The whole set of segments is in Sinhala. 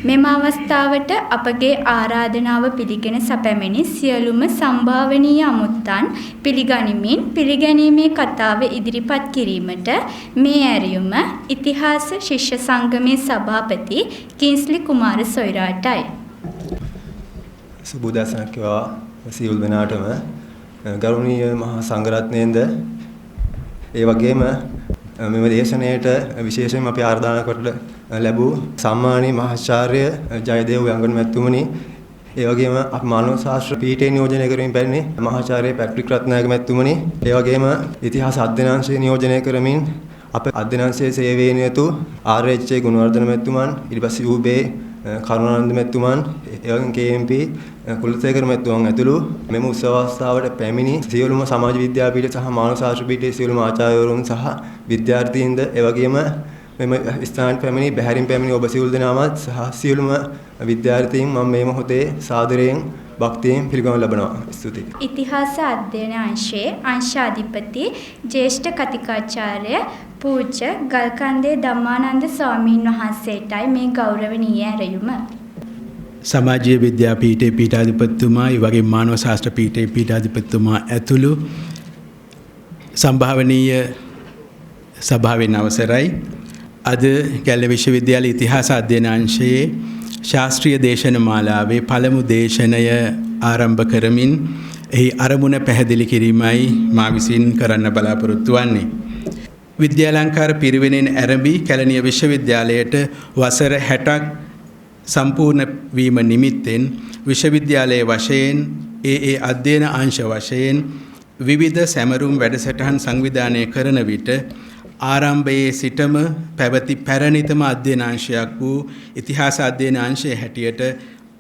මෙම අවස්ථාවට අපගේ ආරාධනාව පිළිගෙන සැපැමිණි සියලුම සම්භාවනීය අමුත්තන් පිළිගනිමින් පිළිගැනීමේ කතාව ඉදිරිපත් කිරීමට මේ ඇරියුම ඉතිහාස ශිෂ්‍ය සංගමේ සභාපති කින්ස්ලි කුමාර සොයිරාටයි. සුබෝදෑසනක් වේවා සියලු දෙනාටම ගෞරවනීය මහා සංඝරත්නයෙන්ද ඒ වගේම මෙම දේශනාවට විශේෂයෙන්ම අපි ආරාධනා කොට ලැබූ සම්මානීය මහාචාර්ය ජයදේව ව්‍යංගන මැතිතුමනි ඒ වගේම අප මානව ශාස්ත්‍ර පීඨය නියෝජනය කරමින් පැමිණි මහාචාර්ය පැට්‍රික් රත්නායක මැතිතුමනි ඒ වගේම ඉතිහාස අධ්‍යනාංශය නියෝජනය කරමින් අප අධ්‍යනාංශයේ සේවයේ නියුතු ආර්.එච්.ඒ. ගුණවර්ධන මැතිතුමන් ඊට පස්සේ යූ.බේ කරුණානන්ද මැතිතුමන් එවැනි කේ.එම්.පී. කුලසේකර මැතිතුමන් ඇතුළු මෙම උත්සව අවස්ථාවට පැමිණි සියලුම සමාජ විද්‍යාපීඨ සහ මානව ශාස්ත්‍ර පීඨයේ සියලුම ආචාර්යවරුන් සහ විද්‍යාර්ථීන්ද එවැගේම මෙම ස්ථානට පැමිණි බැහැරින් පැමිණි ඔබ සියලු දෙනාමත් සහ සියලුම විද්‍යාර්ථීන් මම මේ මොහොතේ සාදරයෙන් භක්තියෙන් පිළිගනු ලබනවා. ස්තුතියි. ඉතිහාස අධ්‍යයන අංශයේ අංශාධිපති ජ්‍යෙෂ්ඨ කතිකාචාර්ය පූජ්‍ය ගල්කන්දේ ධම්මානන්ද ස්වාමීන් වහන්සේටයි මේ ගෞරවනීය ඇරයුම. සමාජීය විද්‍යාපීඨයේ පීඨාධිපතිතුමා ඒ වගේ මානව ශාස්ත්‍ර පීඨයේ පීඨාධිපතිතුමා ඇතුළු සම්භාවනීය සභාවෙන් අවසරයි. අද කැලණි විශ්වවිද්‍යාලයේ ඉතිහාස අධ්‍යයන අංශයේ ශාස්ත්‍රීය දේශන මාලාවේ පළමු දේශනය ආරම්භ කරමින් එහි අරමුණ පැහැදිලි කිරීමයි මා විසින් කරන්න බලාපොරොත්තු වන්නේ. විද්‍යාලංකාර පිරිවෙනෙන් ආරම්භී කැලණිය විශ්වවිද්‍යාලයට වසර 60ක් සම්පූර්ණ වීම නිමිත්තෙන් විශ්වවිද්‍යාලයේ වශයෙන් ඒ අධ්‍යයන අංශ වශයෙන් විවිධ සැමරුම් වැඩසටහන් සංවිධානය කරන විට ආරම්භයේ සිටම පැවති පැරණිතම අධ්‍යයන අංශයක් වූ ඉතිහාස අධ්‍යයන අංශයේ හැටියට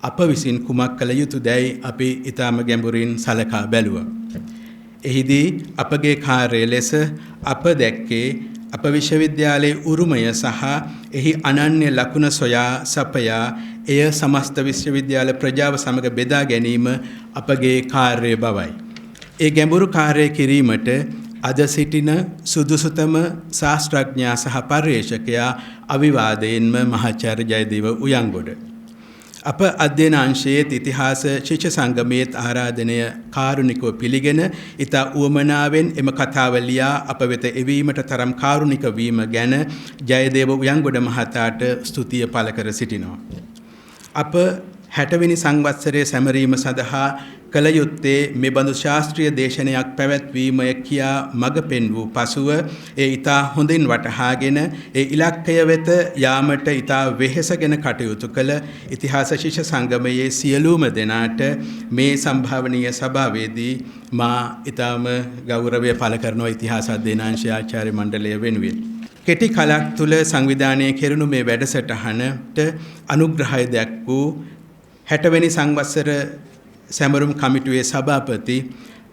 අප විසින් කුමක් කළ යුතුදැයි අපි ඊටම ගැඹුරින් සලකා බැලුවා. එහිදී අපගේ කාර්යය ලෙස අප දැක්කේ අප විශ්වවිද්‍යාලයේ උරුමය සහ එහි අනන්‍ය ලකුණ සොයා සපයා එය සමස්ත විශ්වවිද්‍යාල ප්‍රජාව සමග බෙදා ගැනීම අපගේ කාර්යය බවයි. ඒ ගැඹුරු කාර්යය කිරීමට අද සිටින සුදුසුතම ශාස්ත්‍රඥයා සහ පර්යේෂකයා අවිවාදයෙන්ම මහාචාර්ය ජයදේව උයන්ගොඩ. අප අධ්‍යයන අංශයේ ඉතිහාස ශිෂ්‍ය සංගමයේ ආරාධනය කාරුණිකව පිළිගෙන ඉතා උවමනාවෙන් එම කතාව ලියා අප වෙත එවීමට තරම් කාරුණික වීම ගැන ජයදේව උයන්ගොඩ මහතාට ස්තුතිය පළ කර සිටිනවා. අප 60 වෙනි සංවත්සරයේ සැමරීම සඳහා කළ යුත්තේ මේ බඳු ශාස්ත්‍රීය දේශනයක් පැවැත්වීමය කියා මඟ පෙන්වූ පසුව ඒ ඊතා හොඳින් වටහාගෙන ඒ ඉලක්කය වෙත යාමට ඊතා වෙහෙසගෙන කටයුතු කළ ඉතිහාස ශිෂ්‍ය සංගමයේ සියලුම දෙනාට මේ සම්භාවනීය සභාවේදී මා ඊතාම ගෞරවය පළ කරනවා ඉතිහාස අධ්‍යයනාංශ ආචාර්ය මණ්ඩලය වෙනුවෙන්. කෙටි කලක් තුල සංවිධානය කෙරුණු මේ වැඩසටහනට අනුග්‍රහය දක්වූ 60 වෙනි සංවත්සර සැමරුම් කමිටුවේ සභාපති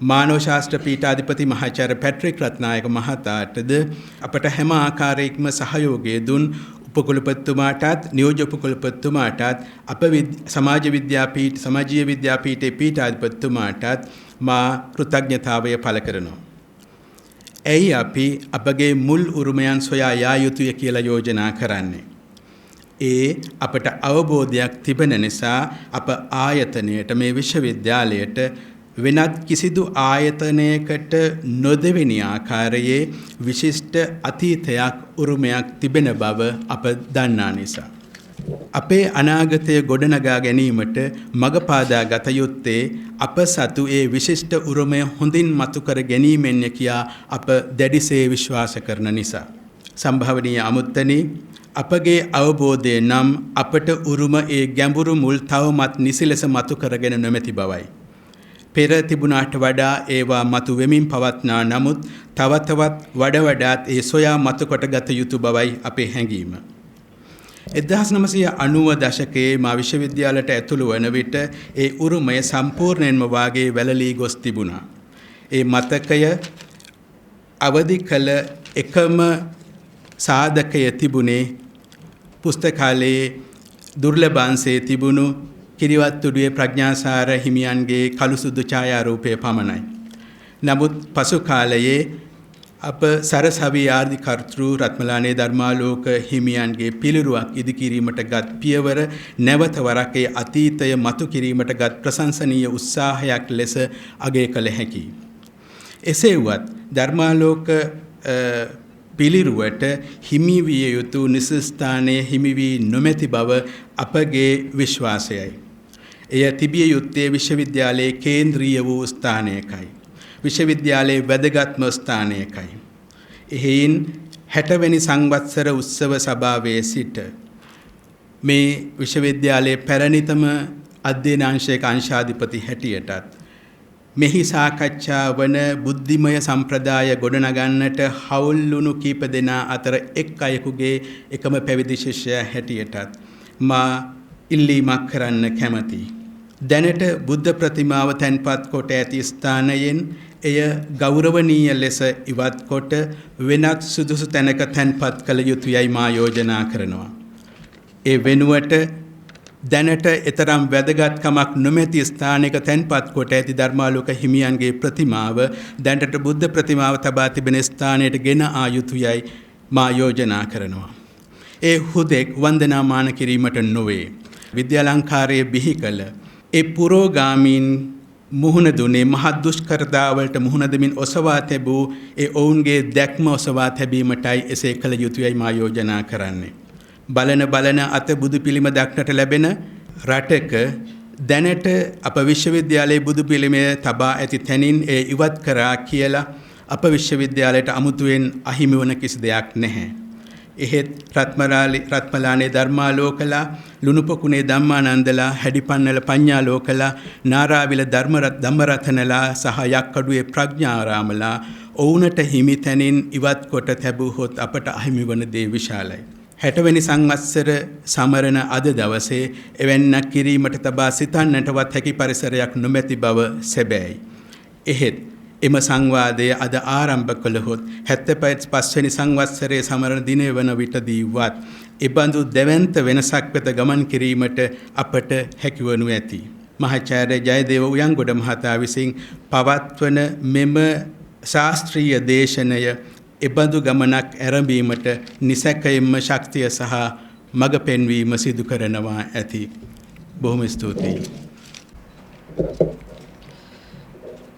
මානව ශාස්ත්‍ර පීඨාධිපති මහාචාර්ය පැට්‍රික් රත්නායක මහතාටද අපට හැම ආකාරයකම සහයෝගය දුන් උපකුලපතිතුමාටත් නියෝජ්‍ය උපකුලපතිතුමාටත් අප සමාජීය විද්‍යාපීඨයේ පීඨාධිපතිතුමාටත් මා කෘතඥතාවය පළ කරනවා. ඇයි අපි අපගේ මුල් උරුමයන් සොයා යා යුතුය කියලා යෝජනා කරන්නේ? ඒ අපට අවබෝධයක් තිබෙන නිසා අප ආයතනයට මේ විශ්වවිද්‍යාලයට වෙනත් කිසිදු ආයතනයකට නොදෙවෙනි ආකාරයේ විශිෂ්ට අතීතයක් උරුමයක් තිබෙන බව අප දන්නා නිසා. අපේ අනාගතය ගොඩනගා ගැනීමට මඟ පාදා ගත යුත්තේ අප සතු ඒ විශිෂ්ට උරුමය හොඳින් මතු කර ගැනීමෙන්ය කියා අප දැඩිසේ විශ්වාස කරන නිසා. සම්භාවනීය අමුත්තනි අපගේ අවබෝධය නම් අපට උරුම ඒ ගැඹුරු මුල් තවමත් නිසි ලෙස මතු කරගෙන නොමැති බවයි. පෙර තිබුණාට වඩා ඒවා මතු වෙමින් පවත්නා නමුත් තව තවත් වඩාත් ඒ සොයා මතු කොට ගත යුතු බවයි අපේ හැඟීම. 1990 දශකයේ මා විශ්වවිද්‍යාලයට ඇතුළු වන විට ඒ උරුමය සම්පූර්ණයෙන්ම වාගේ වැළලී ගොස් තිබුණා. ඒ මතකය අවදි කළ එකම සාධකය තිබුණේ පුස්තකාලයේ දුර්ලභාංශයේ තිබුණු කිරිවත්තුඩුවේ ප්‍රඥාසාර හිමියන්ගේ කළු සුදු ඡායාරූපය පමණයි. නමුත් පසු කාලයේ අප සරසවි ආර්ධිකර්තෘ රත්මලානේ ධර්මාලෝක හිමියන්ගේ පිළිරුවක් ඉදිකිරීමට ගත් පියවර නැවත වරක් ඒ අතීතය මතු කිරීමට ගත් ප්‍රශංසනීය උත්සාහයක් ලෙස අගය කළ හැකියි. එසේ වුවත් ධර්මාලෝක පිළිරුවට හිමි විය යුතු නිසස්ථානයේ හිමි වී නොමැති බව අපගේ විශ්වාසයයි. එය තිබිය යුත්තේ විශ්වවිද්‍යාලයේ කේන්ද්‍රීය වූ ස්ථානයකයි. විශ්වවිද්‍යාලයේ වැදගත්ම ස්ථානයකයි. එහෙයින් 60 වෙනි සංවත්සර උත්සව සභාවේ සිට මේ විශ්වවිද්‍යාලයේ පැරණිතම අධ්‍යයනාංශයක අංශාධිපති හැටියටත් මෙහි සාකච්ඡා වන බුද්ධිමය සම්ප්‍රදාය ගොඩනගන්නට හවුල්ලුණු කීප දෙනා අතර එක් අයෙකුගේ එකම පැවිදි ශිෂ්‍යයා හැටියටත් මා ඉල්ලීමක් කරන්න කැමැතියි. දැනට බුද්ධ ප්‍රතිමාව තැන්පත් කොට ඇති ස්ථානයෙන් එය ගෞරවනීය ලෙස ඉවත් කොට වෙනත් සුදුසු තැනක තැන්පත් කළ යුතුයයි මා යෝජනා කරනවා. ඒ වෙනුවට දැනට එතරම් වැදගත්කමක් නොමැති ස්ථානයක තැන්පත් කොට ඇති ධර්මාලෝක හිමියන්ගේ ප්‍රතිමාව දැනට බුද්ධ ප්‍රතිමාව තබා තිබෙන ස්ථානයට ගෙන ආ යුතුයයි මා යෝජනා කරනවා. ඒ හුදෙක් වන්දනාමාන කිරීමට නොවේ. විද්‍යාලංකාරයේ බිහි කළ ඒ පුරෝගාමීන් මුහුණ දුන්නේ මහත් දුෂ්කරතාවලට මුහුණ දෙමින් ඔසවා තැබූ ඒ ඔවුන්ගේ දැක්ම ඔසවා තැබීමටයි එසේ කළ යුතුයයි මා යෝජනා කරන්නේ. බලන අත බුදු පිළිම දක්නට ලැබෙන රටක දැනට අප විශ්වවිද්‍යාලයේ බුදු පිළිමය තබා ඇති තැනින් ඒ ඉවත් කරා කියලා අප විශ්වවිද්‍යාලයට අමුතුවෙන් අහිමි වන කිසි දෙයක් නැහැ. එහෙත් රත්මලානේ ධර්මාලෝකලා, ලුණුපොකුණේ ධම්මානන්දලා, හැඩිපන්නල පඤ්ඤාලෝකලා, නාරාවිල ධම්මරතනලා සහ යක්කඩුවේ ප්‍රඥාරාමලා ඔවුනට හිමි තැනින් ඉවත් කොට තැබුවහොත් අපට අහිමි වන දේ විශාලයි. 60 වෙනි සංවත්සර සමරන අද දවසේ එවැන්නක් කිරීමට තබා සිතන්නටවත් හැකි පරිසරයක් නොමැති බව සැබෑයි. එහෙත් එම සංවාදය අද ආරම්භ කළහොත් 75 වෙනි සංවත්සරයේ සමරන දිනය වන විටදීවත් එබඳු දෙවන්ත වෙනසක් වෙත ගමන් කිරීමට අපට හැකිවනු ඇති. මහාචාර්ය ජයදේව උයන්ගොඩ මහතා විසින් පවත්වන මෙම ශාස්ත්‍රීය දේශනය එබඳු ගමනක් ඇරඹීමට නිසැකයෙන්ම ශක්තිය සහ මඟ පෙන්වීම සිදු කරනවා ඇති. බොහොම ස්තුතියි.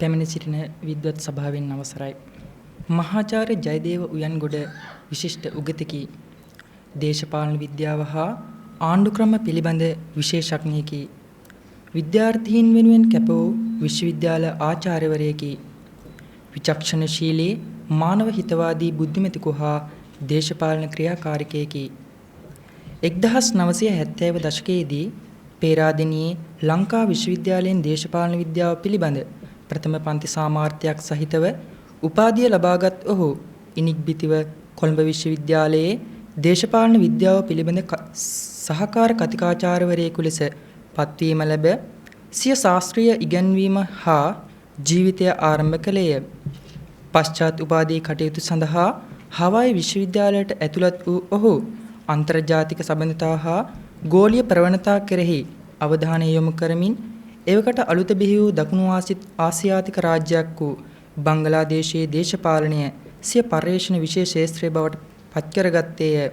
පැමිණ සිටින විද්වත් සභාවෙන් අවසරයි. මහාචාර්ය ජයදේව උයන්ගොඩ විශිෂ්ට උගතකි. දේශපාලන විද්‍යාව හා ආණ්ඩුක්‍රම පිළිබඳ විශේෂඥයෙකි. විද්‍යාර්ථීන් වෙනුවෙන් කැප වූ විශ්වවිද්‍යාල ආචාර්යවරයෙකි. විචක්ෂණශීලී මානව හිතවාදී බුද්ධිමතිකු හා දේශපාලන ක්‍රියාකාරිකයෙකි. 1970 දශකයේදී පේරාදෙණියේ ලංකා විශ්වවිද්‍යාලයෙන් දේශපාලන විද්‍යාව පිළිබඳ ප්‍රථම පන්ති සාමාර්ථයක් සහිතව උපාධිය ලබාගත් ඔහු ඉනිග්බිතිව කොළඹ විශ්වවිද්‍යාලයේ දේශපාලන විද්‍යාව පිළිබඳ සහකාර කතිකාචාර්යවරයෙකු ලෙස පත්වීම ලැබ සිය ශාස්ත්‍රීය ඉගැන්වීම හා ජීවිතය ආරම්භ කළේය. පශ්චාත් උපාධි කටයුතු සඳහා හවායි විශ්වවිද්‍යාලයට ඇතුළත් වූ ඔහු අන්තර්ජාතික සබඳතා හා ගෝලීය ප්‍රවණතා කෙරෙහි අවධානය යොමු කරමින් එවකට අලුත බිහි වූ දකුණු ආසියාතික රාජ්‍යයක් වූ බංගලාදේශයේ දේශපාලනය සිය පර්යේෂණ විශේෂ ක්ෂේත්‍රය බවට පත්කරගත්තේය.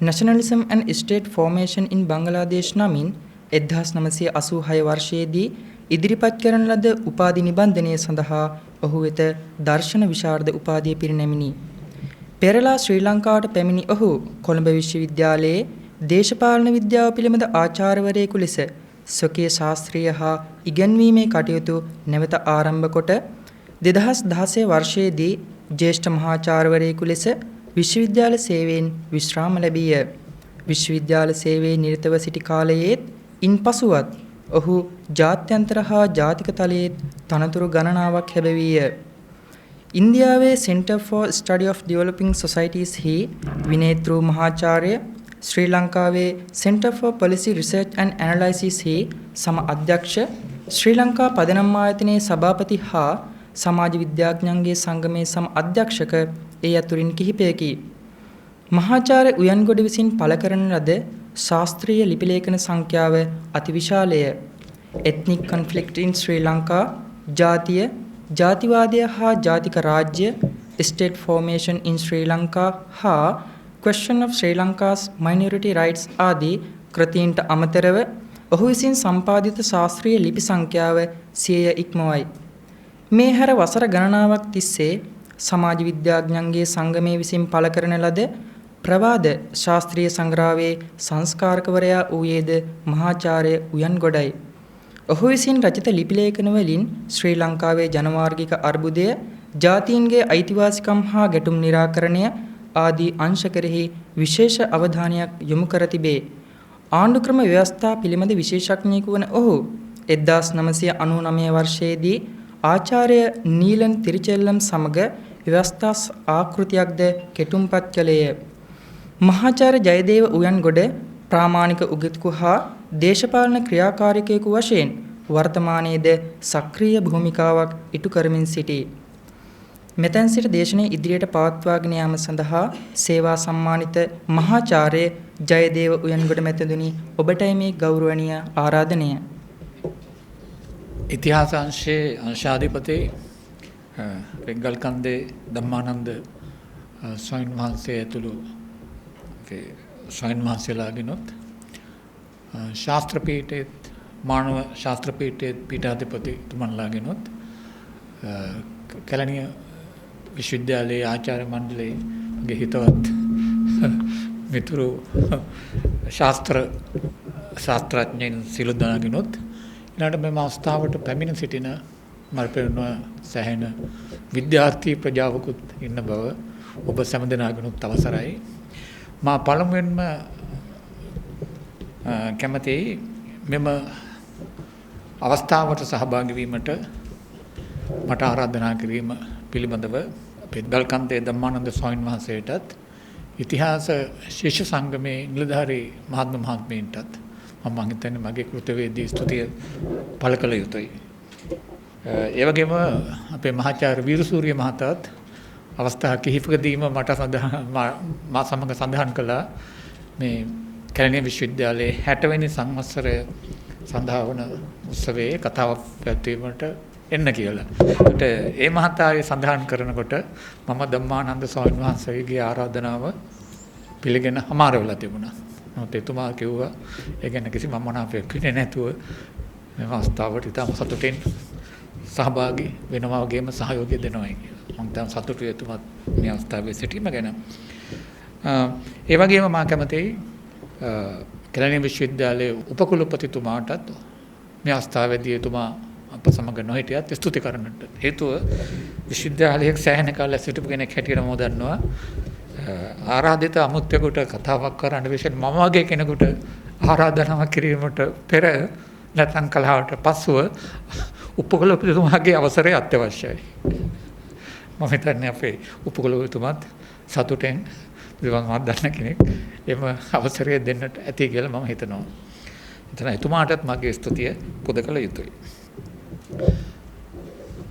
Nationalism and State Formation in Bangladesh නමින් 1986 වර්ෂයේදී ඉදිරිපත් කරන ලද උපාධි නිබන්ධනය සඳහා ඔහු වෙත දර්ශන විශාරද උපාධිය පිරිනැමිනි. පෙරලා ශ්‍රී ලංකාවට පැමිණි ඔහු කොළඹ විශ්වවිද්‍යාලයේ දේශපාලන විද්‍යාව පිළිබඳ ආචාර්යවරයෙකු ලෙස ස්වකීය ශාස්ත්‍රීය හා ඉගැන්වීමේ කටයුතු නැවත ආරම්භ කොට 2016 වර්ෂයේදී ජ්‍යෙෂ්ඨ මහාචාර්යවරයෙකු ලෙස විශ්වවිද්‍යාල සේවයෙන් විශ්‍රාම ලැබීය. විශ්වවිද්‍යාල සේවයේ නිරතව සිටි කාලයේත් ඉන්පසුවත් ඔහු ජාත්‍යන්තර හා ජාතික තලයේ තනතුරු ගණනාවක් ලැබවිය. ඉන්දියාවේ Center for Study of Developing Societies හි විනේත්‍ර මහාචාර්ය, ශ්‍රී ලංකාවේ Center for Policy Research and Analysis හි සම අධ්‍යක්ෂ, ශ්‍රී ලංකා පදනම් ආයතනයේ සභාපති හා සමාජ විද්‍යාඥයන්ගේ සංගමේ සම අධ්‍යක්ෂක ඒ අතුරින් කිහිපයකි. මහාචාර්ය උයන්ගොඩ විසින් පළ කරන ලද ශාස්ත්‍රීය ලිපි ලේඛන සංඛ්‍යාව අතිවිශාලය. Ethnic Conflict in Sri Lanka, ජාතිය, ජාතිවාදය හා ජාතික රාජ්‍ය, State Formation in Sri Lanka හා Question of Sri Lanka's Minority Rights ආදී කෘතීන්ට අමතරව ඔහු විසින් සම්පාදිත ශාස්ත්‍රීය ලිපි සංඛ්‍යාව 100 ඉක්මවයි. මේ හැර වසර ගණනාවක් තිස්සේ සමාජ විද්‍යාඥයන්ගේ සංගමයේ විසින් පළ කරන ලද ප්‍රවාද ශාස්ත්‍රීය සංග්‍රහයේ සංස්කාරකවරයා වූයේද මහාචාර්ය උයන් ගොඩයි. ඔහු විසින් රචිත ලිපි ලේඛන වලින් ශ්‍රී ලංකාවේ ජනවාර්ගික අර්බුදය, ජාතීන්ගේ අයිතිවාසිකම් හා ගැටුම් निराකරණය ආදී අංශ කෙරෙහි විශේෂ අවධානයක් යොමු කර තිබේ. ආණ්ඩුක්‍රම ව්‍යවස්ථා පිළිබඳ විශේෂඥයෙකු වන ඔහු 1999 වර්ෂයේදී ආචාර්ය නීලන් තිරිචෙල්ලම් සමග ව්‍යවස්ථා ආකෘතියක්ද කෙටුම්පත් කළේය. මහාචාර්ය ජයදේව උයන්ගොඩ ප්‍රාමාණික උගතෙකු හා දේශපාලන ක්‍රියාකාරිකයෙකු වශයෙන් වර්තමානයේද සක්‍රීය භූමිකාවක් ඉටු කරමින් සිටී. මෙතෙන් සිට දේශනය ඉදිරියට පවත්වාගෙන යාම සඳහා සේවා සම්මානිත මහාචාර්ය ජයදේව උයන්ගොඩ මැතිතුනි, ඔබටයි මේ ගෞරවනීය ආරාධනය. ඉතිහාස අංශයේ අංශාධිපති වෙංගල්කන්දේ ධම්මානන්ද ස්වාමීන් වහන්සේ ඇතුළු ස්වාමීන් වහන්සේලාගෙනුත් ශාස්ත්‍ර පීඨයේ මානව ශාස්ත්‍ර පීඨයේ පීඨාධිපති තුමන්ලාගෙනුත් කැලණිය විශ්වවිද්‍යාලයේ ආචාර්ය මණ්ඩලයේ හිතවත් මිතුරු ශාස්ත්‍රඥයින් සිළු දනාගෙනුත් ඊළඟට මේ අවස්ථාවට පැමිණ සිටින මල්පෙරුණ සැහැණ විද්‍යාර්ථී ප්‍රජාවකුත් ඉන්න බව ඔබ සැම දෙනාගෙනුත් අවසරයි. මා පළමුවෙන්ම කැමැතියි මෙම අවස්ථාවට සහභාගී වීමට මට ආරාධනා කිරීම පිළිබඳව පෙත්ගල්කන්දේ ධම්මානන්ද ස්වාමීන් වහන්සේටත් ඉතිහාස ශිෂ්‍ය සංගමේ නිලධාරී මහත්මීන්ටත් මම හිතන්නේ මගේ කෘතවේදී ස්තුතිය පළ කළ යුතුයි. ඒ වගේම අපේ මහාචාර්ය වීරසූරිය මහතාත් අවස්ථා කිහිපකදීම මට මා සමග සඳහන් කළා මේ කැලණිය විශ්වවිද්‍යාලයේ 60 වෙනි සංවත්සරය සඳහා වන උත්සවයේ කතාවක් පැවැත්වීමට එන්න කියලා. ඒකට ඒ මහතාගේ සඳහන් කරනකොට මම ධම්මානන්ද ස්වාමීන් වහන්සේගේ ආරාධනාව පිළිගෙන හමාර වෙලා තිබුණා. නමුත් එතුමා කිව්වා ඒ ගැන කිසි මමනාපයක් වෙන්නේ නැතුව මේ අවස්ථාවට ඉතාම සතුටින් සහභාගී වෙනවා වගේම සහයෝගය දෙනවායි කියලා. මම දැන් සතුටුයි එතුමා මේ අවස්ථාවේ සිටීම ගැන. ඒ වගේම මා කැමතියි කැලණිය විශ්වවිද්‍යාලයේ උපකුලපතිතුමාටත් මේ අවස්ථාවේදී එතුමා අප සමග නොහිටියත් ස්තුති කරන්නට හේතුව විශ්වවිද්‍යාලයේ සෑහෙන කාලයක් සිටපු කෙනෙක් හැටියට මම දන්නවා ආරාධිත අමුත්‍යෙකුට කතාවක් කරන්න විශේෂයෙන් මම වගේ කෙනෙකුට ආරාධනාවක් කිරීමට පෙර නැත්නම් කලහවට පසුව උපකුලපතිතුමාගේ අවසරය අත්‍යවශ්‍යයි. මම හිතන්නේ අපේ උපකුලපතිතුමාත් සතුටෙන් විවාහ දන්න කෙනෙක් එම අවසරය දෙන්නට ඇති කියලා මම හිතනවා. එතන එතුමාටත් මගේ ස්තුතිය පුද කළ යුතුයි.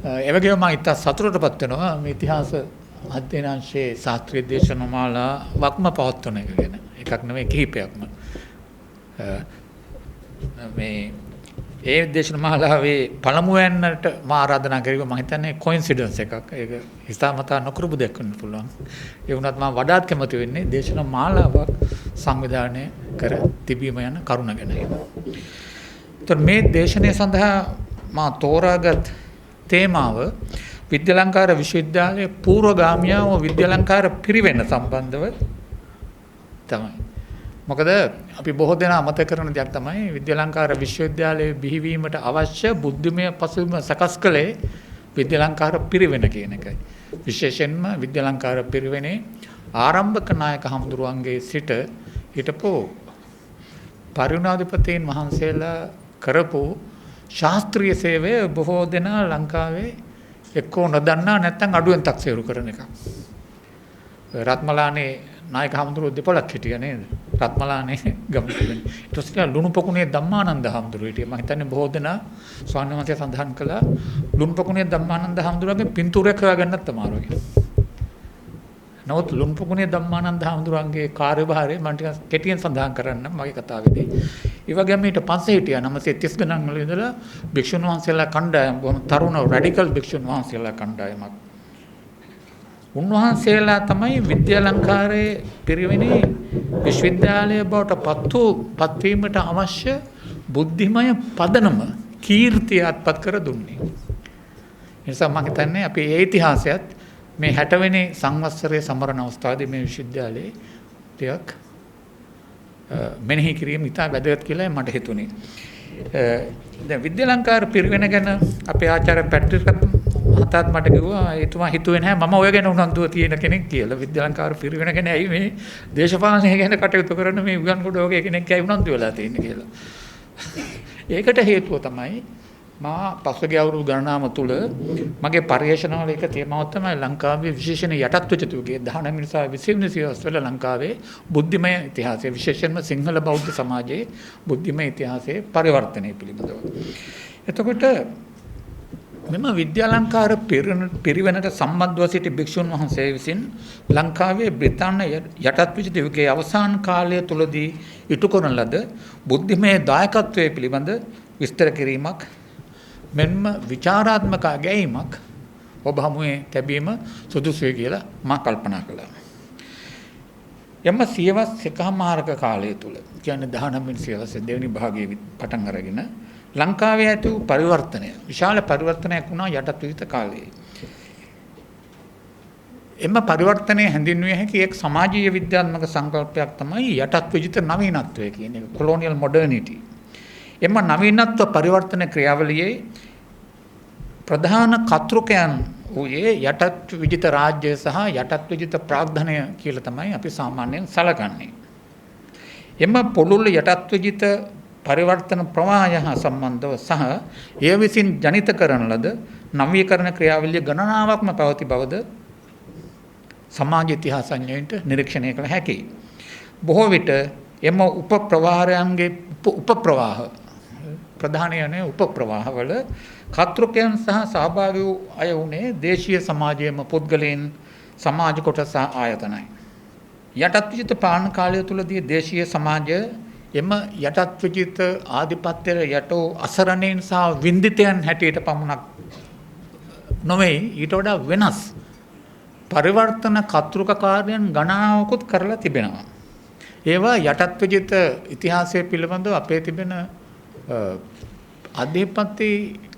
ඒ වගේම මම ඉතා සතුටටපත් වෙනවා මේ ඉතිහාස අධ්‍යයනාංශයේ ශාස්ත්‍රීය දේශනමාලා වක්ම පවත්වන එක ගැන. එකක් නෙවෙයි කිහිපයක්ම. මේ ඒ දේශනමාලාවේ පළමුවෙන්ට මා ආරාධනා කරුවා මම හිතන්නේ කොයින්සිඩන්ස් එකක්. ඒක හිතාමතා නොකරපු දෙයක් වෙන්න පුළුවන්. ඒ වුණත් මම වඩාත් කැමති වෙන්නේ දේශනමාලාවක් සංවිධානය කර තිබීම යන කරුණ ගැන. ඒතර මේ දේශනය සඳහා මා තෝරාගත් තේමාව විද්‍යාලංකාර විශ්වවිද්‍යාලයේ පූර්වගාමියාව විද්‍යාලංකාර පිරිවෙන සම්බන්ධව තමයි. මොකද අපි බොහෝ දෙනා අමතක කරන දෙයක් තමයි විද්‍යාලංකාර විශ්වවිද්‍යාලයේ බිහිවීමට අවශ්‍ය බුද්ධිමය පසුබිම සකස් කළේ විද්‍යාලංකාර පිරිවෙන කියන එකයි. විශේෂයෙන්ම විද්‍යාලංකාර පිරිවෙනේ ආරම්භක නායක හමුදුරුවන්ගේ සිට හිටපු පරිවර්තනාධිපතීන් වහන්සේලා කරපු ශාස්ත්‍රීය සේවය බොහෝ දෙනා ලංකාවේ එක්කෝ නොදන්නා නැත්නම් අඩුවෙන් තක්සේරු කරන එක. රත්මලානේ නායක හමුදුරුවෝ දෙපළක් හිටියා නේද? රත්මලානේ ගම්පිටින්. ඊට පස්සේ ලුණුපොකුණේ ධම්මානන්ද හමුදුරුවෝ හිටියා. මම හිතන්නේ බොහෝ දෙනා ස්වාමීන් වහන්සේ සඳහන් කළා ලුණුපොකුණේ ධම්මානන්ද හමුදුරුවෝගේ පින්තූරයක් හොයාගන්නත් අමාරුයි. නමුත් ලුණුපොකුණේ ධම්මානන්ද හමුදුරුවන්ගේ කාර්යභාරය මම ටිකක් කෙටියෙන් සඳහන් කරන්න මගේ කතාවේදී. ඒ වගේම ඊට පස්සේ හිටියා 930 ගණන් වල ඉඳලා භික්ෂුන් වහන්සේලා කණ්ඩායම් බොහොම තරුණ රැඩිකල් භික්ෂුන් වහන්සේලා කණ්ඩායමක්. උන්වහන්සේලා තමයි විද්‍යාලංකාරයේ පිරිවෙනේ විශ්වවිද්‍යාලය බවට පත්වීමට අවශ්‍ය බුද්ධිමය පදනම කීර්තිය අත්පත් කර දුන්නේ. ඒ නිසා මම හිතන්නේ අපි ඒ ඉතිහාසයත් මේ 60 වෙනි සංවත්සරයේ සමරන අවස්ථාවේදී මේ විශ්වවිද්‍යාලයේ ටිකක් මෙනෙහි කිරීම ඉතා වැදගත් කියලා මට හිතුනේ. දැන් විද්‍යාලංකාර පිරිවෙන ගැන අපේ ආචාර්ය පැට්‍රික් මහතාත් මට කිව්වා එතුමා හිතුවේ නැහැ මම ඔය ගැන උනන්දුව තියෙන කෙනෙක් කියලා. විද්‍යාලංකාර පිරිවෙන ගැන ඇයි මේ දේශපාලනය ගැන කටයුතු කරන මේ උගන්කොට වගේ කෙනෙක් ඇයි උනන්දු වෙලා තියෙන්නේ කියලා. ඒකට හේතුව තමයි මා පසුගිය අවුරුදු ගණනාව තුළ මගේ පරිශ්‍රණවල එක තේමාවක් තමයි ලංකාවේ විශේෂණ යටත් වෙච්ච තුගේ 19 වෙනි සහ 20 වෙනි සියවස්වල ලංකාවේ බුද්ධිමය ඉතිහාසය විශේෂයෙන්ම සිංහල බෞද්ධ සමාජයේ බුද්ධිමය ඉතිහාසයේ පරිවර්තනය පිළිබඳව. එතකොට මෙම විද්‍යාලංකාර පිරිවෙනට සම්බන්ධව සිටි භික්ෂුන් වහන්සේ විසින් ලංකාවේ බ්‍රිතාන්‍ය යටත් වෙච්ච තුගේ අවසාන කාලය තුලදී ඉටු කරන ලද බුද්ධිමය දායකත්වයේ පිළිබඳ විස්තර කිරීමක් මෙන්ම විචාරාත්මක අගැයීමක් ඔබ හමුවේ තැබීම සුදුසුයි කියලා මා කල්පනා කළා. යම සියවස් එකමාරක කාලය තුල කියන්නේ 19 වෙනි සියවසේ දෙවෙනි භාගයේ පටන් අරගෙන ලංකාවේ ඇති වූ පරිවර්තනය විශාල පරිවර්තනයක් වුණා යටත් විවිධ කාලයේ. එම පරිවර්තනය හැඳින්විය හැකි එක් සමාජීය විද්‍යාත්මක සංකල්පයක් තමයි යටත් විජිත නවීනත්වය කියන එක කොලොනියල් මොඩර්නිටි. එම නවීනත්ව පරිවර්තන ක්‍රියාවලියේ ප්‍රධාන කතෘකයන් වූයේ යටත් විජිත රාජ්‍ය සහ යටත් විජිත ප්‍රාග්ධනය කියලා තමයි අපි සාමාන්‍යයෙන් සැලකන්නේ. එම පුළුල් යටත් විජිත පරිවර්තන ප්‍රවාහය හා සම්බන්ධව සහ එය විසින් ජනිත කරන ලද නවීකරණ ක්‍රියාවලිය ගණනාවක්ම පවති බවද සමාජ ඉතිහාසඥයින්ට නිරීක්ෂණය කළ හැකියි. බොහෝ විට එම උපප්‍රවාහයන්ගේ උපප්‍රවාහ ප්‍රධානයනේ උපප්‍රවාහවල කතෘකයන් සහ සහභාගී වූ අය වුණේ දේශීය සමාජයේම පුද්ගලයන් සමාජ කොටස ආයතනයි. යටත් විජිත පාලන කාලය තුලදී දේශීය සමාජය එම යටත් විජිත ආධිපත්‍යයට යට වූ අසරණයින් සහ වින්දිතයන් හැටියට පමණක් නොවේ ඊට වඩා වෙනස් පරිවර්තන කතෘකකාරයන් ගණනාවකුත් කරලා තිබෙනවා. ඒවා යටත් විජිත ඉතිහාසය පිළිබඳව අපේ තිබෙන අධිපත්‍ය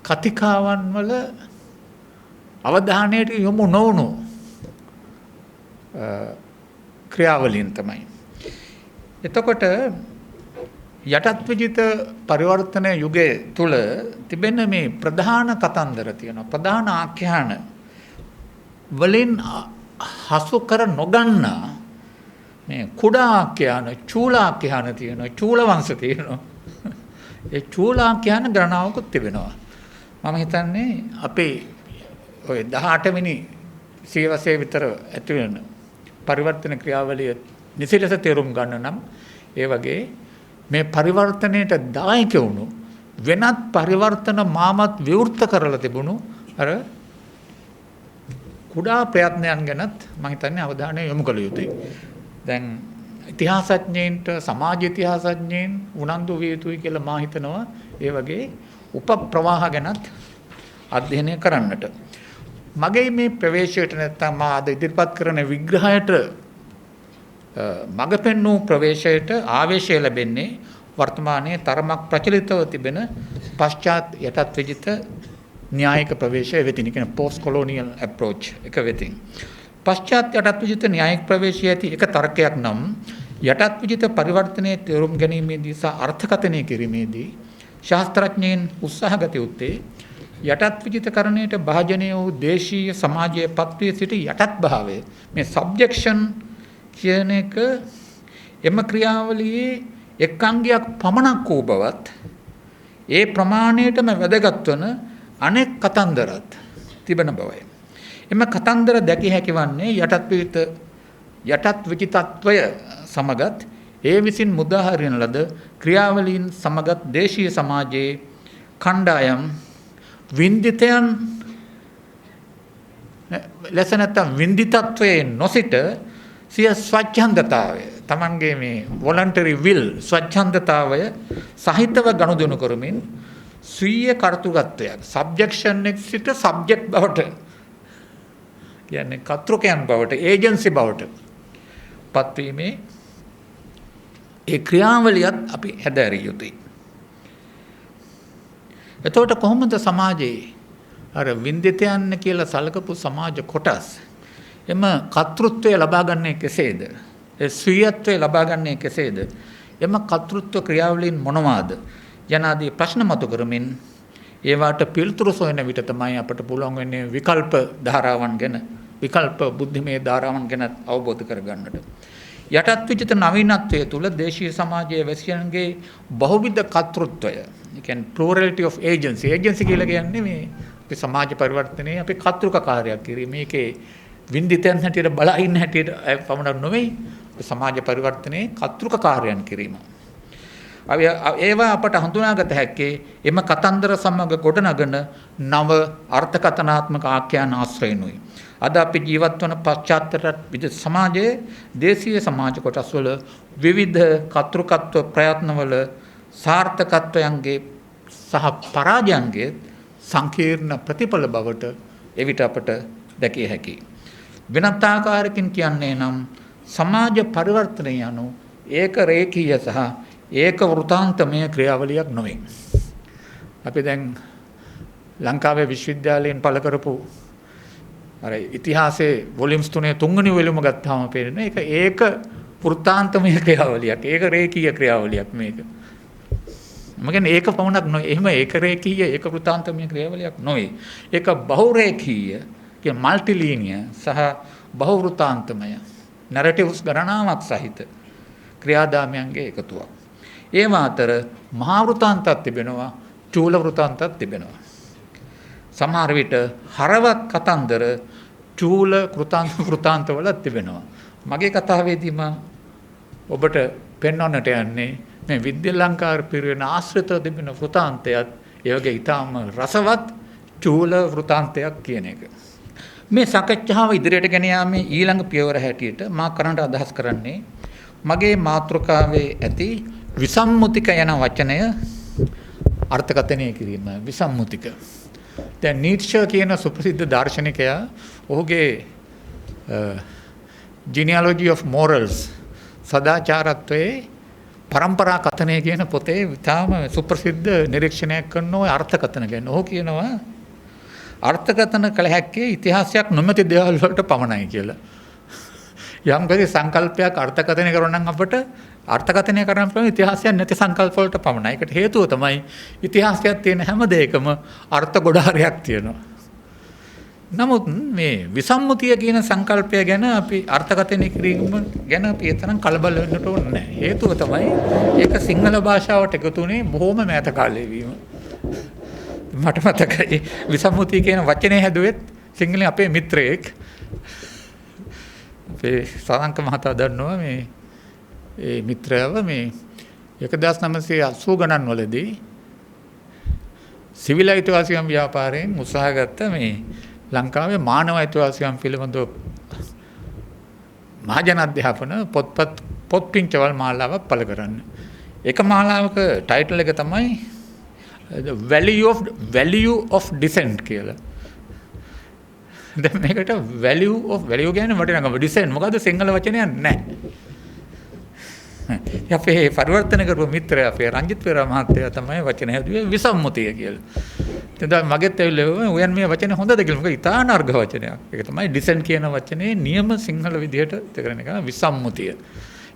කතිකාවන් වල අවධානයට යොමු නොවුණු ක්‍රියාවලින් තමයි. එතකොට යටත් විජිත පරිවර්තන යුගයේ තුල තිබෙන මේ ප්‍රධාන කතන්දර තියෙනවා. ප්‍රධාන ආඛ්‍යාන වලින් හසු කර නොගන්නා මේ කුඩා ආඛ්‍යාන, චූල ආඛ්‍යාන තියෙනවා, චූල වංශ තියෙනවා. ඒ චූල ආඛ්‍යාන ගණනාවකුත් තිබෙනවා. මම හිතන්නේ අපේ ඔය 18 වෙනි සියවසේ විතර ඇති වෙන පරිවර්තන ක්‍රියාවලිය නිසි ලෙස තේරුම් ගන්න නම් ඒ වගේ මේ පරිවර්තනයට දායක වුණු වෙනත් පරිවර්තන මාමත් විවෘත කරලා තිබුණු අර කුඩා ප්‍රයත්නයන් ගැනත් මම හිතන්නේ අවධානය යොමු කළ යුතුයි. දැන් ඉතිහාසඥයින්ට සමාජ ඉතිහාසඥයින් උනන්දු විය යුතුයි කියලා මා හිතනවා. ඒ වගේ උපප්‍රවාහ ගැනත් අධ්‍යයනය කරන්නට. මගේ මේ ප්‍රවේශයට නැත්තම් මා අද ඉදිරිපත් කරන විග්‍රහයට මඟ පෙන්වූ ප්‍රවේශයට ආවේශය ලැබෙන්නේ වර්තමානයේ තරමක් ප්‍රචලිතව තිබෙන පශ්චාත් යටත් විජිත න්‍යායික ප්‍රවේශය වෙතින් කියන post colonial approach එක වෙතින්. පශ්චාත් යටත් විජිත න්‍යායික ප්‍රවේශය ඇති එක තර්කයක් නම් යටත් විජිත පරිවර්තනයේ තේරුම් ගැනීමේදී සහ අර්ථකථනය කිරීමේදී ශාස්ත්‍රඥයින් උත්සාහ ගත යුත්තේ යටත් විජිතකරණයට භාජනය වූ දේශීය සමාජයේ පත්වී සිටි යටත් භාවය මේ සබ්ජෙක්ෂන් කියන එක එම ක්‍රියාවලියේ එක් අංගයක් පමණක් වූ බවත් ඒ ප්‍රමාණයටම වැදගත් වන අනෙක් කතන්දරත් තිබෙන බවයි. එම කතන්දර දැකිය හැකි වන්නේ යටත් විජිතත්වය සමගත් ඒ විසින් මුදාහරින ලද ක්‍රියාවලීන් සමගත් දේශීය සමාජයේ කණ්ඩායම් වින්දිතයන් ලෙස නැත්නම් වින්දිතත්වයේ නොසිට සිය ස්වච්ඡන්දතාවය තමන්ගේ මේ වොලන්ටරි විල් ස්වච්ඡන්දතාවය සහිතව ගනුදෙනු කරමින් ස්වීය කර්තෘත්වයක් සබ්ජෙක්ෂන් එක සිට සබ්ජෙක්ට් බවට කියන්නේ කතෘකයන් බවට ඒජන්සි බවට පත්වීමේ ඒ ක්‍රියාවලියත් අපි හැදෑරිය යුතුයි. එතකොට කොහොමද සමාජයේ අර වින්දිතයන් කියලා සලකපු සමාජ කොටස් එම කර්තෘත්වය ලබා ගන්නේ කෙසේද? ඒ ස්වීයත්වය ලබා ගන්නේ කෙසේද? එම කර්තෘත්ව ක්‍රියාවලින් මොනවාද? යනාදී ප්‍රශ්න මතු කරමින් ඒවට පිළිතුරු සොයන විට තමයි අපට පුළුවන් වෙන්නේ විකල්ප ධාරාවන් ගැන, විකල්ප බුද්ධිමය ධාරාවන් ගැන අවබෝධ කරගන්නට. යටත් විජිත නවීනත්වයේ තුල දේශීය සමාජයේ වැසියන්ගේ බහුවිධ කර්තෘත්වය, ඒ කියන්නේ plurality of agency. agency කියලා කියන්නේ මේ අපි සමාජ පරිවර්තනයේ අපි කර්තෘක කාර්යයක් කිරීම. මේකේ වින්දිතයන් හැටියට බලා ඉන්න හැටියට පමණක් නෙවෙයි සමාජ පරිවර්තනයේ කර්තෘක කාර්යයන් කිරීම. ඒවා අපට හඳුනාගත හැක්කේ එම කතන්දර සමග ගොඩනගන නව අර්ථකථනාත්මක ආඛ්‍යාන ආශ්‍රයනුයි. අද අපි ජීවත් වන පශ්චාත්‍ය විද සමාජයේ දේශීය සමාජ කොටස්වල විවිධ කර්තෘකත්ව ප්‍රයත්නවල සාර්ථකත්වයන්ගේ සහ පරාජයන්ගේ සංකීර්ණ ප්‍රතිඵල බවට එවිට අපට දැකිය හැකියි. වෙනත් ආකාරයකින් කියන්නේ නම් සමාජ පරිවර්තනය යනු ඒක රේඛීය සහ ඒක වෘතාන්තමය ක්‍රියාවලියක් නොවේ. අපි දැන් ලංකාවේ විශ්වවිද්‍යාලයෙන් පළ කරපු අර ඉතිහාසයේ වොලියම්ස් 3 තුන්වෙනි වොලියම ගත්තාම පේන්නේ ඒක වෘතාන්තමය ක්‍රියාවලියක්. ඒක රේඛීය ක්‍රියාවලියක් මේක. මගන් ඒක පමණක් නොවේ. එහෙම ඒක රේඛීය ඒක වෘතාන්තමය ක්‍රියාවලියක් නොවේ. ඒක බහුරේඛීය කියන මල්ටිලීනියර් සහ බහුවෘතාන්තමය නැරටිව්ස් ගණනාවක් සහිත ක්‍රියාදාමයන්ගේ එකතුවක්. ඒවා අතර මහා වෘතාන්තයක් තිබෙනවා, චූල වෘතාන්තයක් තිබෙනවා. සමහර විට හරවත් කතන්දර චූල වෘතාන්තවල තිබෙනවා. මගේ කතාවේදී මම ඔබට පෙන්වන්නට යන්නේ මේ විද්‍ය ලංකාර පිරිවෙන ආශ්‍රිතව තිබෙන වෘතාන්තයත් ඒ වගේ ඊටාම රසවත් චූල වෘතාන්තයක් කියන එක. මේ සාකච්ඡාව ඉදිරියට ගෙන යාමේ ඊළඟ පියවර හැටියට මා කරන්නට අදහස් කරන්නේ මගේ මාතෘකාවේ ඇති විසම්මුතික යන වචනය අර්ථකථනය කිරීම. විසම්මුතික. දැන් නීට්ෂේ කියන සුප්‍රසිද්ධ දාර්ශනිකයා ඔහුගේ genealogy of morals සදාචාරත්වයේ පරම්පරා කථනය කියන පොතේ ඉතාම සුප්‍රසිද්ධ නිරීක්ෂණයක් කරන ඔය අර්ථකථන ගැන. ඔහු කියනවා අර්ථකථන කළ හැක්කේ ඉතිහාසයක් නොමැති දේවල් වලට පමණයි කියලා. යම් කිසි සංකල්පයක් අර්ථකථනය කරනවා නම් අපට අර්ථකථනය කරන්න පුළුවන් ඉතිහාසයක් නැති සංකල්ප වලට පමණයි. ඒකට හේතුව තමයි ඉතිහාසයක් තියෙන හැම දෙයකම අර්ථ ගොඩාරයක් තියෙනවා. නමුත් මේ විසම්මුතිය කියන සංකල්පය ගැන අපි අර්ථකථනය කිරීම ගැන අපි එතරම් කලබල වෙන්නට ඕනේ නැහැ. හේතුව තමයි ඒක සිංහල භාෂාවට එකතු වුණේ බොහොම මෑත කාලේ වීම. මට මතකයි විසම්මුතිය කියන වචනේ හැදුවෙත් සිංහලෙන් අපේ මිත්‍රයෙක් අපේ සාරංක මහතා දන්නවා මේ ඒ මිත්‍රයව මේ 1980 ගණන් වලදී සිවිල් අයිතිවාසිකම් ව්‍යාපාරයෙන් උත්සාහ ගත්ත මේ ලංකාවේ මානව අයිතිවාසිකම් පිළිබඳව මහජන අධ්‍යාපන පොත් පිංචවල් මාලාවක් පළ කරන්න. එක මාලාවක ටයිටල් එක තමයි the value of dissent කියලා. දැන් මේකට value කියන්නේ වටිනාකම dissent මොකද්ද සිංහල වචනයක් නැහැ. අපේ පරිවර්තන කරපු මිත්‍රයා අපේ රංජිත් පෙරේරා මහත්තයා තමයි වචන හැදුවේ විසම්මුතිය කියලා. ඉතින් මගෙත් ඇවිල්ලා ඔයන් මේ වචනේ හොඳද කියලා. මොකද ඉතා නර්ග වචනයක්. ඒක තමයි dissent කියන වචනේ නියම සිංහල විදිහට තේරෙන එක විසම්මුතිය.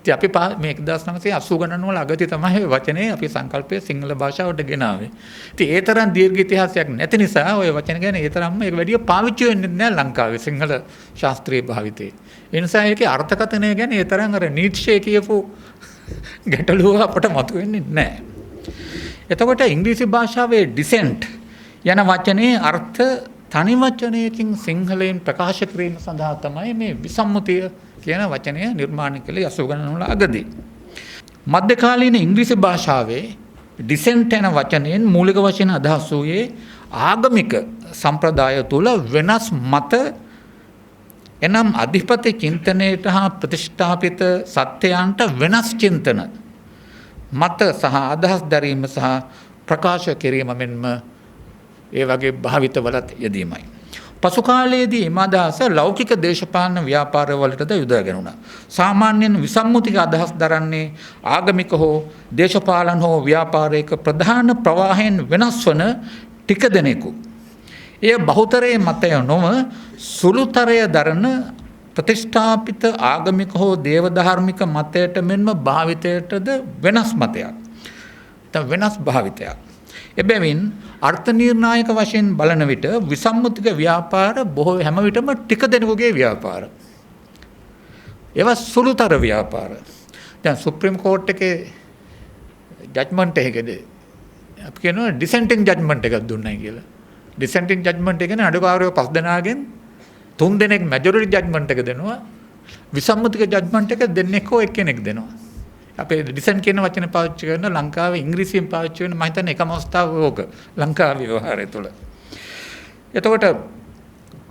ඉතින් අපි මේ 1980 ගණන් වල අගති තමයි වචනේ අපි සංකල්පයේ සිංහල භාෂාවට ගෙනාවේ. ඉතින් ඒ තරම් දීර්ඝ ඉතිහාසයක් නැති නිසා ওই වචන ගැන ඒ තරම්ම ඒක වැඩි පාවිච්චි වෙන්නේ නැහැ ලංකාවේ සිංහල ශාස්ත්‍රීය භාවිතේ. ඒ නිසා ඒකේ අර්ථකථනය ගැන ඒ තරම් අර නීට්ෂේ කියපු ගැටලුව අපට මතුවෙන්නේ නැහැ. එතකොට ඉංග්‍රීසි භාෂාවේ dissent යන වචනේ අර්ථ තනි වචනයකින් සිංහලයෙන් ප්‍රකාශ කිරීම සඳහා තමයි මේ විසම්මුතිය කියන වචනය නිර්මාණය කළේ 80 ගණන් වල අගදී. මධ්‍යකාලීන ඉංග්‍රීසි භාෂාවේ dissent යන වචනයෙන් මූලික වශයෙන් අදහස් වූයේ ආගමික සම්ප්‍රදාය තුල වෙනස් මත එනම් අධිපති චින්තනයට හා ප්‍රතිෂ්ඨාපිත සත්‍යයන්ට වෙනස් චින්තන මත සහ අදහස් දැරීම සහ ප්‍රකාශ කිරීම මෙන්ම ඒ වගේ භාවිතවලත් යෙදීමයි. පසු කාලයේදී එම අදහස ලෞකික දේශපාලන ව්‍යාපාරවලටද යොදා ගැනුණා. සාමාන්‍යයෙන් විසම්මුතික අදහස් දරන්නේ ආගමික හෝ දේශපාලන හෝ ව්‍යාපාරයක ප්‍රධාන ප්‍රවාහයෙන් වෙනස් වන ටික දෙනෙකු. එය බහුතරයේ මතය නොව සුළුතරය දරන ප්‍රතිෂ්ඨාපිත ආගමික හෝ දේවධාර්මික මතයට මෙන්ම භාවිතයටද වෙනස් මතයක්. වෙනස් භාවිතයක්. එබැවින් අර්ථ නිර්ණායක වශයෙන් බලන විට විසම්මුතික ව්‍යාපාර බොහෝ හැම විටම ටික දෙනෙකුගේ ව්‍යාපාර. ඒවා සුළුතර ව්‍යාපාර. දැන් සුප්‍රීම කෝර්ට් එකේ ජජ්මන්ට් එකකදී අපි කියනවා ඩිසෙන්ටිං ජජ්මන්ට් එකක් දුන්නයි කියලා. ඩිසෙන්ටිං ජජ්මන්ට් එක කියන්නේ අඩුකාරයෝ 5 දෙනාගෙන් 3 දෙනෙක් මැජොරිටි ජජ්මන්ට් එක දෙනවා. විසම්මුතික ජජ්මන්ට් එක දෙන්නෙක් හෝ එක්කෙනෙක් දෙනවා. අපේ ඩිසෙන්ට් කියන වචනේ පාවිච්චි කරන ලංකාවේ ඉංග්‍රීසියෙන් පාවිච්චි වෙන මම හිතන්නේ එකම අවස්ථාව ඕක ලංකාවේ ව්‍යවහාරය තුළ. එතකොට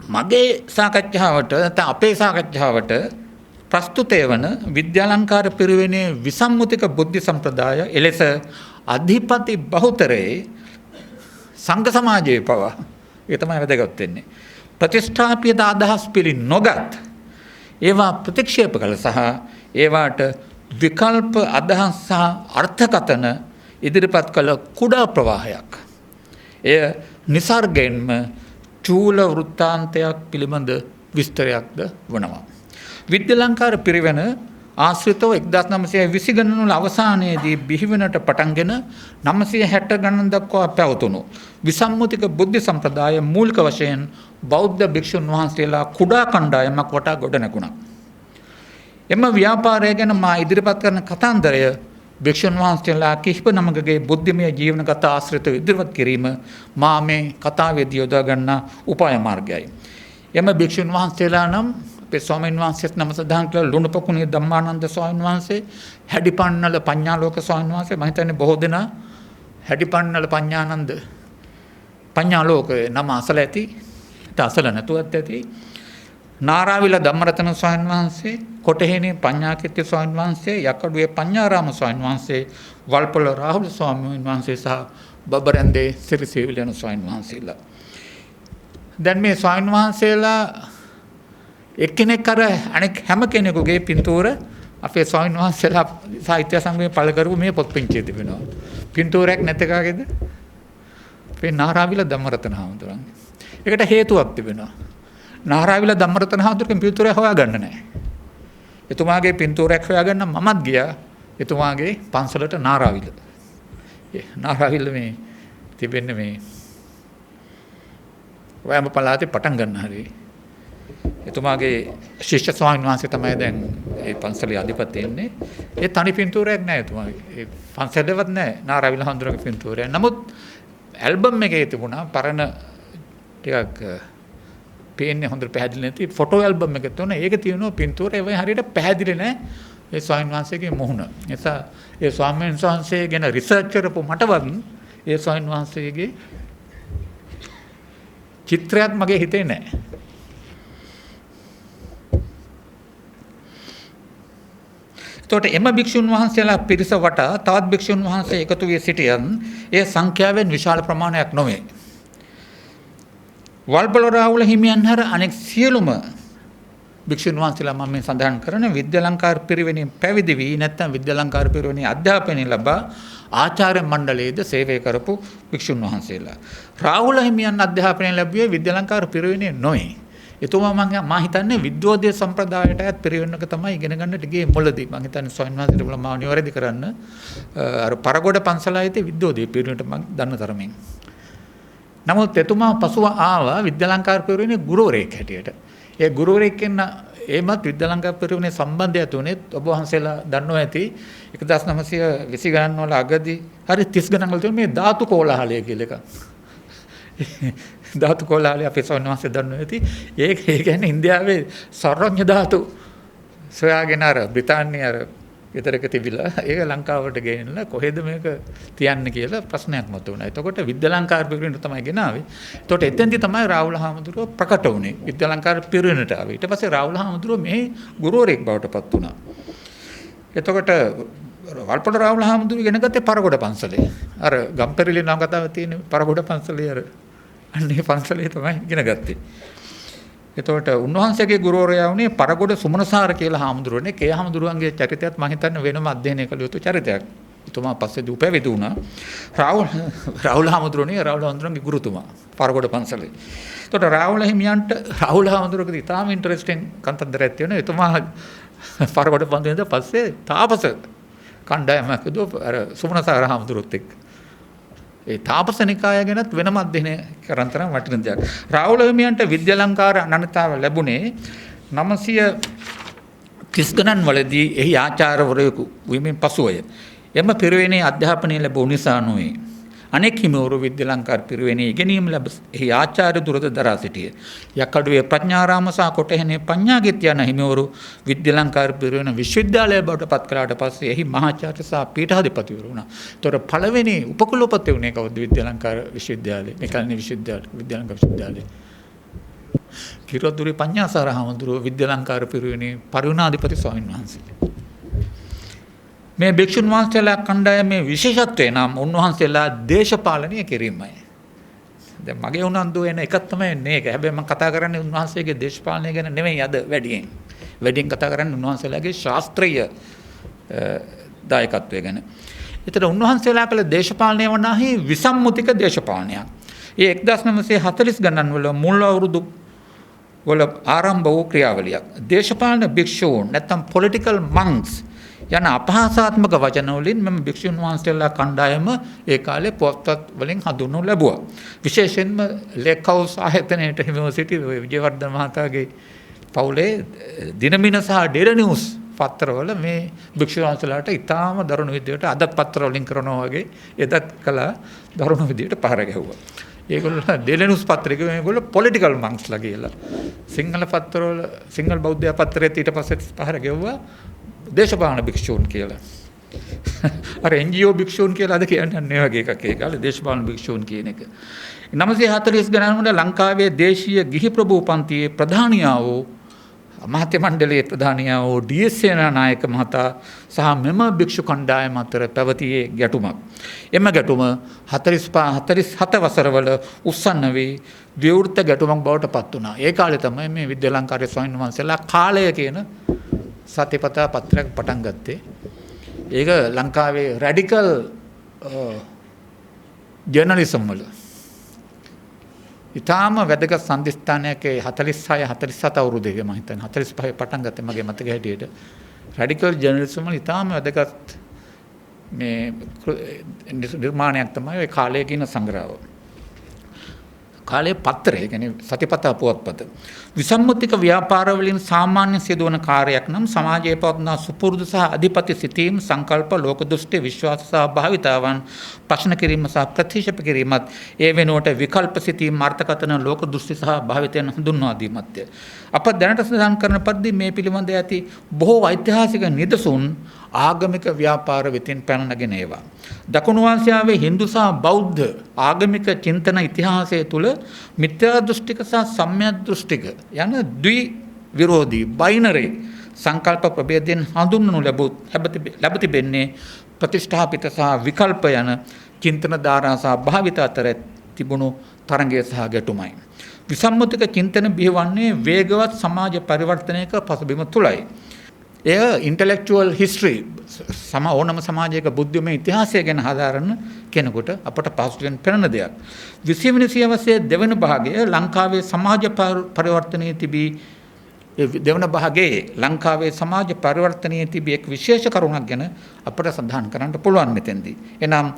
මගේ සාකච්ඡාවට නැත්නම් අපේ සාකච්ඡාවට ප්‍රස්තුතය වන විද්‍යාලංකාර පිරිවෙනේ විසම්මුතික බුද්ධි සම්ප්‍රදාය එලෙස අධිපති බහුතරයේ සංඝ සමාජයේ පවා ඒක තමයි වැදගත් වෙන්නේ. ප්‍රතිෂ්ඨාපිත අදහස් පිළි නොගත් ඒවා ප්‍රතික්ෂේප කළ සහ ඒවාට විකල්ප අදහස් සහ අර්ථකථන ඉදිරිපත් කළ කුඩා ප්‍රවාහයක්. එය නිසර්ගයෙන්ම චූල වෘත්තාන්තයක් පිළිබඳ විස්තරයක්ද වනවා. විද්‍යාලංකාර පිරිවෙන ආශ්‍රිතව 1920 ගණන්වල අවසානයේදී බිහිවෙනට පටන්ගෙන 960 ගණන් දක්වා පැවතුණු විසම්මුතික බුද්ධි සම්ප්‍රදාය මූලික වශයෙන් බෞද්ධ භික්ෂුන් වහන්සේලා කුඩා කණ්ඩායමක් වටා ගොඩනැගුණා. එම ව්‍යාපාරය ගැන මා ඉදිරිපත් කරන කතන්දරය භික්ෂුන් වහන්සේලා කිහිප නමකගේ බුද්ධිමය ජීවනගත ආශ්‍රිතව ඉදිරිපත් කිරීම මා මේ කතාවේදී යොදා ගන්නා උපාය මාර්ගයයි. එම භික්ෂුන් වහන්සේලා නම් අපේ ස්වාමීන් වහන්සේත් නම සඳහන් කළ ලුණුපොකුණේ ධම්මානන්ද ස්වාමීන් වහන්සේ, හැඩිපන්නල පඤ්ඤාලෝක ස්වාමීන් වහන්සේ, මම හිතන්නේ බොහෝ දෙනා හැඩිපන්නල පඤ්ඤාලෝක නම අසල ඇති, අසල නැතුවත් ඇති. නාරාවිල ධම්මරතන ස්වාමීන් වහන්සේ, කොටහේනේ පඤ්ඤාකිත්‍ය ස්වාමීන් වහන්සේ, යකඩුවේ පඤ්ඤාරාම ස්වාමීන් වහන්සේ, වල්පොළ රාහුල ස්වාමීන් වහන්සේ සහ බබරන්දේ සිරිසේවිලන ස්වාමීන් වහන්සේලා. දැන් මේ ස්වාමීන් වහන්සේලා එක්කෙනෙක් අර අනෙක් හැම කෙනෙකුගේ පින්තූර අපේ ස්වාමීන් වහන්සේලා සාහිත්‍ය සංගමයේ පළ කරපු මේ පොත් පිංචියේ තිබෙනවා. පින්තූරයක් නැතකාගේද? අපේ නාරාවිල ධම්මරතන හාමුදුරන්ගේ. ඒකට හේතුවක් තිබෙනවා. නාරාවිල ධම්මරතන හාමුදුරගේ පින්තූරය හොයාගන්න නැහැ. එතුමාගේ පින්තූරයක් හොයාගන්න මමත් ගියා. එතුමාගේ පන්සලට නාරාවිල. නාරාවිල මේ තිබෙන්නේ මේ වයඹ පළාතේ පටන් ගන්න හැටි. එතුමාගේ ශිෂ්‍ය ස්වාමීන් වහන්සේ තමයි දැන් ඒ පන්සලේ අධිපති ඉන්නේ. ඒ තනි පින්තූරයක් නැහැ එතුමාගේ. ඒ පන්සලේවත් නැහැ නාරාවිල හඳුරගේ පින්තූරය. නමුත් ඇල්බම් එකේ තිබුණා පරණ ටිකක් පේන්නේ හොඳට පැහැදිලි නැති ෆොටෝ ඇල්බම් එකක් තියෙනවා. ඒක තියෙනවා පින්තූරය. ඒ හරියට පැහැදිලි නැහැ ඒ ස්වාමීන් වහන්සේගේ මුහුණ. නිසා ඒ ස්වාමීන් වහන්සේ ගැන රිසර්ච් කරපු මටවත් ඒ ස්වාමීන් වහන්සේගේ චිත්‍රයක් මගේ හිතේ නැහැ. එතකොට එම භික්ෂුන් වහන්සේලා පිරිස වටා තවත් භික්ෂුන් වහන්සේ එකතු වී සිටියන් ඒ සංඛ්‍යාවෙන් විශාල ප්‍රමාණයක් නොවේ. වල්පොළ රාහුල හිමියන් හැර අනෙක් සියලුම භික්ෂුන් වහන්සේලා මම මේ සඳහන් කරන විද්‍යාලංකාර පිරිවෙනේ පැවිදි වී නැත්නම් විද්‍යාලංකාර පිරිවෙනේ අධ්‍යාපනය ලබා ආචාර්ය මණ්ඩලයේද සේවය කරපු භික්ෂුන් වහන්සේලා. රාහුල හිමියන් අධ්‍යාපනය ලැබුවේ විද්‍යාලංකාර පිරිවෙනේ නොවේ. එතුමා මම හිතන්නේ විද්වෝදය සම්ප්‍රදායටත් පිරිවෙන්නක තමයි ඉගෙන ගන්නට ගියේ මුලදී. මම හිතන්නේ ස්වාමීන් වහන්සේට මම නිවැරදි කරන්න අර පරගොඩ පන්සලයිතේ විද්වෝදය පිරිවෙනට මම දන්න තරමින්. නමුත් එතුමා පසුව ආවා විද්‍යාලංකාර පිරිවෙනේ ගුරුවරයෙක් හැටියට. ඒ ගුරුවරයෙක් කියන එමත් විද්‍යාලංකාර පිරිවෙනේ සම්බන්ධය තුනේත් ඔබ වහන්සේලා දන්නවා ඇති 1920 ගණන් වල අගදී හරි 30 ගණන් වල තියෙන මේ ධාතු කෝලාහලය කියලා එකක්. ධාතු කෝලාහලය අපේ ස්වාමීන් වහන්සේ දන්නවා ඇති. ඒ කියන්නේ ඉන්දියාවේ සර්වඥ ධාතු සොයාගෙන අර බ්‍රිතාන්‍ය අර විතරක තිබිලා ඒක ලංකාවට ගෙනilla කොහෙද මේක තියන්නේ කියලා ප්‍රශ්නයක් මතුවුණා. එතකොට විද්‍යාලංකාර පිරිවෙනට තමයි ගෙනාවේ. එතකොට එතෙන්දී තමයි රාහුල හාමුදුරුවෝ ප්‍රකට වුණේ. විද්‍යාලංකාර පිරිවෙනට ආවේ. ඊට පස්සේ රාහුල හාමුදුරුවෝ මේ ගුරුවරයෙක් බවට පත් වුණා. එතකොට වල්පොළ රාහුල හාමුදුරුවෝ ඉගෙන ගත්තේ පරගොඩ පන්සලේ. අර ගම්පෙරළි නවකතාවේ තියෙන පරගොඩ පන්සලේ අර අන්නේ පන්සලේ තමයි ඉගෙන ගත්තේ. එතකොට උන්වහන්සේගේ ගුරුවරයා වුණේ පරගොඩ සුමනසාර කියලා හාමුදුරුවනේ. කේ හාමුදුරුවන්ගේ චරිතයත් මම හිතන්නේ වෙනම අධ්‍යයනය කළ යුතු චරිතයක්. එතුමා පස්සේදී උපැවිදි වුණා. රාහුල හාමුදුරුවනේ රාහුල හාමුදුරුවන්ගේ ගුරුතුමා පරගොඩ පන්සලේ. එතකොට රාහුල හිමියන්ට රාහුල හාමුදුරුවගේ ඉතාම ඉන්ටරෙස්ටිං කන්තන්දරයක් තියෙනවා. එතුමා පරගොඩ පන්සලෙන් පස්සේ තාපස කණ්ඩායමක් අර සුමනසාර හාමුදුරුවොත් එක්ක ඒ තාපස නිකාය ගැනත් වෙනම අධ්‍යයනය කරන තරම් වටින දෙයක්. රාහුල හිමියන්ට විද්‍යාලංකාර අනන්‍යතාව ලැබුණේ 930 ගණන් වලදී එහි ආචාර්යවරයෙකු වීමෙන් පසුවය. එම පිරිවෙනේ අධ්‍යාපනය ලැබුණු නිසා නොවේ. අනෙක් හිමිවරු විද්‍යාලංකාර පිරිවෙනේ ඉගෙනීම ලැබ එහි ආචාර්ය දුරද දරා සිටිය. යකඩුවේ ප්‍රඥාරාම සහ කොටහෙනේ පඤ්ඤාගිත් යන හිමිවරු විද්‍යාලංකාර පිරිවෙන විශ්වවිද්‍යාලය බවට පත් කළාට පස්සේ එහි මහාචාර්ය සහ පීඨාධිපතිවරු වුණා. ඒතොර පළවෙනි උපකුලපති වුණේ කවුද? විද්‍යාලංකාර විශ්වවිද්‍යාලය. මේකල්නේ විද්‍යාලංකාර විශ්වවිද්‍යාලය. කිරොද්දුරේ පඤ්ඤාසාර හාමුදුරුවෝ විද්‍යාලංකාර පිරිවෙනේ පරිවුණාධිපති ස්වාමීන් වහන්සේ. මේ භික්ෂුන් වහන්සේලා කණ්ඩායමේ විශේෂත්වය නම් උන්වහන්සේලා දේශපාලනය කිරීමයි. දැන් මගේ උනන්දු වෙන එකක් තමයි මේක. හැබැයි මම කතා කරන්නේ උන්වහන්සේගේ දේශපාලනය ගැන නෙමෙයි අද වැඩියෙන්. වැඩියෙන් කතා කරන්නේ උන්වහන්සේලාගේ ශාස්ත්‍රීය දායකත්වය ගැන. ඒතර උන්වහන්සේලා කළ දේශපාලනය වනාහි විසම්මුතික දේශපාලනයක්. ඒ 1940 ගණන් වල මුල් අවුරුදු වල ආරම්භ වූ ක්‍රියාවලියක්. දේශපාලන භික්ෂූන් නැත්නම් පොලිටිකල් මන්ක්ස් යන අපහාසාත්මක වචන වලින් මම භික්ෂුන් වහන්සේලා කණ්ඩායම ඒ කාලේ පොත්පත් වලින් හඳුන්වනු ලැබුවා. විශේෂයෙන්ම ලේක් හවුස් ආයතනයේ හිමිව සිටි විජේවර්ධන මහතාගේ පවුලේ දිනමින සහ ඩේර නිවුස් පත්‍රවල මේ භික්ෂුන් වහන්සේලාට ඉතාම දරුණු විදියට අදත් පත්‍ර වලින් කරනවා වගේ එදත් කළා දරුණු විදියට පහර ගැහුවා. ඒගොල්ලෝ ඩේර නිවුස් පත්‍රයේ මේගොල්ලෝ පොලිටිකල් මන්ක්ස්ලා කියලා. සිංහල පත්‍රවල සිංහල බෞද්ධ පත්‍රයේ ඊට පස්සේ පහර ගැහුවා දේශපාලන භික්ෂූන් කියලා. අර NGO භික්ෂූන් කියලා අද කියන්නේ වගේ එකක්. ඒ කාලේ දේශපාලන භික්ෂූන් කියන එක. 940 ගණන් වල ලංකාවේ දේශීය ගිහි ප්‍රභූ පන්තියේ ප්‍රධානියා වූ අමාත්‍ය මණ්ඩලයේ ප්‍රධානියා වූ DS සේනානායක මහතා සහ මෙම භික්ෂු කණ්ඩායම අතර පැවතියේ ගැටුමක්. එම ගැටුම 47 වසරවල උස්සන්න වී විවෘත ගැටුමක් බවට පත් වුණා. ඒ කාලේ තමයි මේ විද්‍යාලංකාරයේ ස්වාමීන් වහන්සේලා කාලය කියන සතිපතා පත්‍රයක් පටන් ගත්තේ. ඒක ලංකාවේ රැඩිකල් ජර්නලිසම් වල ඉතාම වැදගත් සම්දිස්ථානයක 46 47 අවුරුද්දේ මම හිතන්නේ 45 පටන් ගත්තේ මගේ මතක හැටියට. රැඩිකල් ජර්නලිසම් වල ඉතාම වැදගත් මේ නිර්මාණයක් තමයි ওই කාලය කියන සංග්‍රහය. කාලේ පත්‍රය කියන්නේ සතිපතා පුවත්පත. විසම්මුතික ව්‍යාපාර වලින් සාමාන්‍ය සිදුවන කාර්යයක් නම් සමාජයේ පවත්නා සුපුරුදු සහ අධිපති සිතීම් සංකල්ප ලෝක දෘෂ්ටි විශ්වාස සහ භාවිතාවන් ප්‍රශ්න කිරීම සහ ප්‍රතික්ෂේප කිරීමත් ඒ වෙනුවට විකල්ප සිතීම් අර්ථකථන ලෝක දෘෂ්ටි සහ භාවිතයන් හඳුන්වා දීමත්ය. අප දැනට සඳහන් කරන පරිදි මේ පිළිබඳ ඇති බොහෝ ඓතිහාසික නිදසුන් ආගමික ව්‍යාපාර වෙතින් පැන නගෙන ඒවා. දකුණු ආසියාවේ හින්දු සහ බෞද්ධ ආගමික චින්තන ඉතිහාසය තුළ මිත්‍යා දෘෂ්ටික සහ සම්‍යක් දෘෂ්ටික යන ද්වි විරෝධී බයිනරි සංකල්ප ප්‍රභේදයෙන් හඳුන්වනු ලැබ තිබෙන්නේ ප්‍රතිෂ්ඨාපිත සහ විකල්ප යන චින්තන ධාරා සහ භාවිත අතර තිබුණු තරංගය සහ ගැටුමයි. විසම්මුතික චින්තන බිහිවන්නේ වේගවත් සමාජ පරිවර්තනයක පසුබිම තුලයි. එය ඉන්ටෙලෙක්චුවල් හිස්ටරි ඕනම සමාජයක බුද්ධිමය ඉතිහාසය ගැන හදාරන කෙනෙකුට අපට පහසුවෙන් පෙනෙන දෙයක්. 20 වෙනි සියවසේ දෙවන භාගය ලංකාවේ සමාජ පරිවර්තනයේ තිබී දෙවන භාගයේ ලංකාවේ සමාජ පරිවර්තනයේ තිබී එක් විශේෂ කරුණක් ගැන අපට සඳහන් කරන්න පුළුවන් මෙතෙන්දී. එනම්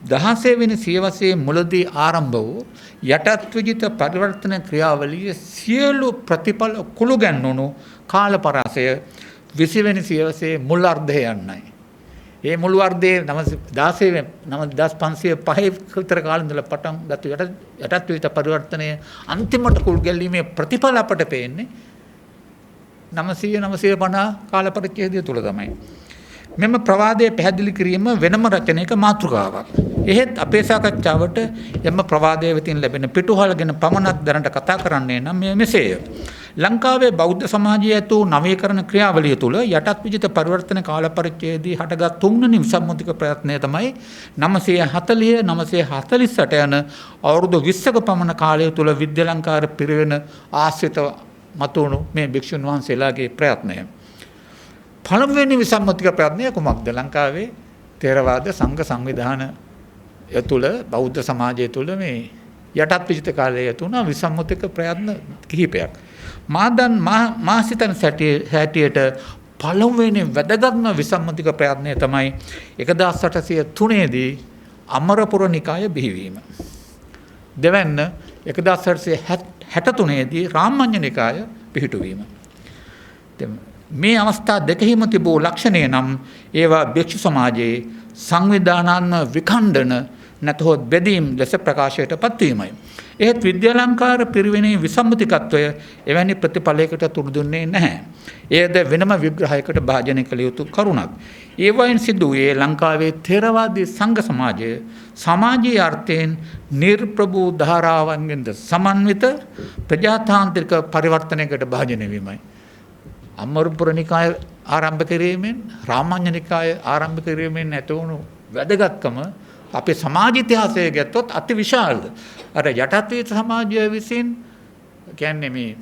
16 වෙනි සියවසේ මුලදී ආරම්භ වූ යටත් විජිත පරිවර්තන ක්‍රියාවලියේ සියලු ප්‍රතිඵල කුළු ගැන්වුණු කාලපරාසය 20 වෙනි සියවසේ මුල් අර්ධය යන්නයි. ඒ මුල් වර්ධයේ 9505 විතර කාලෙ ඉඳලා පටන් ගත්ත යටත් විජිත පරිවර්තනය අන්තිමට කුළු ගැල්ලීමේ ප්‍රතිඵල අපට පේන්නේ 950 කාල පරිච්ඡේදය තුල තමයි. මෙම ප්‍රවාදයේ පැහැදිලි කිරීම වෙනම රචනයක මාතෘකාවක්. එහෙත් අපේ සාකච්ඡාවට එම ප්‍රවාදයේ වෙතින් ලැබෙන පිටුහල ගැන පමණක් දැනට කතා කරන්නේ නම් මෙසේය. ලංකාවේ බෞද්ධ සමාජය ඇතු නවීකරණ ක්‍රියාවලිය තුළ යටත් විජිත පරිවර්තන කාල පරිච්ඡේදයේදී හටගත් තුන්වෙනි විසම්මුතික ප්‍රයත්නය තමයි 940 948 යන අවුරුදු 20ක පමණ කාලය තුළ විද්‍යාලංකාර පිරිවෙන ආශ්‍රිත මතුණු මේ භික්ෂුන් වහන්සේලාගේ ප්‍රයත්නය. පළමුවෙනි විසම්මුතික ප්‍රයත්නය කුමක්ද? ලංකාවේ ථේරවාද සංඝ සංවිධානය තුළ බෞද්ධ සමාජය තුළ මේ යටත් විජිත කාලයේ තුන විසම්මුතික ප්‍රයත්න කිහිපයක්. මා සිතන හැටියට පළමුවෙනි වැදගත්ම විසම්මුතික ප්‍රයත්නය තමයි 1803 දී අමරපුර නිකාය බිහිවීම. දෙවැන්න 1863 දී රාමඤ්ඤ නිකාය පිහිටුවීම. මේ අවස්ථා දෙකෙහිම තිබූ ලක්ෂණය නම් ඒවා භික්ෂු සමාජයේ සංවිධානාත්මක විඛණ්ඩන නැතහොත් බෙදීම් ලෙස ප්‍රකාශයට පත්වීමයි. එහෙත් විද්‍යාලංකාර පිරිවෙනේ විසම්මුතිකත්වය එවැනි ප්‍රතිඵලයකට තුඩු දුන්නේ නැහැ. එයද වෙනම විග්‍රහයකට භාජනය කළ යුතු කරුණක්. ඒ වයින් සිදු වූයේ ලංකාවේ ථේරවාදී සංඝ සමාජය සමාජීය අර්ථයෙන් නිර්ප්‍රභූ ධාරාවන්ගෙන්ද සමන්විත ප්‍රජාතාන්ත්‍රික පරිවර්තනයකට භාජනය වීමයි. අමරපුර නිකාය ආරම්භ කිරීමෙන් රාමඤ්ඤ නිකාය ආරම්භ කිරීමෙන් ඇතිවුණු වැදගත්කම අපේ සමාජ ඉතිහාසය ගත්තොත් අති විශාලද. අර යටත් විජිත සමාජය විසින් කියන්නේ මේ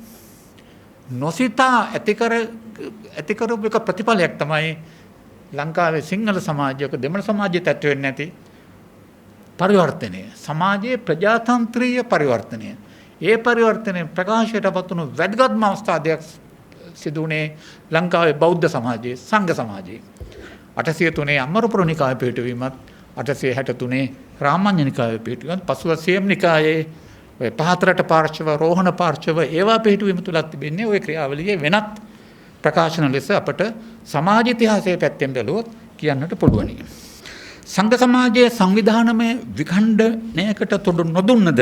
නොසිතා ඇතිකරපු එක ප්‍රතිඵලයක් තමයි ලංකාවේ සිංහල සමාජයක දෙමළ සමාජයට ඇති වෙන්නේ නැති පරිවර්තනය. සමාජයේ ප්‍රජාතන්ත්‍රීය පරිවර්තනය. ඒ පරිවර්තනය ප්‍රකාශයට පත්වුණු වැදගත්ම අවස්ථා දෙයක් සිදුුනේ ලංකාවේ බෞද්ධ සමාජයේ සංඝ සමාජයේ. 803 අමරපුර නිකාය පිහිටවීමත් 863 රාමඤ්ඤ නිකාය පිහිටවීමත් පසුව සියම් නිකායේ ඔය පහතරට පාර්ශව රෝහණ පාර්ශව ඒවා පිහිටවීම තුලත් තිබෙන්නේ ওই ක්‍රියාවලියේ වෙනත් ප්‍රකාශන ලෙස අපට සමාජ ඉතිහාසයේ පැත්තෙන් බැලුවොත් කියන්නට පුළුවනි. සංඝ සමාජයේ සංවිධානමය විඛණ්ඩනයකට තොඩු නොදුන්නද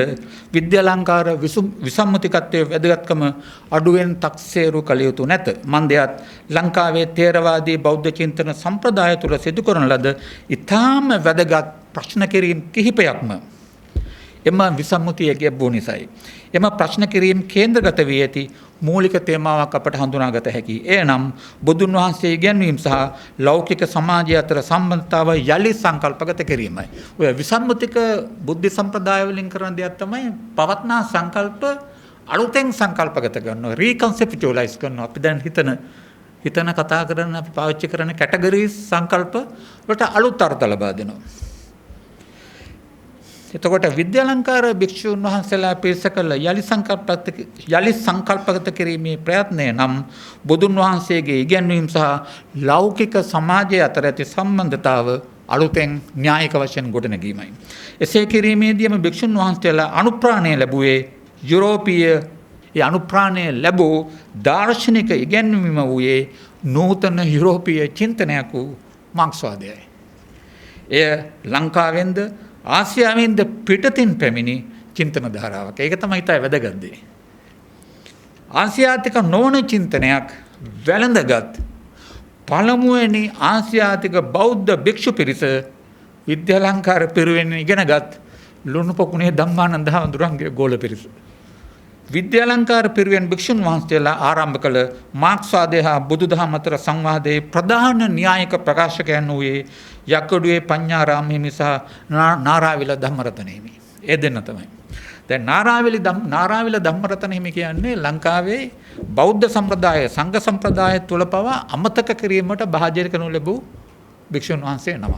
විද්‍යාලංකාර විසම්මුතිකත්වයේ වැදගත්කම අඩුවෙන් තක්සේරු කළ යුතු නැත. මන්දයත් ලංකාවේ ථේරවාදී බෞද්ධ චින්තන සම්ප්‍රදාය තුළ සිදු කරන ලද ඉතාම වැදගත් ප්‍රශ්න කිරීම් කිහිපයක්ම එම විසම්මුතිය ගැබ්වූ නිසයි. එම ප්‍රශ්න කිරීම් කේන්ද්‍රගත වී ඇති මූලික තේමාවක් අපට හඳුනාගත හැකියි. එය නම් බුදුන් වහන්සේ ඉගැන්වීම සහ ලෞකික සමාජය අතර සම්බන්ධතාව යලි සංකල්පගත කිරීමයි. ඔය විසම්මුතික බුද්ධ සම්ප්‍රදාය වලින් කරන දෙයක් තමයි පවත්නා සංකල්ප අලුතෙන් සංකල්පගත කරනවා, රීකන්සෙප්චුවලයිස් කරනවා. අපි දැන් හිතන කතා කරන අපි පාවිච්චි කරන කැටගරිස් සංකල්ප වලට අලුත් අර්ථ ලබා දෙනවා. එතකොට විද්‍යාලංකාර භික්ෂුන් වහන්සේලා පිරිස කළ යලි සංකල්පගත කිරීමේ ප්‍රයත්නය නම් බුදුන් වහන්සේගේ ඉගැන්වීම් සහ ලෞකික සමාජය අතර ඇති සම්බන්ධතාව අලුතෙන් න්‍යායික වශයෙන් ගොඩනැගීමයි. එසේ කිරීමේදීම භික්ෂුන් වහන්සේලා අනුප්‍රාණය ලැබුවේ යුරෝපීය අනුප්‍රාණය ලැබූ දාර්ශනික ඉගැන්වීම වූයේ නූතන යුරෝපීය චින්තනයක් වූ මාක්ස්වාදයයි. එය ලංකාවෙන්ද ආසියාවෙන්ද පිටතින් පැමිණි චින්තන ධාරාවක්. ඒක තමයි ඉතා වැදගත් දේ. ආසියාතික නොවන චින්තනයක් වැළඳගත් පළමුවෙනි ආසියාතික බෞද්ධ භික්ෂු පිරිස විද්‍යාලංකාර පිරිවෙන් ඉගෙනගත් ලුණුපොකුණේ ධම්මානන්ද හාමුදුරන්ගේ ගෝල පිරිස. විද්‍යාලංකාර පිරිවෙන් භික්ෂුන් වහන්සේලා ආරම්භ කළ මාක්ස්වාදය හා බුදුදහම අතර සංවාදයේ ප්‍රධාන න්‍යායික ප්‍රකාශකයන් වූයේ යක්කඩුවේ පඤ්ඤාරාම හිමි සහ නාරාවිල ධම්මරතන හිමි. ඒ දෙන්න තමයි. දැන් නාරාවිල ධම්මරතන හිමි කියන්නේ ලංකාවේ බෞද්ධ සම්ප්‍රදාය සංඝ සම්ප්‍රදාය තුල පවා අමතක කිරීමට භාජනය කරනු ලැබූ භික්ෂුන් වහන්සේ නම.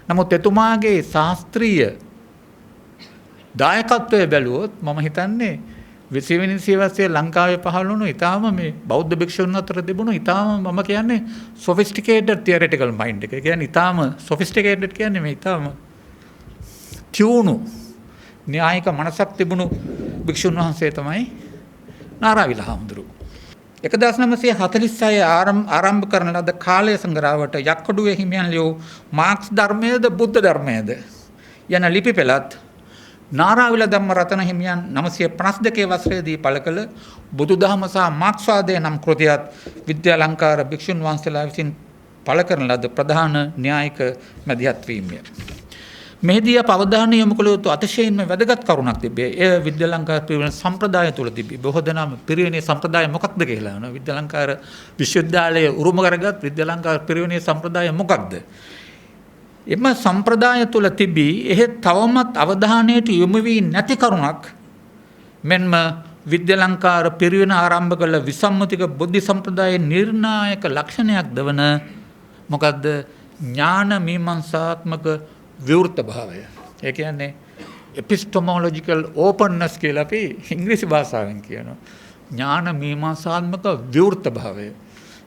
නමුත් එතුමාගේ ශාස්ත්‍රීය දායකත්වය බැලුවොත් මම හිතන්නේ 20 වෙනි සියවසේ ලංකාවේ පහළ වුණු ඊටාම මේ බෞද්ධ භික්ෂුන් අතර තිබුණු ඊටාම මම කියන්නේ sophisticated theoretical mind එක. කියන්නේ ඊටාම sophisticated කියන්නේ මේ ඊටාම තියුණු න්‍යායික මනසක් තිබුණු භික්ෂුන් වහන්සේ තමයි නාරාවිල හාමුදුරුවෝ. 1946 ආරම්භ කරන ලද කාලය සංග්‍රහවට යක්කඩුවේ හිමියන් ලියූ මාක්ස් ධර්මයේද බුද්ධ ධර්මයේද යන ලිපි පෙළත් නාරාවිල ධම්මරතන හිමියන් 952 වසරේදී පළ කළ බුදුදහම සහ මාක්ස්වාදය නම් කෘතියත් විද්‍යාලංකාර භික්ෂුන් වහන්සේලා විසින් පළ කරන ලද ප්‍රධාන න්‍යායික මැදිහත් වීමය. මෙහිදී අප අවධානය යොමු කළ යුතු අතිශයින්ම වැදගත් කරුණක් තිබේ. එය විද්‍යාලංකාර පිරිවෙන සම්ප්‍රදාය තුළ තිබේ. බොහෝ දෙනා පිරිවෙනේ සම්ප්‍රදාය මොකක්ද කියලා අහනවා. විද්‍යාලංකාර විශ්වවිද්‍යාලයේ උරුම කරගත් විද්‍යාලංකාර පිරිවෙනේ සම්ප්‍රදාය මොකක්ද? එම සම්ප්‍රදාය තුළ තිබී එහෙත් තවමත් අවධානයට යොමු වී නැති කරුණක් මෙන්ම විද්‍යාලංකාර පිරිවෙන ආරම්භ කළ විසම්මුතික බුද්ධි සම්ප්‍රදායේ නිර්ණායක ලක්ෂණයක් දවන මොකද්ද? ඥාන මීමන්සාත්මක විවෘත භාවය. ඒ කියන්නේ epistemological openness කියලා අපි ඉංග්‍රීසි භාෂාවෙන් කියනවා. ඥාන මීමන්සාත්මක විවෘත භාවය.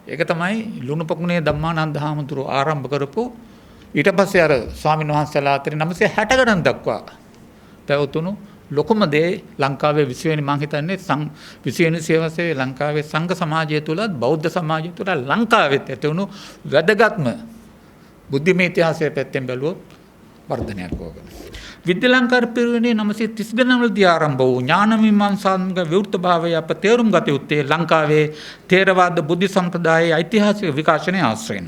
ඒක තමයි ලුණුපොකුණේ ධම්මානන්ද හාමුදුරුවෝ ආරම්භ කරපු ඊට පස්සේ අර ස්වාමීන් වහන්සේලා අතරින් 960 ගණන් දක්වා පැවතුණු ලොකුම දේ ලංකාවේ 20 වෙනි මං හිතන්නේ 20 වෙනි සියවසේ ලංකාවේ සංඝ සමාජය තුලත් බෞද්ධ සමාජය තුල ලංකාවෙත් ඇති වුණු වැදගත්ම බුද්ධිමය ඉතිහාසයේ පැත්තෙන් බැලුවොත් වර්ධනයක් ඕක. විද්‍යාලංකාර පිරිවෙනේ 930 ගණන්වලදී ආරම්භ වූ ඥාන මීමාංසාත්මක විවෘත භාවය අප තේරුම් ගත යුත්තේ ලංකාවේ ථේරවාද බුද්ධි සම්ප්‍රදායේ ඓතිහාසික විකාශනයේ ආශ්‍රයෙන්.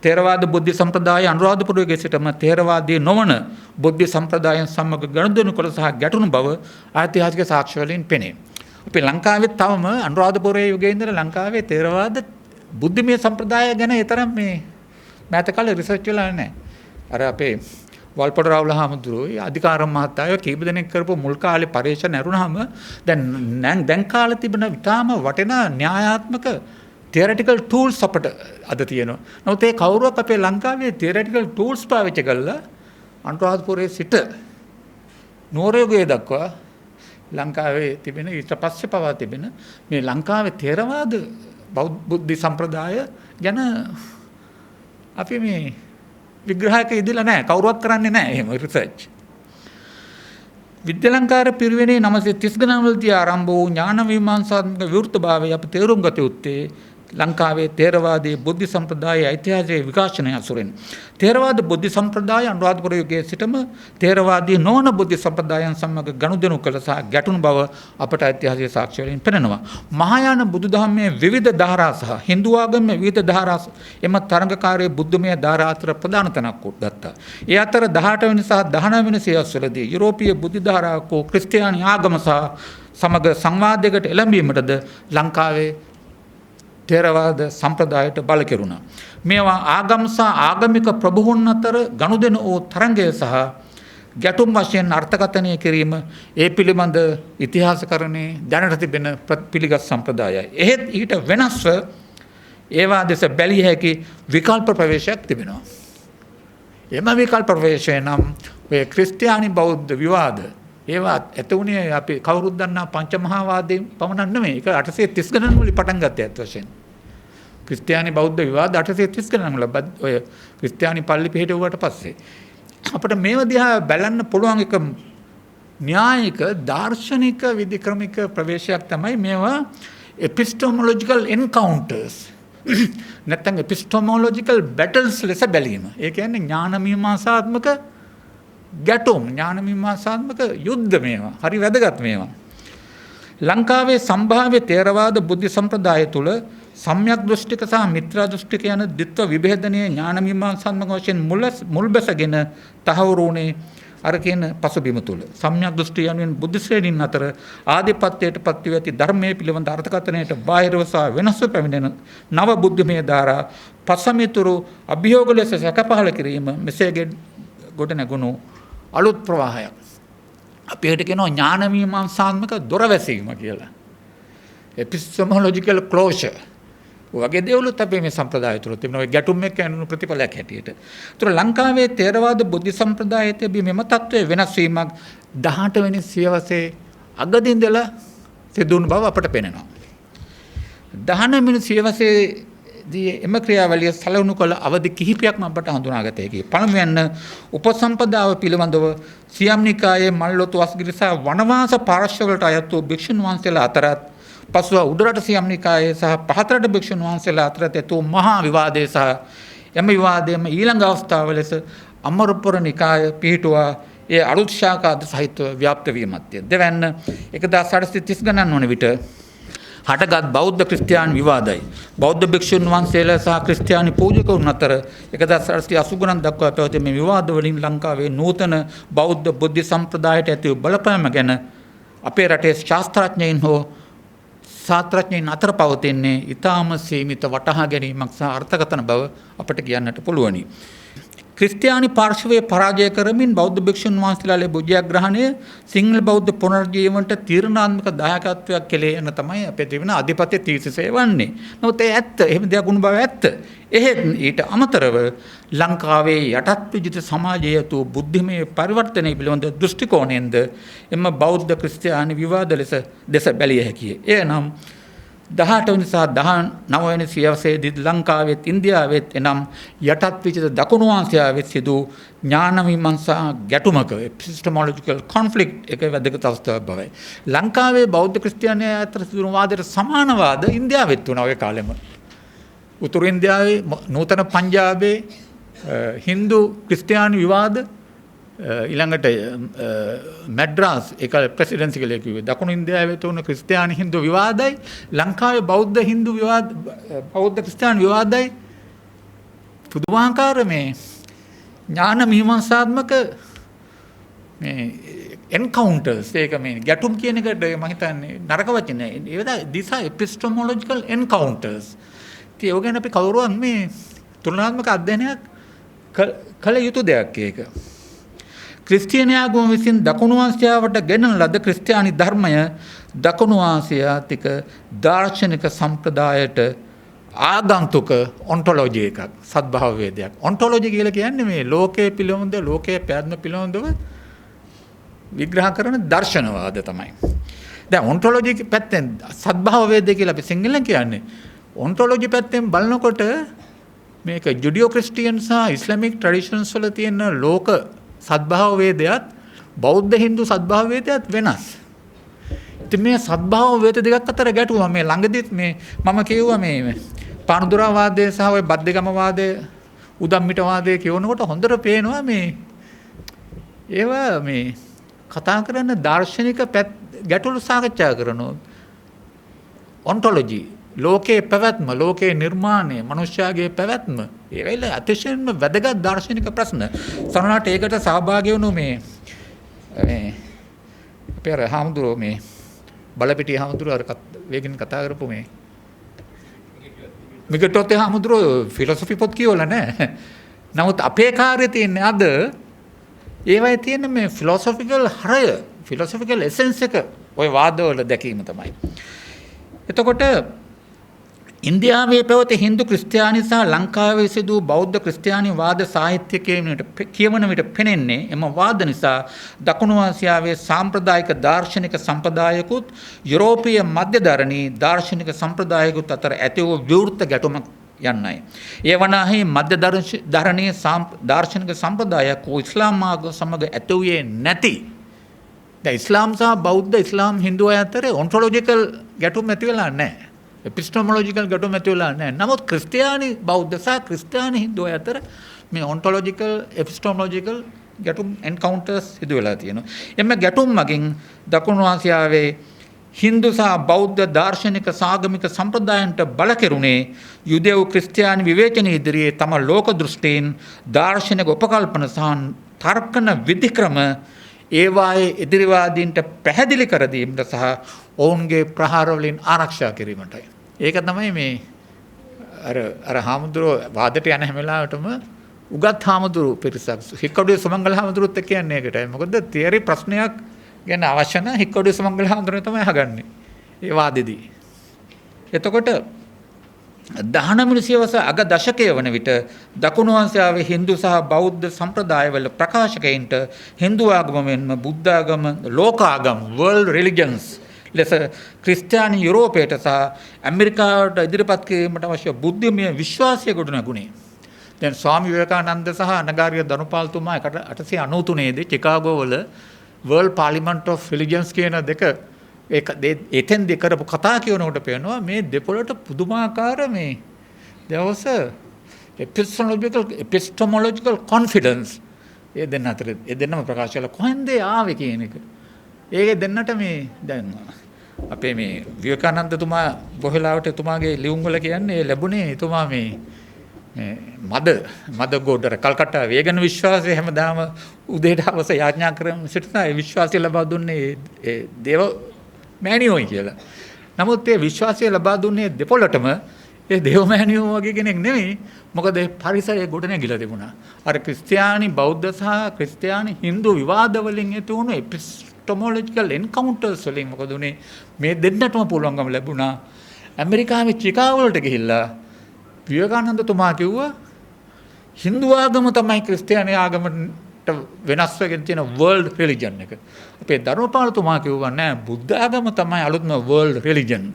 ථේරවාද බුද්ධි සම්ප්‍රදාය අනුරාධපුරයේ සිටම ථේරවාදී නොවන බුද්ධි සම්ප්‍රදායන් සමග ගනුදෙනු කළ සහ ගැටුණු බව ඓතිහාසික සාක්ෂි වලින් පෙනේ. අපි ලංකාවේ තවම අනුරාධපුරයේ යුගයේ ඉඳලා ලංකාවේ ථේරවාද බුද්ධිමය සම්ප්‍රදාය ගැන තරම් මේ මෑත කාලේ රිසර්ච් වෙලා නැහැ. අර අපේ වල්පොඩ රාහුල හාමුදුරුවෝ අධිකාර මහත්තයෝ කීප දෙනෙක් කරපු මුල් කාලේ පරීක්ෂණ ඇරුණාම දැන් කාලේ තිබෙන ඉතාම වටිනා න්‍යායාත්මක theoretical tools අපට අද තියෙනවා. නමුත් ඒ කවුරුවක් අපේ ලංකාවේ theoretical tools පාවිච්චි කළා අනුරාධපුරයේ සිට නෝර්වේගයේ දක්වා ලංකාවේ තිබෙන ඊට පස්සේ පවා තිබෙන මේ ලංකාවේ ථේරවාද බුද්ධි සම්ප්‍රදාය ගැන අපි මේ විග්‍රහයක ඉදලා නැහැ. කවුරුවක් කරන්නේ නැහැ එහෙම රිසර්ච්. විද්‍යාලංකාර පිරිවෙනේ 930 ගණන්වලදී ආරම්භ වූ ඥාන මීමාංසාත්මක විවෘතභාවය අප තේරුම් ගත යුත්තේ ලංකාවේ ථේරවාදී බුද්ධි සම්ප්‍රදායේ ඓතිහාසික විකාශනය අසුරෙන්. ථේරවාද බුද්ධි සම්ප්‍රදාය අනුරාධපුර යුගයේ සිටම ථේරවාදී නොවන බුද්ධි සම්ප්‍රදායන් සමග ගනුදෙනු කළ සහ ගැටුණු බව අපට ඓතිහාසික සාක්ෂි වලින් පෙනෙනවා. මහායාන බුදුදහමේ විවිධ ධාරා සහ හින්දු ආගමේ විවිධ ධාරා එම තරඟකාරී බුද්ධමය ධාරා අතර ප්‍රධාන තැනක් ගත්තා. ඒ අතර 18 වෙනි සහ 19 වෙනි සියවස්වලදී යුරෝපීය බුද්ධ ධාරාවක ක්‍රිස්තියානි ආගම සහ සමග සංවාදයකට එළඹීමටද ලංකාවේ ථේරවාද සම්ප්‍රදායට බල කෙරුණා. මේවා ආගම් සහ ආගමික ප්‍රභූන් අතර ගනුදෙනු වූ තරංගය සහ ගැටුම් වශයෙන් අර්ථකථනය කිරීම ඒ පිළිබඳ ඉතිහාසකරණයේ දැනට තිබෙන පිළිගත් සම්ප්‍රදායයි. එහෙත් ඊට වෙනස්ව ඒවා දෙස බැලිය හැකි විකල්ප ප්‍රවේශයක් තිබෙනවා. එම විකල්ප ප්‍රවේශය නම් ඔය ක්‍රිස්තියානි බෞද්ධ විවාද ඒවා ඇතුණේ අපි කවුරුත් දන්නා පංචමහාවාදයෙන් පමණක් නෙමෙයි. ඒක 830 ගණන් වලින් පටන් ගත්තේ අත් වශයෙන්. ක්‍රිස්තියානි බෞද්ධ විවාද 830 ගණන් වල ඔය ක්‍රිස්තියානි පල්ලි පිහිටුවාට පස්සේ අපිට මේව දිහා බලන්න පුළුවන් එක න්‍යායික දාර්ශනික විධික්‍රමික ප්‍රවේශයක් තමයි මේවා epistemological encounters නැත්නම් epistemological battles ලෙස බැලීම. ඒ කියන්නේ ඥාන මීමාංසාත්මක ගැටුම් ඥාන මීමාංසාත්මක යුද්ධ මේවා. හරි වැදගත් මේවා. ලංකාවේ සම්භාව්‍ය ථේරවාද බුද්ධ සම්ප්‍රදාය තුළ සම්‍යක් දෘෂ්ටික සහ මිත්‍යා දෘෂ්ටික යන ද්විත්ව විභේදනයේ ඥාන මීමාංසාත්මක වශයෙන් මුල් බැසගෙන තහවුරු වුණේ අර කියන පසුබිම තුළ. සම්‍යක් දෘෂ්ටි යනුවෙන් බුද්ධ ශ්‍රේණීන් අතර ආධිපත්‍යයට පත්ව ඇති ධර්මයේ පිළිබඳ අර්ථකථනයට බාහිරව සහ වෙනස්ව පැමිණෙන නව බුද්ධමය ධාරා පසමිතුරු අභියෝග ලෙස සැකපහළ කිරීම මෙසේ ගොඩ නැගුණු අලුත් ප්‍රවාහයක්. අපි ඒකට කියනවා ඥාන මීමාංසාත්මක දොරවැසීම කියලා. epistemological closure. වගේ දේවලුත් අපි මේ සම්ප්‍රදාය තුළ තිබෙන ඔය ගැටුම් එක්ක යන ප්‍රතිඵලයක් හැටියට. ඒතර ලංකාවේ ථේරවාද බුද්ධ සම්ප්‍රදායේ තිබී මෙම තත්ත්වයේ වෙනස් වීමක් 18 වෙනි සියවසේ අගදී ඉඳලා සිදුවුණු බව අපට පේනවා. 19 වෙනි සියවසේදී එම ක්‍රියාවලිය සැලවුණු කළ අවධි කිහිපයක්ම අපට හඳුනාගත හැකියි. පළමුවෙන් උපසම්පදාව පිළිබඳව සියම් නිකායේ මල්ලොතු වස්ගිරි සහ වනවාස පාර්ශ්වවලට අයත් වූ භික්ෂුන් වහන්සේලා අතරත් පසුව උඩරට සියම් නිකායේ සහ පහතරට භික්ෂුන් වහන්සේලා අතර ඇති මහා විවාදයේ සහ එම විවාදයේම ඊළඟ අවස්ථාව ලෙස අමරපුර නිකාය පිහිටුවා ඒ අලුත් ශාඛාද සහිතව ව්‍යාප්ත වීමත්ය. දෙවැන්න 1830 ගණන් වන විට හටගත් බෞද්ධ ක්‍රිස්තියානි විවාදයි. බෞද්ධ භික්ෂුන් වහන්සේලා සහ ක්‍රිස්තියානි පූජකවරුන් අතර 1880 ගණන් දක්වා පැවති මේ විවාද වලින් ලංකාවේ නූතන බෞද්ධ බුද්ධ සම්ප්‍රදායට ඇති වූ බලපෑම ගැන අපේ රටේ ශාස්ත්‍රඥයින් හෝ ශාස්ත්‍රඥයින් අතර පවතින්නේ ඊටාම සීමිත වටහා ගැනීමක් සහ අර්ථකථන බව අපට කියන්නට පුළුවනි. ක්‍රිස්තියානි පාර්ශවයේ පරාජය කරමින් බෞද්ධ භික්ෂුන් වහන්සේලා ලැබූ ජයග්‍රහණය සිංහල බෞද්ධ පුනර්ජීවනට තීරණාත්මක දායකත්වයක් කෙලේ යන තමයි අපේ තිබෙන අධිපත්‍ය තීසසේ වන්නේ. නමුත් ඒ ඇත්ත, එහෙම දෙයක් වුණ බව ඇත්ත. එහෙත් ඊට අමතරව ලංකාවේ යටත් විජිත සමාජයේ තු බුද්ධිමය පරිවර්තනය පිළිබඳ දෘෂ්ටි කෝණයෙන්ද එම බෞද්ධ ක්‍රිස්තියානි විවාද ලෙස දෙස බැලිය හැකිය. එනම් 18 වෙනි සහ 19 වෙනි සියවසේදී ලංකාවෙත් ඉන්දියාවෙත් එනම් යටත් විජිත දකුණු ආසියාවෙත් සිදු ඥාන විමර්ශා ගැටුමක epistemological conflict එක වැදගත් අවස්ථාවක් බවයි. ලංකාවේ බෞද්ධ ක්‍රිස්තියානි අතර සිදුවන වාදයට සමාන වාද ඉන්දියාවෙත් වුණා ඔය කාලෙම. උතුරු ඉන්දියාවේ නූතන පංජාබේ හින්දු ක්‍රිස්තියානි විවාද ඊළඟට මැඩ්‍රාස් ඒක ප්‍රෙසිඩන්සි කියලා කිව්වේ. දකුණු ඉන්දියාවේ තුන ක්‍රිස්තියානි හින්දු විවාදයි, ලංකාවේ බෞද්ධ හින්දු විවාද බෞද්ධ ක්‍රිස්තියානි විවාදයි පුදුමාකාර මේ ඥාන මීමාංසාත්මක මේ encounters ඒක මේ ගැටුම් කියන එකට මම හිතන්නේ නරක වචනේ. ඒවද these are epistemological encounters. ඉතින් ඒක ගැන අපි කවුරුවත් මේ තුලනාත්මක අධ්‍යයනයක් කළ යුතු දෙයක් ඒක. ක්‍රිස්තියානි ආගම විසින් දකුණු ආසියාවට ගෙනන ලද ක්‍රිස්තියානි ධර්මය දකුණු ආසියාතික දාර්ශනික සම්ප්‍රදායට ආගන්තුක ඔන්ටොලොජි එකක්, සද්භාව වේදයක්. ඔන්ටොලොජි කියලා කියන්නේ මේ ලෝකයේ පිළිබඳ ලෝකයේ පැවැත්ම පිළිබඳව විග්‍රහ කරන දර්ශනවාද තමයි. දැන් ඔන්ටොලොජි පැත්තෙන් සද්භාව වේදය කියලා අපි සිංහලෙන් කියන්නේ. ඔන්ටොලොජි පැත්තෙන් බලනකොට මේක ජුඩියෝ ක්‍රිස්ටියන් සහ ඉස්ලාමික් ට්‍රැඩිෂන්ස් වල තියෙන ලෝක සද්භාව වේදයත් බෞද්ධ හින්දු සද්භාව වේදයත් වෙනස්. ඉතින් මේ සද්භාව වේද දෙකක් අතර ගැටුම මේ ළඟදිත් මේ මම කියුවා මේ පානුදුරා වාදයේ සහ ඔය බද්දේගම වාදයේ උදම්මිට වාදයේ කියනකොට හොඳට පේනවා මේ ඒවා මේ කතා කරන දාර්ශනික ගැටලු සාකච්ඡා කරනවා. ඔන්ටොලොජි ලෝකයේ පැවැත්ම, ලෝකයේ නිර්මාණය, මනුෂ්‍යයාගේ පැවැත්ම ඒවල අතිශයින්ම වැදගත් දාර්ශනික ප්‍රශ්න. සමහරවිට ඒකට සහභාගී වුණු මේ අපේ හාමුදුරුවෝ මේ බලපිටිය හාමුදුරුවෝ අර වේගෙන් කතා කරපු මේ මිගටොත්තේ හාමුදුරුවෝ ෆිලොසොෆි පොත් කියවලා නැහැ. නමුත් අපේ කාර්යය තියෙන්නේ අද ඒවයි තියෙන මේ ෆිලොසොෆිකල් හරය, ෆිලොසොෆිකල් එසෙන්ස් එක ওই වාදවල දැකීම තමයි. එතකොට ඉන්දියාවේ පැවති හින්දු ක්‍රිස්තියානි සහ ලංකාවේ සිදු බෞද්ධ ක්‍රිස්තියානි වාද සාහිත්‍ය කියවන විට පෙනෙන්නේ එම වාද නිසා දකුණු ආසියාවේ සාම්ප්‍රදායික දාර්ශනික සම්ප්‍රදායකුත් යුරෝපීය මධ්‍යධරණී දාර්ශනික සම්ප්‍රදායකුත් අතර ඇති වූ විවෘත ගැටුමක් යන්නයි. ඒ වනාහි මධ්‍යධරණී දාර්ශනික සම්ප්‍රදායක් වූ ඉස්ලාම් ආගම සමග ඇති වූයේ නැති. දැන් ඉස්ලාම් සහ බෞද්ධ ඉස්ලාම් හින්දු අය අතර ඔන්ටොලොජිකල් ගැටුම් ඇති වෙලා නැහැ. එපිස්ටමොලොජිකල් ගැටුම් ඇති වෙලා නැහැ. නමුත් ක්‍රිස්තියානි බෞද්ධ සහ ක්‍රිස්තියානි හින්දු අය අතර මේ ඔන්ටොලොජිකල් එපිස්ටමොලොජිකල් ගැටුම් එන්කවුන්ටර්ස් සිදු වෙලා තියෙනවා. එම ගැටුම් මගින් දකුණු ආසියාවේ හින්දු සහ බෞද්ධ දාර්ශනික සාගමික සම්ප්‍රදායන්ට බල කෙරුණේ යුදෙව් ක්‍රිස්තියානි විවේචන ඉදිරියේ තම ලෝක දෘෂ්ටීන් දාර්ශනික උපකල්පන සහ තර්කන විධික්‍රම ඒවායේ ඉදිරිවාදීන්ට පැහැදිලි කර දීමට සහ ඔවුන්ගේ ප්‍රහාර වලින් ආරක්ෂා කිරීමටයි. ඒක තමයි මේ අර හාමුදුරුවෝ වාදයට යන හැම වෙලාවටම උගත් හාමුදුරුවෝ පිරිසක් හික්කඩුවේ සුමංගල හාමුදුරුවොත් එක්ක යන්නේ ඒකටයි. මොකද තියරි ප්‍රශ්නයක් ගැන අවශ්‍ය නැහැ හික්කඩුවේ සුමංගල හාමුදුරුවෝ තමයි අහගන්නේ. ඒ වාදෙදී. එතකොට 19 වෙනි සියවස අග දශකයේ වන විට දකුණු ආසියාවේ හින්දු සහ බෞද්ධ සම්ප්‍රදායවල ප්‍රකාශකයින්ට හින්දු ආගම මෙන්ම බුද්ධ ආගම, ලෝක ආගම, world religions ලෙස ක්‍රිස්තියානි යුරෝපයට සහ ඇමරිකාවට ඉදිරිපත් කිරීමට අවශ්‍ය බුද්ධිමය විශ්වාසය ගොඩනගුණේ. දැන් ස්වාමි විවේකානන්ද සහ අනගාරිය ධනුපාල්තුමා 1893 දී චිකාගෝ වල World Parliament of Religions කියන දෙක එතෙන්දී කරපු කතා කියනකොට පේනවා මේ දෙපොළට පුදුමාකාර මේ there was a epistemological confidence ඒ දෙන්න අතර ඒ දෙන්නම ප්‍රකාශ කළා කොහෙන්ද ආවේ කියන එක. ඒක දෙන්නට මේ දැන් අපේ මේ විවේකානන්දතුමා බොහලාවට එතුමාගේ ලියුම් වල කියන්නේ ලැබුණේ එතුමා මේ මද ගොඩර කල්කට්ටා වේගන විශ්වාසය හැමදාම උදේට හවස යාඥා කරමින් සිටිනා ඒ විශ්වාසය ලබා දුන්නේ ඒ දේව මෑණියෝයි කියලා. නමුත් ඒ විශ්වාසය ලබා දුන්නේ දෙපොළටම ඒ දේව මෑණියෝ වගේ කෙනෙක් නෙවෙයි. මොකද ඒ පරිසරය ගොඩනැගිලා තිබුණා. අර ක්‍රිස්තියානි බෞද්ධ සහ ක්‍රිස්තියානි හින්දු විවාද වලින් ඇති වුණු එපිස්ටමොලොජිකල් එන්කවුන්ටර්ස් වලින් මොකද උනේ මේ දෙන්නටම පුළුවන්කම ලැබුණා. ඇමරිකාවේ චිකාගෝ වලට ගිහිල්ලා විවේකානන්දතුමා කිව්වා හින්දු ආගම තමයි ක්‍රිස්තියානි ආගමට වෙනස් වෙගෙන තියෙන වර්ල්ඩ් රිලිජන් එක. අපේ ධර්මපාලතුමා කිව්වා නෑ බුද්ධ ආගම තමයි අලුත්ම වර්ල්ඩ් රිලිජන්.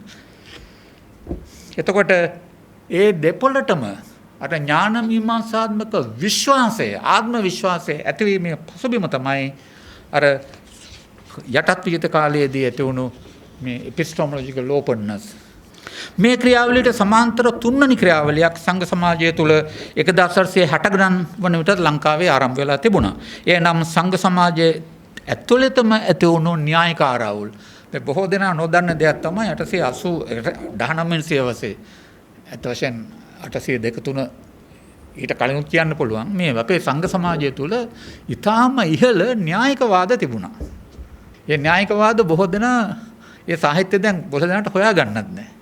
එතකොට ඒ දෙපොළටම අර ඥාන මීමාංසාත්මක විශ්වාසය ආත්ම විශ්වාසය ඇතිවීමේ පසුබිම තමයි අර යටත් විජිත කාලයේදී ඇති වුණු මේ එපිස්ටමොලොජිකල් ඕපන්නස්. මේ ක්‍රියාවලියට සමාන්තර තුන්වෙනි ක්‍රියාවලියක් සංඝ සමාජය තුළ 1860 ගණන් වන විට ලංකාවේ ආරම්භ වෙලා තිබුණා. ඒ නම් සංඝ සමාජයේ ඇතුළතම ඇති වුණු න්‍යායික ආරවුල්. බොහෝ දෙනා නොදන්න දෙයක් තමයි 819 වසරේ අත වශයෙන් 802 ඊට කලින් කියන්න පුළුවන් මේ අපේ සංඝ සමාජය තුළ ඊටාම ඉහළ න්‍යායිකවාද තිබුණා. ඒ න්‍යායිකවාද බොහෝ දෙනා ඒ සාහිත්‍ය දැන් බොහෝ දෙනාට හොයා ගන්නත් නැහැ.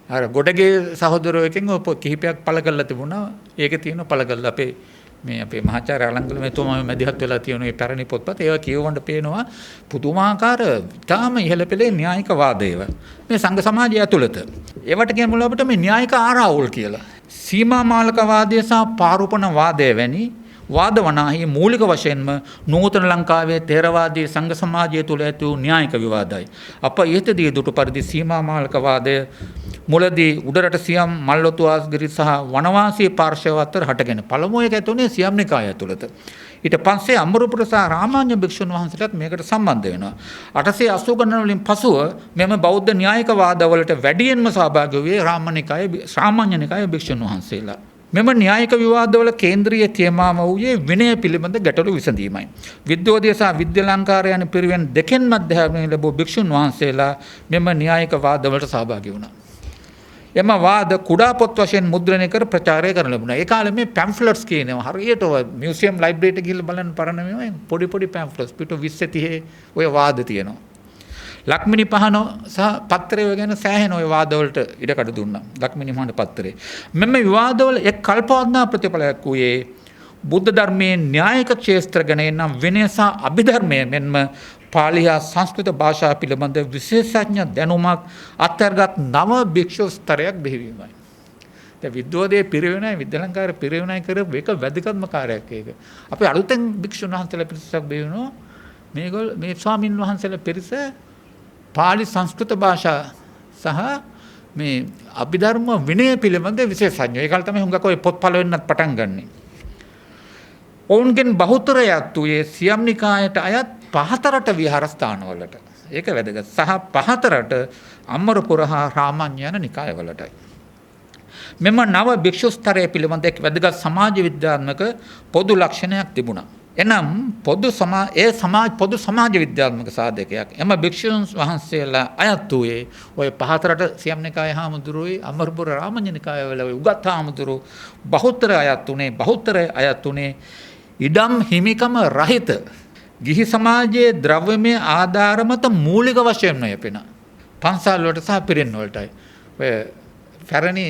අර ගොඩගේ සහෝදරයෝ එකෙන් කිහිපයක් පළ කරලා තිබුණා. ඒකේ තියෙන පළ කරලා අපේ මහාචාර්ය අලංගල මෙතුමා මැදිහත් වෙලා තියෙන මේ පැරණි පොත්පත් ඒවා කියවන්න පේනවා පුදුමාකාර තාම ඉහළ පෙළේ න්‍යායික වාදයව. මේ සංඝ සමාජය ඇතුළත. ඒවට කියන මුල අපිට මේ න්‍යායික ආරවුල් කියලා. සීමා මාලක වාදය සහ පාරුපණ වාදය වැනි වාද වනාහි මූලික වශයෙන්ම නූතන ලංකාවේ තේරවාදී සංඝ සමාජය තුළ ඇති වූ න්‍යායික විවාදයි. අප ඉහතදී දුටු පරිදි සීමා මාලක වාදය මුලදී උඩරට සියම් මල්ලොතු ආස්ගිරි සහ වනවාසී පාර්ශව අතර හටගෙන පළමුව එක ඇතුනේ සියම් නිකාය ඇතුළත. ඊට පස්සේ අමරපුර සහ රාමාඤ්ඤ භික්ෂුන් වහන්සේලාත් මේකට සම්බන්ධ වෙනවා. 880 ගණන් වලින් පසුව මෙම බෞද්ධ න්‍යායික වාදවලට වැඩියෙන්ම සහභාගී වූයේ රාමාඤ්ඤ නිකායේ භික්ෂුන් වහන්සේලා. මෙම න්‍යායික විවාදවල කේන්ද්‍රීය තේමාව වූයේ විනය පිළිබඳ ගැටලු විසඳීමයි. විද්‍යෝදය සහ විද්‍යාලංකාර යන පිරිවෙන් දෙකෙන්ම අධ්‍යාපනය ලැබූ භික්ෂුන් වහන්සේලා මෙම න්‍යායික වාදවලට සහභාගී වුණා. එම වාද කුඩා පොත් වශයෙන් මුද්‍රණය කර ප්‍රචාරය කරන ලැබුණා. ඒ කාලේ මේ පැම්ෆ්ලට්ස් කියනවා. හරියට ඔය මියුසියම් ලයිබ්‍රරියට ගිහිල්ලා බලන්න පරණ මේ පොඩි පැම්ෆ්ලට්ස් පිටු 20 30 ඔය වාද තියෙනවා. ලක්මිනි පහන සහ පත්‍රය ගැන සෑහෙන ඔය වාදවලට ඉඩකඩ දුන්නා. ලක්මිනි පහන පත්‍රය. මෙම විවාදවල එක් කල්පවත්නා ප්‍රතිඵලයක් වූයේ බුද්ධ ධර්මයේ න්‍යායික ක්ෂේත්‍ර ගැන නම් විනය සහ අභිධර්මය මෙන්ම පාලි හා සංස්කෘත භාෂා පිළිබඳ විශේෂඥ දැනුමක් අත්හැරගත් නව භික්ෂු ස්තරයක් බිහිවීමයි. දැන් විද්වෝදයේ පිරිවෙනයි විද්‍යාලංකාර පිරිවෙනයි කරපු එක වැදගත්ම කාර්යයක් ඒක. අපි අලුතෙන් භික්ෂුන් වහන්සේලා පිරිසක් බිහිවෙනවා. මේ ස්වාමින් වහන්සේලා පිරිස පාලි සංස්කෘත භාෂා සහ මේ අභිධර්ම විනය පිළිබඳ විශේෂඥයෝ. ඒකල තමයි හුඟක් ඔය පොත් පළ වෙන්නත් පටන් ගන්නෙ. ඔවුන්ගෙන් බහුතරයක් තුයේ සියම් නිකායට අයත් පහතරට විහාරස්ථානවලට. ඒක වැදගත්. සහ පහතරට අමරපුර හා රාමාඤ්ඤ යන නිකායවලටයි. මෙම නව භික්ෂු ස්තරය පිළිබඳ එක් වැදගත් සමාජ විද්‍යාත්මක පොදු ලක්ෂණයක් තිබුණා. එනම් පොදු සමාජ විද්‍යාත්මක සාධකයක්. එම භික්ෂුන් වහන්සේලා අයත් වූයේ ඔය පහතරට සියම් නිකාය හාමුදුරුවෝයි අමරපුර රාමාඤ්ඤ නිකායවල ඔය උගත් හාමුදුරුවෝ බහුතරය අයත් උනේ ඉඩම් හිමිකම රහිත ගිහි සමාජයේ ද්‍රව්‍යමය ආධාර මත මූලික වශයෙන් නොයැපෙන පන්සල් වලට සහ පිරින් වලටයි. ඔය පැරණි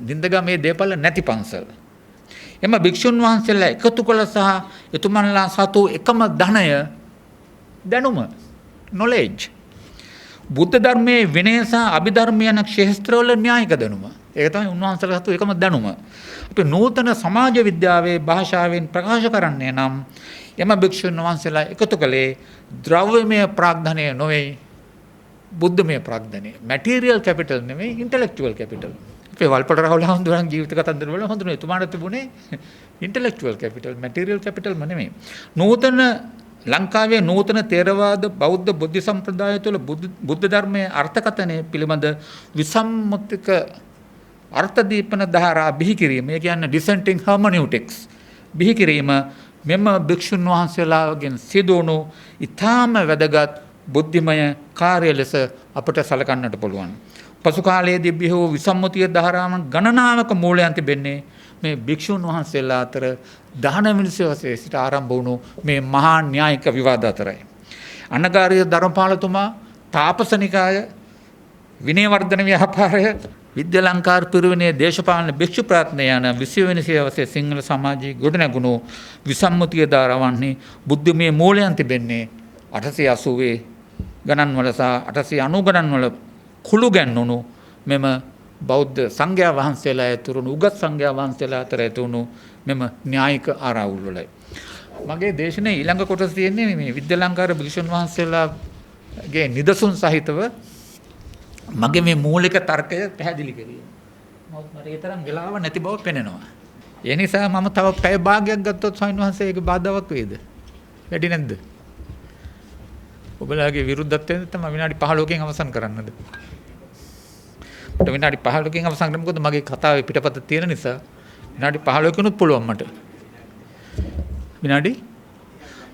නින්දගමේ දේපල නැති පන්සල්. එම භික්ෂුන් වහන්සේලා එකතු කළ සහ එතුමන්ලා සතු එකම ධනය දැනුම knowledge. බුද්ධ ධර්මයේ විනය සහ අභිධර්ම යන ක්ෂේත්‍රවල න්‍යායික දැනුම. ඒක තමයි උන්වහන්සේලා සතු එකම දැනුම. අපි නූතන සමාජ විද්‍යාවේ භාෂාවෙන් ප්‍රකාශ කරන්නේ නම් එම භික්ෂුන් වහන්සේලා එකතු කළේ ද්‍රව්‍යමය ප්‍රාග්ධනය නොවේ බුද්ධමය ප්‍රාග්ධනය. මැටීරියල් කැපිටල් නෙවෙයි ඉන්ටෙලෙක්චුවල් කැපිටල්. අපේ වල්පොට රාහුල හඳුනන ජීවිත කතන්දර වල හඳුනන එතුමාට තිබුණේ ඉන්ටෙලෙක්චුවල් කැපිටල් මැටීරියල් කැපිටල්ම නෙමෙයි. නූතන ලංකාවේ නූතන තේරවාද බෞද්ධ බුද්ධ සම්ප්‍රදාය තුළ බුද්ධ ධර්මයේ අර්ථකථනය පිළිබඳ විසම්මුතික අර්ථ දීපන ධාරා බිහි කිරීම. ඒ කියන්නේ dissenting hermeneutics බිහි කිරීම මෙම භික්ෂුන් වහන්සේලාගෙන් සිදුවුණු ඊටාම වැදගත් බුද්ධිමය කාර්ය ලෙස අපට සලකන්නට පුළුවන්. පසු කාලයේදී බිහි විසම්මුතිය ධාරාවන් ගණනාවක මූලයන් තිබෙන්නේ මේ භික්ෂුන් වහන්සේලා අතර 19 වෙනි සවසේ සිට ආරම්භ වුණු මේ මහා න්‍යායික විවාද අතරයි. අනගාරිය ධර්මපාලතුමා, තාපසනිකාය, විනයවර්ධන ව්‍යාපාරය, විද්‍යාලංකාර පිරිවෙනේ දේශපාලන භික්ෂු ප්‍රාර්ථනය යන 20 වෙනි සවසේ සිංහල සමාජයේ ගොඩනැගුණු විසම්මුතිය ධාරාවන්හි බුද්ධිමය මූලයන් තිබෙන්නේ 880 ගණන්වල සහ 890 ගණන්වල කුළු ගැන්වුණු මෙම බෞද්ධ සංඝයා වහන්සේලා ඇතුළුණු උගත් සංඝයා වහන්සේලා අතර ඇතුණු මෙම න්‍යායික ආරවුල් වලයි. මගේ දේශනාවේ ඊළඟ කොටස තියෙන්නේ මේ විද්‍යාලංකාර භික්ෂුන් වහන්සේලාගේ නිදසුන් සහිතව මගේ මේ මූලික තර්කය පැහැදිලි කිරීම. මට ඒ තරම් වෙලාව නැති බව පෙනෙනවා. ඒ නිසා මම තව පැය භාගයක් ගත්තොත් ස්වාමීන් වහන්සේ ඒක බාධාවක් වේද? වැඩි නැද්ද? ඔබලාගේ විරුද්ධත්වයෙන් තමයි විනාඩි 15කින් අවසන් කරන්නද? මට විනාඩි 15කින් අවසන් කරන්න මොකද මගේ කතාවේ පිටපත තියෙන නිසා විනාඩි 15කිනුත් පුළුවන් මට. විනාඩි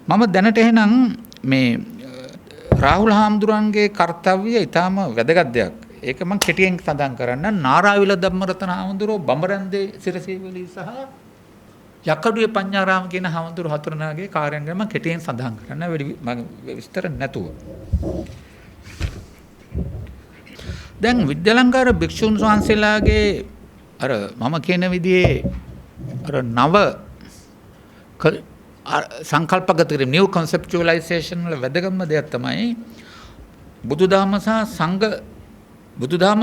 මම දැනට එහෙනම් මේ රාහුල හාමුදුරන්ගේ කාර්යය ඊටාම වැදගත් දෙයක්. ඒක මම කෙටියෙන් සඳහන් කරන්න. නාරාවිල ධම්මරතන හාමුදුරුවෝ බඹරන්දේ සිරසේවලී සහ යකඩුවේ පඤ්ඤාරාම කියන හාමුදුරු හතරනාගේ කාර්යයන් ගැන මම කෙටියෙන් සඳහන් කරන්න. වැඩි විස්තර නැතුව. දැන් විද්‍යාලංකාර භික්ෂුන් වහන්සේලාගේ අර මම කියන විදිහේ අර නව සංකල්පගත කිරීම නිව් conceptualization වල වැදගත්ම දෙයක් තමයි බුදුදහම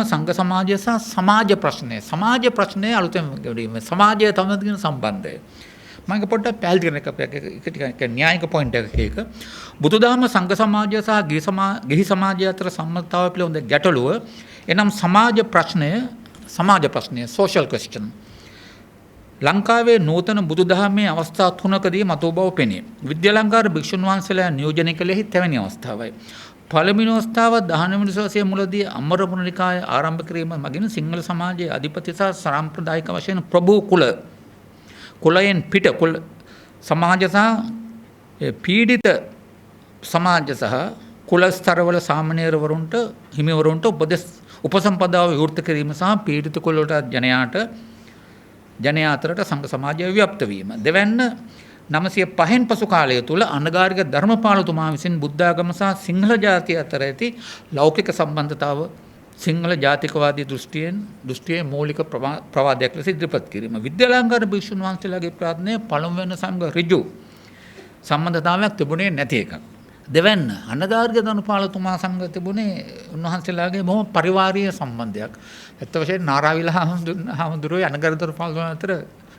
සංඝ සමාජය සහ සමාජ ප්‍රශ්නය අලුතෙන් ගැනීම සමාජය තමයි සම්බන්ධය. මම පොඩ්ඩක් පැහැදිලි කරන එක ටිකක් න්‍යායික පොයින්ට් එකක බුදුදහම සංඝ සමාජය සහ ගිහි සමාජය අතර සම්මතතාව පිළිබඳ ගැටලුව එනම් සමාජ ප්‍රශ්නය social question ලංකාවේ නූතන බුදුදහමේ අවස්ථා තුනකදී මතුව බව පෙනේ. විද්‍යාලංකාර භික්ෂුන් වහන්සේලා නියෝජනය කළෙහි තෙවැනි අවස්ථාවයි. පළමුවන අවස්ථාව 19 වෙනි සවසේ මුලදී අමරපුර නිකාය ආරම්භ කිරීම මගින් සිංහල සමාජයේ අධිපති සහ සාම්ප්‍රදායික වශයෙන් ප්‍රභූ කුලයෙන් පිට කුල සමාජ සහ පීඩිත සමාජ සහ කුල ස්තරවල සාමණේරවරුන්ට හිමිවරුන්ට උපසම්පදාව විවෘත කිරීම සහ පීඩිත කුල වලට ජනයා අතරට සංඝ සමාජය ව්‍යාප්ත වීම. දෙවැන්න 905න් පසු කාලය තුල අනගාരിക ධර්මපාලතුමා විසින් බුද්ධාගම සහ සිංහල ජාතිය අතර ඇති ලෞකික සම්බන්ධතාව සිංහල ජාතිකවාදී දෘෂ්ටියේ මූලික ප්‍රවාදයක් ලෙස ඉදිරිපත් කිරීම. විද්‍යාලංකාර භික්ෂුන් වහන්සේලාගේ ප්‍රාර්ථනය පළමු වෙන සංඝ ඍජු සම්බන්ධතාවයක් තිබුණේ නැති එකක්. දෙවැන්න අනගාരിക ධර්මපාලතුමා සංඝ තිබුණේ උන්වහන්සේලාගේ බොහොම පරිවාරීය සම්බන්ධයක්. ඇත්ත වශයෙන්ම නාරාවිල හාමුදුරුවෝ අනගාരിക ධර්මපාලතුමා අතර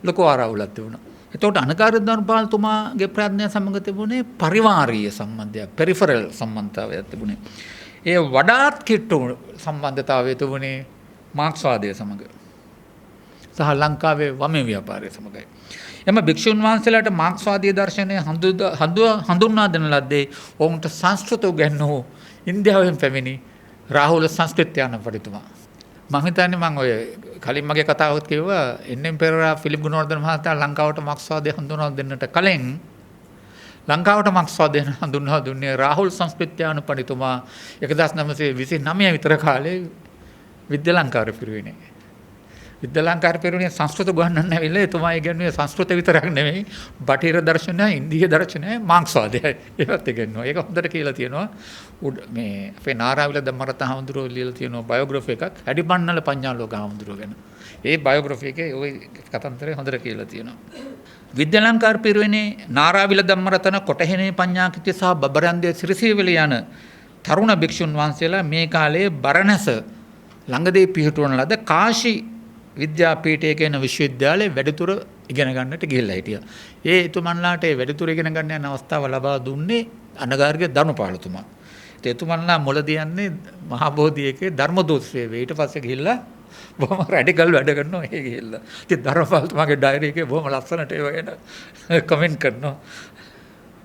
ලොකු ආරවුලක් තිබුණා. එතකොට අනගාരിക ධර්මපාලතුමාගේ ප්‍රාර්ථනය සමග තිබුණේ පරිවාරීය සම්බන්ධයක්, පෙරිෆරල් සම්බන්ධතාවයක් තිබුණේ. ඒ වඩාත් කිට්ටු සම්බන්ධතාවය තිබුණේ මාක්ස්වාදය සමග සහ ලංකාවේ වමේ ව්‍යාපාරය සමගයි. එම භික්ෂුන් වහන්සේලාට මාක්ස්වාදී දර්ශනය හඳුන්වා දෙන ලද්දේ ඔවුන්ට සංස්කෘත උගන්වූ ඉන්දියාවෙන් පැමිණි රාහුල සංස්කෘත්‍යාන පඬිතුමා. මම හිතන්නේ මම ඔය කලින් මගේ කතාවත් කිව්වා එන්.එම්. පෙරේරා ෆිලිප් ගුණවර්ධන මහතා ලංකාවට මාක්ස්වාදය හඳුන්වා දෙන්නට කලින් ලංකාවට මාක්ස්වාදය හඳුන්වා දුන්නේ රාහුල් සංස්කෘත්‍යාන පඬිතුමා 1929 විතර කාලේ විද්‍යාලංකාර පිරිවෙනේ. විද්‍යාලංකාර පිරිවෙනේ සංස්කෘත ගුවන්වන්න ඇවිල්ලා එතුමා ඉගෙනුවේ සංස්කෘත විතරක් නෙමෙයි බටහිර දර්ශනය, ඉන්දීය දර්ශනය, මාක්ස්වාදයයි ඒවත් ඉගෙනුවා. ඒක හොඳට කියලා තියෙනවා. මේ අපේ නාරාවිල ධම්මරත හාමුදුරුවෝ ලියලා තියෙනවා බයෝග්‍රැෆි එකක් හැඩිපන්නල පඤ්ඤාලෝක හාමුදුරුවෝ ගැන. ඒ බයෝග්‍රැෆි එකේ ওই කතන්දරේ හොඳට කියලා තියෙනවා. විද්‍යාලංකාර පිරිවෙනේ නාරාවිල ධම්මරතන කොටහෙනේ පඤ්ඤාකිත්‍ය සහ බබරන්දේ සිරිසේවල යන තරුණ භික්ෂුන් වහන්සේලා මේ කාලයේ බරණැස ළඟදී පිහිටුවන ලද කාශි විද්‍යාපීඨයේ කියන විශ්වවිද්‍යාලයේ වැඩිදුර ඉගෙන ගන්නට ගිහිල්ලා හිටියා. ඒ එතුමන්ලාට ඒ වැඩිදුර ඉගෙන ගන්න යන අවස්ථාව ලබා දුන්නේ අනගාരിക ධර්මපාලතුමා. ඒ එතුමන්ලා මුලදී යන්නේ මහා බෝධියකේ ධර්මදූත සේවය. ඊට පස්සේ ගිහිල්ලා බොහොම රැඩිකල් වැඩ කරනවා ඒ ගිහිල්ලා. ඉතින් ධර්මපාලතුමාගේ ඩයරි එකේ බොහොම ලස්සනට ඒව ගැන කමෙන්ට් කරනවා.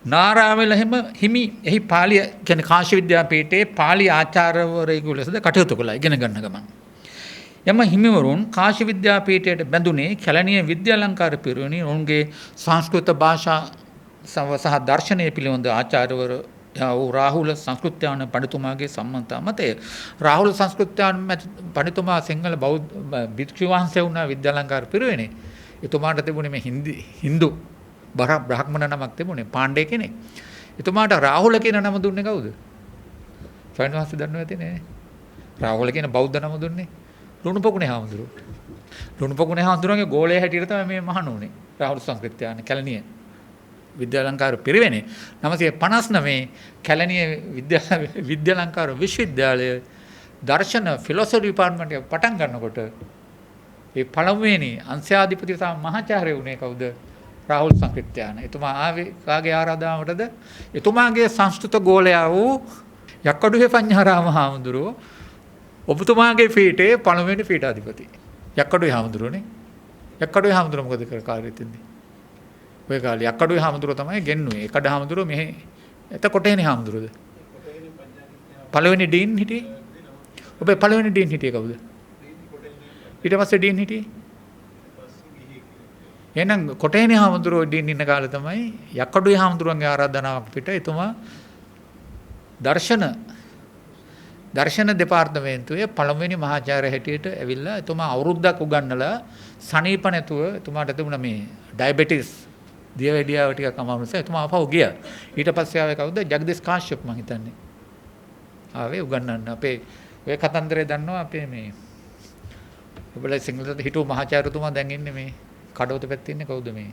නාරාවිල හිමි එහි පාලි කියන්නේ කාශි විද්‍යාපීඨයේ පාලි ආචාර්යවරයෙකු ලෙසද කටයුතු කළා ඉගෙන ගන්න ගමන්. යම හිමිවරුන් කාශි විද්‍යාපීඨයට බැඳුනේ කැලණිය විද්‍යාලංකාර පිරිවෙනේ ඔවුන්ගේ සංස්කෘත භාෂා සහ දර්ශනය පිළිබඳ ආචාර්යවරු රාහුල සංස්කෘත්‍යාන පඬිතුමාගේ සම්මත මතය. රාහුල සංස්කෘත්‍යාන පඬිතුමා සිංහල බෞද්ධ භික්ෂු වහන්සේ වුණා විද්‍යාලංකාර පිරිවෙනේ. එතුමාට තිබුණේ මේ හින්දු බ්‍රාහ්මණ නමක් තිබුණේ පාණ්ඩේ කෙනෙක්. එතුමාට රාහුල කියන නම දුන්නේ කවුද? ස්වාමීන් වහන්සේ දන්නව ඇතිනේ. රාහුල කියන බෞද්ධ නම දුන්නේ ලුණුපොකුණේ හාමුදුරුවෝ. ලුණුපොකුණේ හාමුදුරුවන්ගේ ගෝලයේ හැටියට තමයි මේ මහණ උනේ. රාහුල සංස්කෘත්‍යාන කැලණිය විද්‍යාලංකාර පිරිවෙනේ 959 කැලණිය විද්‍යාලංකාර විශ්වවිද්‍යාලය දර්ශන ෆිලොසොෆි ඩිපාර්ට්මන්ට් එක පටන් ගන්නකොට ඒ පළමුවෙනි අංශාධිපති සහ මහාචාර්ය වුණේ කවුද? රාහුල සංස්කෘත්‍යාන. එතුමා ආවේ කාගේ ආරාධනාවටද? එතුමාගේ සංස්කෘත ගෝලයා වූ යක්කඩුවේ පඤ්ඤාරාම හාමුදුරුවෝ ඔබතුමාගේ පීඨේ පළමුවෙනි පීඨාධිපති. යක්කඩුවේ හාමුදුරුවෝනේ. යක්කඩුවේ හාමුදුරුවෝ මොකද කර කාර්යය තින්දේ? ඔය කාලේ යක්කඩුවේ හාමුදුරුවෝ තමයි ගෙන්නුවේ. එකඩ හාමුදුරුවෝ මෙහි එතකොට එනේ හාමුදුරුවෝද? පළවෙනි ඩීන් හිටියේ. ඔබේ පළවෙනි ඩීන් හිටියේ කවුද? ඊට පස්සේ ඩීන් හිටියේ. එහෙනම් කොටේනේ හාමුදුරුවෝ ඩීන් ඉන්න කාලේ තමයි යක්කඩුවේ හාමුදුරුවන්ගේ ආරාධනාවක් පිට එතුමා දර්ශන දෙපාර්තමේන්තුවේ පළමුවෙනි මහාචාර්ය හැටියට ඇවිල්ලා එතුමා අවුරුද්දක් උගන්වලා සනීප නැතුව එතුමාට තිබුණා මේ ඩයබටිස් දියවැඩියාව ටිකක් අමාරු නිසා එතුමා ආපහු ගියා. ඊට පස්සේ ආවේ කවුද? ජගදීස් කාශ්‍යප් මං හිතන්නේ. ආවේ උගන්වන්න. අපේ ඔය කතන්දරේ දන්නවා අපේ මේ ඔබලා සිංහලට හිටු මහාචාර්යතුමා දැන් ඉන්නේ මේ කඩවත පැත්තේ ඉන්නේ කවුද මේ?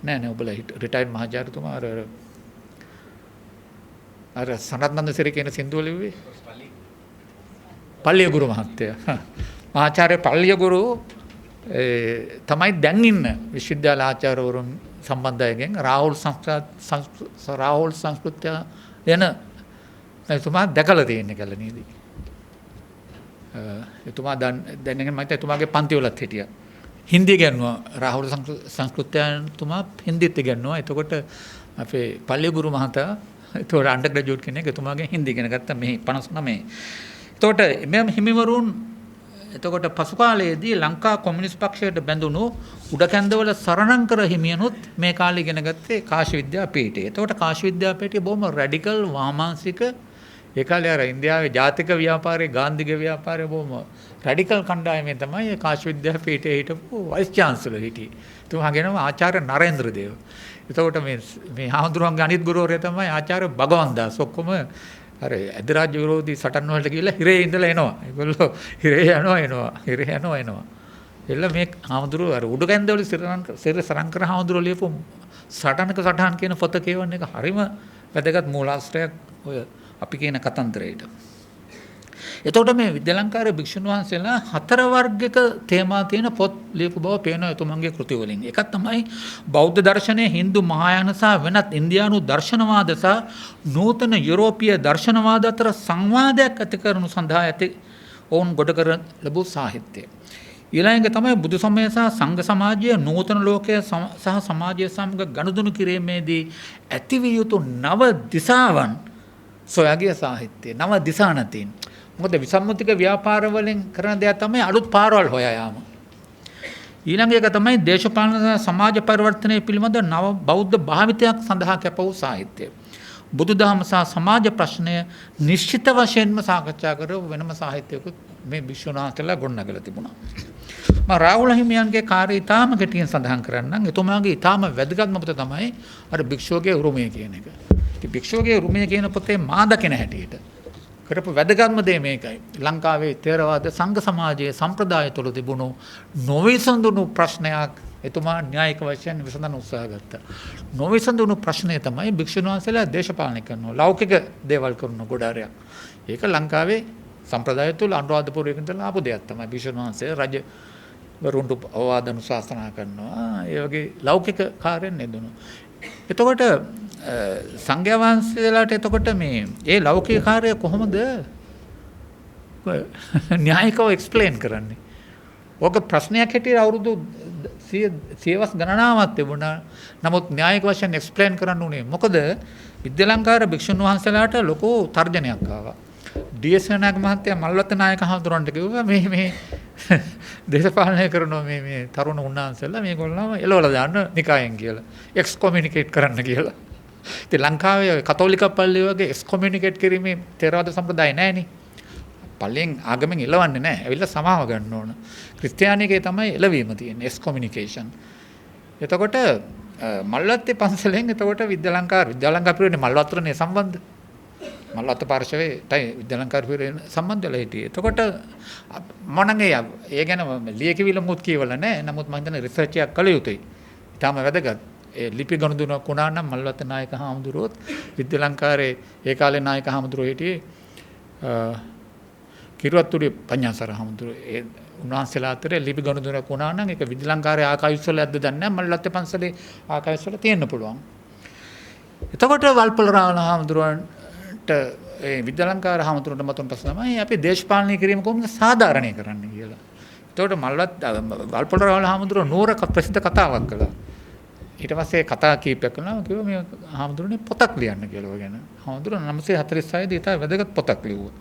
නෑ ඔබලා රිටයර්ඩ් මහාචාර්යතුමා අර සනත්නන්ද සිරි කියන සින්දුව ලිව්වේ පල්ලිය ගුරු මහත්තයා. මහාචාර්ය පල්ලිය ගුරු තමයි දැන් ඉන්න විශ්වවිද්‍යාල ආචාර්යවරුන් සම්බන්ධයෙන් රාහුල් සංස්කෘත්‍ය යන එතුමා දැකලා තියෙන කැලණියේදී. එතුමා දැන් මම එතුමාගේ පන්ති වලත් හිටියා. හින්දි ඉගෙනුවා රාහුල් සංස්කෘත්‍යතුමා හින්දිත් ඉගෙනුවා. එතකොට අපේ පල්ලිය ගුරු මහතා එතකොට අන්ඩර් ග්‍රැජුවේට් කෙනෙක් එතුමාගෙන් හින්දි ඉගෙන ගත්තා මේ 59. එතකොට මෙම් හිමිවරුන් එතකොට පසු කාලයේදී ලංකා කොමියුනිස්ට් පක්ෂයට බැඳුණු උඩකැන්දවල සරණංකර හිමියනුත් මේ කාලේ ඉගෙන ගත්තේ කාශි විද්‍යාපීඨයේ. එතකොට කාශි විද්‍යාපීඨය බොහොම රැඩිකල් වාමාංශික ඒ කාලේ අර ඉන්දියාවේ ජාතික ව්‍යාපාරයේ ගාන්ධිගේ ව්‍යාපාරයේ බොහොම රැඩිකල් කණ්ඩායමේ තමයි කාශි විද්‍යාපීඨයේ හිටපු වයිස් චාන්සලර් හිටියේ. එතුමාගේ නම ආචාර්ය නරේන්ද්‍ර දේව. එතකොට මේ හාමුදුරුවන්ගේ අනිත් ගුරුවරයා තමයි ආචාර්ය භගවන් දාස්. ඔක්කොම අර අධිරාජ්‍ය විරෝධී සටන් වලට ගිහලා හිරේ ඉඳලා එනවා. ඒගොල්ලෝ හිරේ යනවා. එළ මේ හාමුදුරුවෝ අර උඩුකැන්දවල සිර සරංකර හාමුදුරුවෝ ලියපු සටනක සටහන් කියන පොත කියවන්න එක හරිම වැදගත් මූලාශ්‍රයක් ඔය අපි කියන කතන්දරේට. එතකොට මේ විද්‍යාලංකාර භික්ෂුන් වහන්සේලා 4 වර්ගයක තේමා තියෙන පොත් ලියපු බව පේනවා එතුමන්ගේ කෘති වලින්. එකක් තමයි බෞද්ධ දර්ශනයේ Hindu මහායාන සහ වෙනත් ඉන්දියානු දර්ශනවාද සහ නූතන යුරෝපීය දර්ශනවාද අතර සංවාදයක් ඇති කරනු සඳහා ඇති ඔවුන් ගොඩ කර ලැබූ සාහිත්‍යය. ඊළඟ තමයි බුදු සමය සහ සංඝ සමාජයේ නූතන ලෝකයේ සහ සමාජයේ සමග ගනුදෙනු කිරීමේදී ඇතිවිය යුතු නව දිසාවන් සොයාගිය සාහිත්‍යය. නව දිසානතීන්. මොකද විසම්මුතික ව්‍යාපාර වලින් කරන දේ තමයි අලුත් පාරවල් හොයා යාම. ඊළඟ එක තමයි දේශපාලන සමාජ පරිවර්තනය පිළිබඳ නව බෞද්ධ භාවිතයක් සඳහා කැප වූ සාහිත්‍යය. බුදුදහම සහ සමාජ ප්‍රශ්නය නිශ්චිත වශයෙන්ම සාකච්ඡා කර වෙනම සාහිත්‍යයකුත් මේ භික්ෂුන් වහන්සේලා ගොඩනගලා තිබුණා. මම රාහුල හිමියන්ගේ කාර්යය ඊටාම කෙටියෙන් සඳහන් කරන්නම්. එතුමාගේ ඊටාම වැදගත්ම පොත තමයි අර භික්ෂුවගේ උරුමය කියන එක. ඉතින් භික්ෂුවගේ උරුමය කියන පොතේ මා දකින හැටියට කරපු වැදගත්ම දේ මේකයි. ලංකාවේ ථේරවාද සංඝ සමාජයේ සම්ප්‍රදාය තුළ තිබුණු නොවිසඳුණු ප්‍රශ්නයක් එතුමා න්‍යායික වශයෙන් විසඳන්න උත්සාහ ගත්තා. නොවිසඳුණු ප්‍රශ්නය තමයි භික්ෂුන් වහන්සේලා දේශපාලනය කරනවා. ලෞකික දේවල් කරන ගොඩාරයක්. ඒක ලංකාවේ සම්ප්‍රදාය තුළ අනුරාධපුරයේ ඉඳලා ආපු දෙයක් තමයි. භික්ෂුන් වහන්සේ රජ වරුන්ට අවවාද අනුශාසනා කරනවා. ඒ වගේ ලෞකික කාර්යයන් නෙදුණා. එතකොට සංඝයා වහන්සේලාට එතකොට මේ ඒ ලෞකික කාර්යය කොහොමද න්‍යායිකව එක්ස්ප්ලেইন කරන්නේ? ඔක ප්‍රශ්නයක් හැටියට අවුරුදු 100 ගණනාවක් තිබුණා. නමුත් න්‍යායික වශයෙන් එක්ස්ප්ලেইন කරන්න උනේ. මොකද විද්‍යාලංකාර භික්ෂුන් වහන්සේලාට ලොකු තර්ජනයක් ආවා. ඩී.එස්. නායක මහත්තයා මල්වත්ත නායක හඳුරන්න කිව්වා මේ දේශපාලනය කරන මේ තරුණ උන්වහන්සේලා මේගොල්ලෝ එලවලා දාන්න නිකායෙන් කියලා. එක්ස්කොමියුනිකේට් කරන්න කියලා. ඉතින් ලංකාවේ කතෝලික පල්ලිය වගේ එක්ස්කොමියුනිකේට් කිරීමේ ථෙරවාද සම්ප්‍රදාය නැහැ නේ. පල්ලියෙන් ආගමෙන් එලවන්නේ නැහැ. ඇවිල්ලා සමාව ගන්න ඕන. ක්‍රිස්තියානිකේ තමයි එලවීම තියෙන්නේ එක්ස්කොමියුනිකේෂන්. එතකොට මල්වත්තේ පන්සලෙන් එතකොට විද්‍යාලංකාර පිරිවෙන්නේ මල්වත්තරනේ සම්බන්ධ. මල්වත්ත පාර්ශවයටයි විද්‍යාලංකාර පිරිවෙන සම්බන්ධ වෙලා හිටියේ. එතකොට මොනගේ ඒ ගැන ලියකිවිල මුත් කියවල නැහැ. නමුත් මම හිතන්නේ රිසර්ච් එකක් කළ යුතුයි. ඊටම වැදගත්. ඒ ලිපි ගනුදෙනු කුණා නම් මල්වත්ත නායක හාමුදුරුවෝත් විද්‍යාලංකාරේ ඒ කාලේ නායක හාමුදුරුවෝ හිටියේ කිරුවත්තුඩි පඤ්ඤාසාර හාමුදුරුවෝ. ඒ උන්වහන්සේලා අතරේ ලිපි ගනුදෙනු කුණා නම් ඒක විද්‍යාලංකාරයේ ආකයිව්ස් වල ඇද්ද දන්නේ නැහැ. මල්වත්තේ පන්සලේ ආකයිව්ස් වල තියෙන්න පුළුවන්. එතකොට වල්පොල රාවණ හාමුදුරුවන්ට ඒ විද්‍යාලංකාර හාමුදුරුවන්ට මතුන් පස්සේ තමයි අපි දේශපාලනය කිරීම කොහොමද සාධාරණය කරන්න කියලා. එතකොට වල්පොල රාවණ හාමුදුරුවෝ නුවර ප්‍රසිද්ධ කතාවක් කළා. ඊට පස්සේ කතා කීපයක් කරනවා කිව්වා මේ හාමුදුරනේ පොතක් ලියන්න කියලා ගැන. හාමුදුරනේ 946 දී ඉතින් වැදගත් පොතක් ලිව්වා.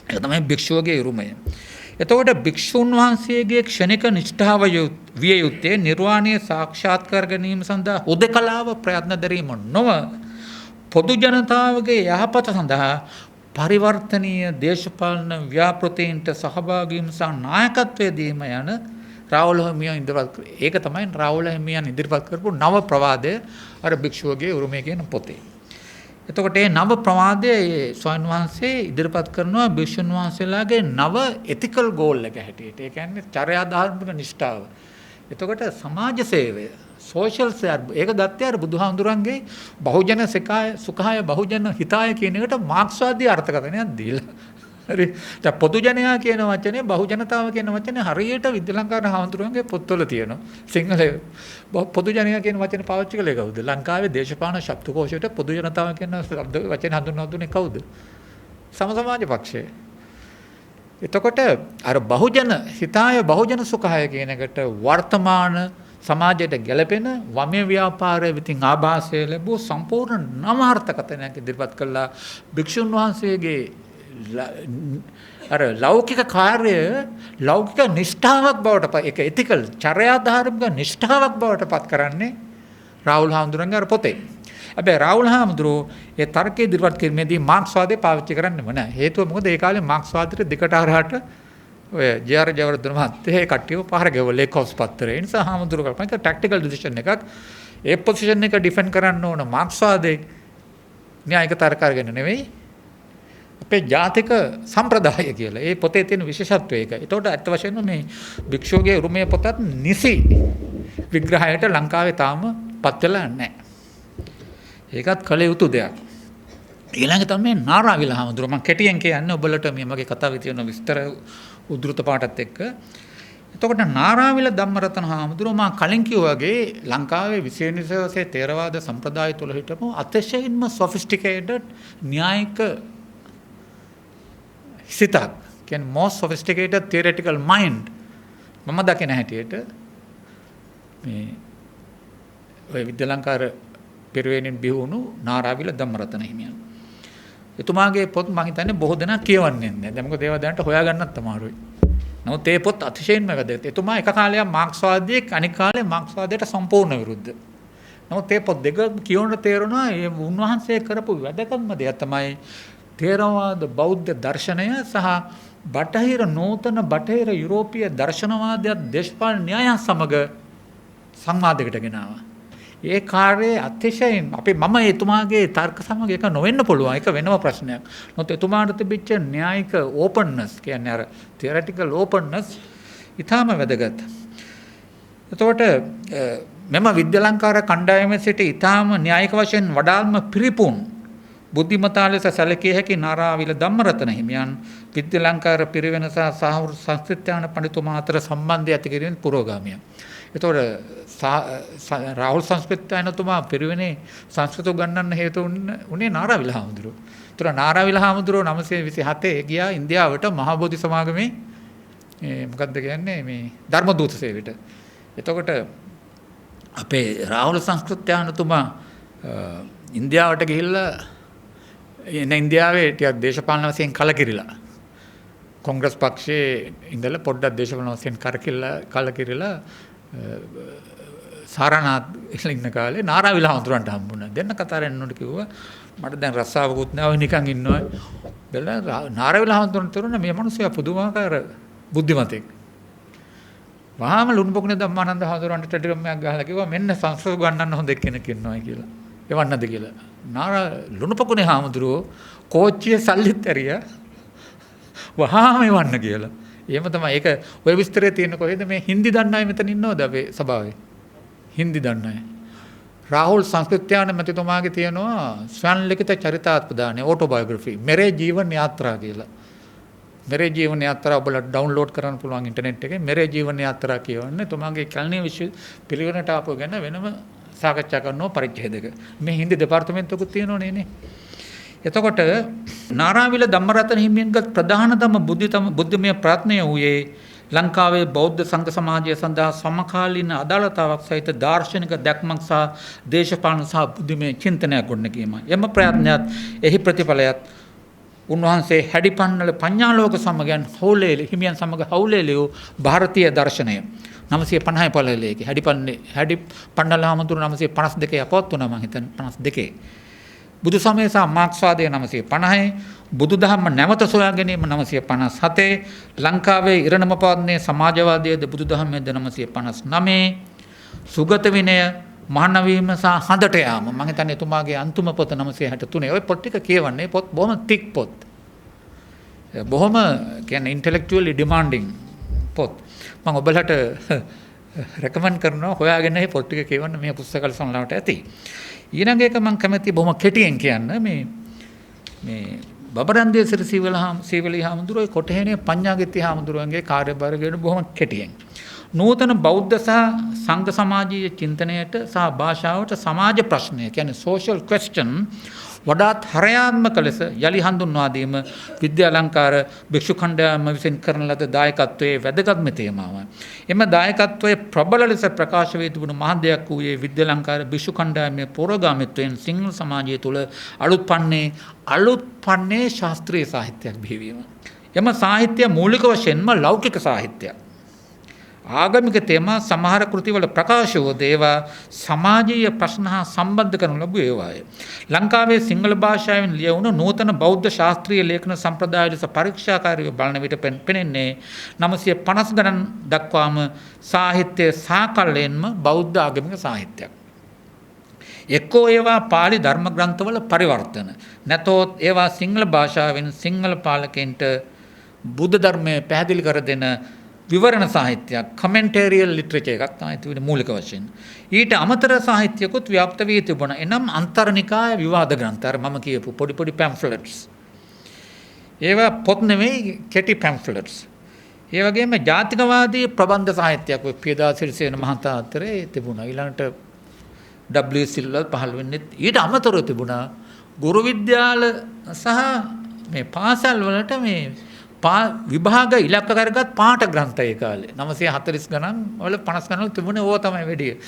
ඒක තමයි භික්ෂුවගේ උරුමය. එතකොට භික්ෂුන් වහන්සේගේ ක්ෂණික නිෂ්ඨාව විය යුත්තේ නිර්වාණය සාක්ෂාත් කර ගැනීම සඳහා හුදකලාව ප්‍රයත්න දරීම නොව පොදු ජනතාවගේ යහපත සඳහා පරිවර්තනීය දේශපාලන ව්‍යාපෘතීන්ට සහභාගී වීම සහ නායකත්වයේ දීම යන රාහුල හිමියන් ඉදිරිපත් කළේ. ඒක තමයි රාහුල හිමියන් ඉදිරිපත් කරපු නව ප්‍රවාදය අර භික්ෂුවගේ උරුමය කියන පොතේ. එතකොට මේ නව ප්‍රවාදයේ ස්වාමීන් වහන්සේ ඉදිරිපත් කරනවා භික්ෂුන් වහන්සේලාගේ නව එතිකල් ගෝල් එක හැටියට. ඒ කියන්නේ චර්යාධාර්මික නිෂ්ඨාව. එතකොට සමාජ සේවය, සෝෂල් සර්ව් ඒක ගත්තේ අර බුදුහාමුදුරන්ගේ බහුජන සුඛාය බහුජන හිතාය කියන එකට මාක්ස්වාදී අර්ථකථනයක් දීලා. හරි. දැන් පොදු ජනයා කියන වචනේ බහුජනතාව කියන වචනේ හරියට විද්‍යාලංකාර හාමුදුරුවන්ගේ පොත්වල තියෙනවා. සිංහල පොදු ජනයා කියන වචනේ පාවිච්චි කළේ කවුද? ලංකාවේ දේශපාලන ශබ්දකෝෂයට පොදු ජනතාව කියන શબ્ද වචන හඳුන්වන්නේ කවුද? සම සමාජ පක්ෂය. එතකොට අර බහුජන හිතාය බහුජන සුඛාය කියන එකට වර්තමාන සමාජයට ගැළපෙන වමේ ව්‍යාපාරයේ විතින් ආభాසය ලැබූ සම්පූර්ණ නවාර්ථකථනයක් ඉදිරිපත් කළා භික්ෂුන් වහන්සේගේ අර ලෞකික කාර්ය ලෞකික නිෂ්ඨාවක් බවට ඒක එතිකල් චර්යාධාර්මික නිෂ්ඨාවක් බවට පත් කරන්නේ රාහුල හාමුදුරන්ගේ අර පොතේ. හැබැයි රාහුල හාමුදුරුවෝ ඒ තර්කයේ ඉදිරිපත් කිරීමේදී මාක්ස්වාදය පාවිච්චි කරන්නේම නැහැ. හේතුව මොකද ඒ කාලේ මාක්ස්වාදයට දෙකට හරහට ඔය ජේ.ආර්. ජයවර්ධන මහත්තයා කට්ටියව පහර ගැවුවා ලේකෝස් පත්‍රය. ඒ නිසා හාමුදුරුවෝ කල්පනා කළා ටැක්ටිකල් ඩිසිෂන් එකක් ඒ පොසිෂන් එක ඩිෆෙන්ඩ් කරන්න ඕන මාක්ස්වාදයේ න්‍යායික තර්ක අරගෙන නෙවෙයි අපේ ජාතික සම්ප්‍රදාය කියලා. ඒ පොතේ තියෙන විශේෂත්වය ඒක. ඒතකොට අත් වශයෙන්ම මේ භික්ෂුවගේ උරුමය පොතත් නිසි විග්‍රහයට ලංකාවේ තාම පත් වෙලා නැහැ. ඒකත් කළ යුතු දෙයක්. ඊළඟ තමයි නාරාවිල හාමුදුරුවෝ. මම කෙටියෙන් කියන්නේ ඔබලට මේ මගේ කතාවේ තියෙන විස්තර උද්දෘත පාඩත් එක්ක. එතකොට නාරාවිල ධම්මරතන හාමුදුරුවෝ මම කලින් කිව්වා වගේ ලංකාවේ 20 වෙනි සදසේ ථේරවාද සම්ප්‍රදාය තුළ හිටපු අතිශයින්ම sophisticated න්‍යායික සිතක් කියන්නේ most sophisticated theoretical mind මම දකින හැටියට මේ ඔය විද්‍යාලංකාර පෙරවැනින් බිහුණු නාරාවිල ධම්මරතන හිමියන්. එතුමාගේ පොත් මම හිතන්නේ බොහෝ දෙනා කියවන්නේ නැහැ. දැන් මොකද ඒවා දැනට හොයාගන්නත් අමාරුයි. නමුත් ඒ පොත් අතිශයින්ම වැදගත්. එතුමා එක කාලයක් මාක්ස්වාදයේ අනික කාලේ මාක්ස්වාදයට සම්පූර්ණ විරුද්ධ. නමුත් ඒ පොත් දෙක කියවන තේරුණා මේ උන්වහන්සේ කරපු වැදගත්ම දෙයක් තමයි ථේරවාද බෞද්ධ දර්ශනය සහ බටහිර නූතන බටහිර යුරෝපීය දර්ශනවාදයක් දේශපාලන න්‍යාය සමග සංවාදයකට ගෙනාවා. ඒ කාර්යයේ අතිශයින් මම එතුමාගේ තර්ක සමග එක නොවෙන්න පුළුවන්. ඒක වෙනම ප්‍රශ්නයක්. නමුත් එතුමාට තිබිච්ච න්‍යායික ඕපන්නස් කියන්නේ අර තියරිටිකල් ඕපන්නස් ඊටම වැදගත්. එතකොට මෙම විද්‍යාලංකාර කණ්ඩායමේ සිට ඊටම න්‍යායික වශයෙන් වඩාත්ම පිරිපුන් බුද්ධිමතා ලෙස සැලකිය හැකි නාරාවිල ධම්මරතන හිමියන් විද්‍යාලංකාර පිරිවෙන සහ සාහෘද සංස්කෘත්‍යාන පඬිතුමා අතර සම්බන්ධය ඇති කිරීමෙන් පුරෝගාමිය. එතකොට රාහුල් සංස්කෘත්‍යානතුමා පිරිවෙනේ සංස්කෘත ගන්නන්න හේතු උනේ නාරාවිල හාමුදුරුවෝ. ඒතර නාරාවිල හාමුදුරුවෝ 927 ගියා ඉන්දියාවට මහා බෝධි සමාගමේ මොකක්ද කියන්නේ මේ ධර්ම දූත සේවයට. එතකොට අපේ රාහුල සංස්කෘත්‍යානතුමා ඉන්දියාවට ගිහිල්ලා ඉන්දියාවේ ටිකක් දේශපාලන වශයෙන් කලකිරිලා කොංග්‍රස් පක්ෂයේ ඉඳලා පොඩ්ඩක් දේශපාලන වශයෙන් කලකිරිලා සාරානාත් ඉන්න කාලේ නාරාවිල හඳුරන්ට හම්බුණා. දෙන්න කතා කරනකොට කිව්වා මට දැන් රස්සාවකුත් නැහැ ඔය නිකන් ඉන්නවා. බැලුවා නාරාවිල හඳුරන තරුණ මේ මිනිස්සයා පුදුමාකාර බුද්ධිමතෙක්. වහාම ලුණු පොකුණේ ධම්මානන්ද හඳුරන්ට ටෙලිග්‍රෑමයක් ගහලා කිව්වා මෙන්න සංස්කෘත ගන්නන්න හොඳ එක්කෙනෙක් ඉන්නවා කියලා. එවන්නද කියලා. ලුණු පොකුණේ හාමුදුරුවෝ කෝච්චියේ සල්ලිත් ඇරියා. වහාම එවන්න කියලා. එහෙම තමයි. ඒක ඔය විස්තරේ තියෙන කොහෙද මේ හින්දි දන්න අය මෙතන ඉන්නවද අපේ සභාවේ? හින්දි දන්න අය. රාහුල් සංස්කෘත්‍යාන මැතිතුමාගේ තියෙනවා ස්වයං ලිඛිත චරිතාත්මදානය ඕටෝබයෝග්‍රැෆි මෙරේ ජීවන යාත්‍රා කියලා. මෙරේ ජීවන යාත්‍රා ඔබලා ඩවුන්ලෝඩ් කරන්න පුළුවන් ඉන්ටර්නෙට් එකේ. මෙරේ ජීවන යාත්‍රා කියවන්නේ තුමාගේ කැලණිය විශ්ව පිළිවෙලට ආපු ගැන වෙනම සාකච්ඡා කරනවා පරිච්ඡේදක. මේ හින්දි දෙපාර්තමේන්තුවකුත් තියෙනවනේ නේ. එතකොට නාරාවිල ධම්මරතන හිමියන්ගත් ප්‍රධානතම බුද්ධිමය ප්‍රාර්ථනය වූයේ ලංකාවේ බෞද්ධ සංඝ සමාජය සඳහා සමකාලීන අදාළතාවක් සහිත දාර්ශනික දැක්මක් සහ දේශපාලන සහ බුද්ධිමය චින්තනයක් ගොඩනැගීමයි. එම ප්‍රයත්නයත් එහි ප්‍රතිඵලයත් උන්වහන්සේ හැඩිපන්නල පඤ්ඤාලෝක සමගයන් හිමියන් සමග හවුලේලිය වූ ಭಾರತೀಯ දර්ශනය 950 පළලේක හැඩිපන්නල හමුදුරු 952 අපවත් වුණා මම හිතන්නේ 52. බුදු සමය සහ මාක්ස්වාදය 950යි බුදුදහම නැවත සොයා ගැනීම 957 ලංකාවේ ඉරණම පවත්නේ සමාජවාදයේද බුදුදහමේද 959 සුගත විනය මහානවීම සහ හඳට යාම මම හිතන්නේ එතුමාගේ අන්තිම පොත 963 ඔය පොත් ටික කියවන්නේ පොත් බොහොම thick පොත් බොහොම කියන්නේ intellectually demanding පොත් මම ඔබලට රෙකමන්ඩ් කරනවා හොයාගෙන මේ පොත් ටික කියවන්න මේ පුස්තකාල සම්ලාවට ඇති ඊළඟ එක මම කැමති බොහොම කෙටියෙන් කියන්න මේ බබරන්දේ සීවලී හාමුදුරුවෝ කොටහේනේ පඤ්ඤාගිත්ති හාමුදුරුවන්ගේ කාර්යභාරය ගැන බොහොම කෙටියෙන් නූතන බෞද්ධ සහ සංඝ සමාජීය චින්තනයට සහ භාෂාවට සමාජ ප්‍රශ්නය කියන්නේ social question වඩාත් හරයාත්මක ලෙස යලි හඳුන්වා දීම විද්‍යාලංකාර භික්ෂු කණ්ඩායම විසින් කරන ලද දායකත්වයේ වැදගත්ම තේමාවයි. එම දායකත්වයේ ප්‍රබල ලෙස ප්‍රකාශ වී තිබුණු මහ දෙයක් වූයේ විද්‍යාලංකාර භික්ෂු කණ්ඩායමේ පූර්වගාමීත්වයෙන් සිංහල සමාජය තුළ අලුත් පන්නේ ශාස්ත්‍රීය සාහිත්‍යයක් බිහිවීම. එම සාහිත්‍ය මූලික වශයෙන්ම ලෞකික සාහිත්‍යයක්. ආගමික තේමා සමහර කෘතිවල ප්‍රකාශ වූ දේවා සමාජීය ප්‍රශ්න හා සම්බන්ධ කරනු ලැබුව ඒවාය. ලංකාවේ සිංහල භාෂාවෙන් ලියවුණු නූතන බෞද්ධ ශාස්ත්‍රීය ලේඛන සම්ප්‍රදාය ලෙස පරීක්ෂාකාරීව බලන විට පෙනෙන්නේ 950 ගණන් දක්වාම සාහිත්‍ය සාකල්යෙන්ම බෞද්ධ ආගමික සාහිත්‍යයක්. එක්කෝ ඒවා පාලි ධර්ම ග්‍රන්ථවල පරිවර්තන නැතොත් ඒවා සිංහල භාෂාවෙන් සිංහල පාලකයන්ට බුද්ධ ධර්මය පැහැදිලි කර දෙන විවරණ සාහිත්‍යයක් කමෙන්ටේරියල් ලිටරේචර් එකක් තමයි තිබුණේ මූලික වශයෙන්. ඊට අමතර සාහිත්‍යකුත් ව්‍යාප්ත වී තිබුණා. එනම් අන්තර්නිකාය විවාද ග්‍රන්ථ අර මම කියපු පොඩි පැම්ෆ්ලට්ස්. ඒවා පොත් නෙමෙයි කෙටි පැම්ෆ්ලට්ස්. ඒ වගේම ජාතිකවාදී ප්‍රබන්ධ සාහිත්‍යයක් පියදා සිරිසේන මහතා අතරේ තිබුණා. ඊළඟට W සිල්වර් පහළ වෙන්නේ ඊට අමතරව තිබුණා ගුරු විද්‍යාල සහ මේ පාසල් වලට මේ විභාග ඉලක්ක කරගත් පාඨ ග්‍රන්ථ ඒ කාලේ 940 ගණන් වල 50 ගණන් තිබුණේ ඕවා තමයි වැඩි.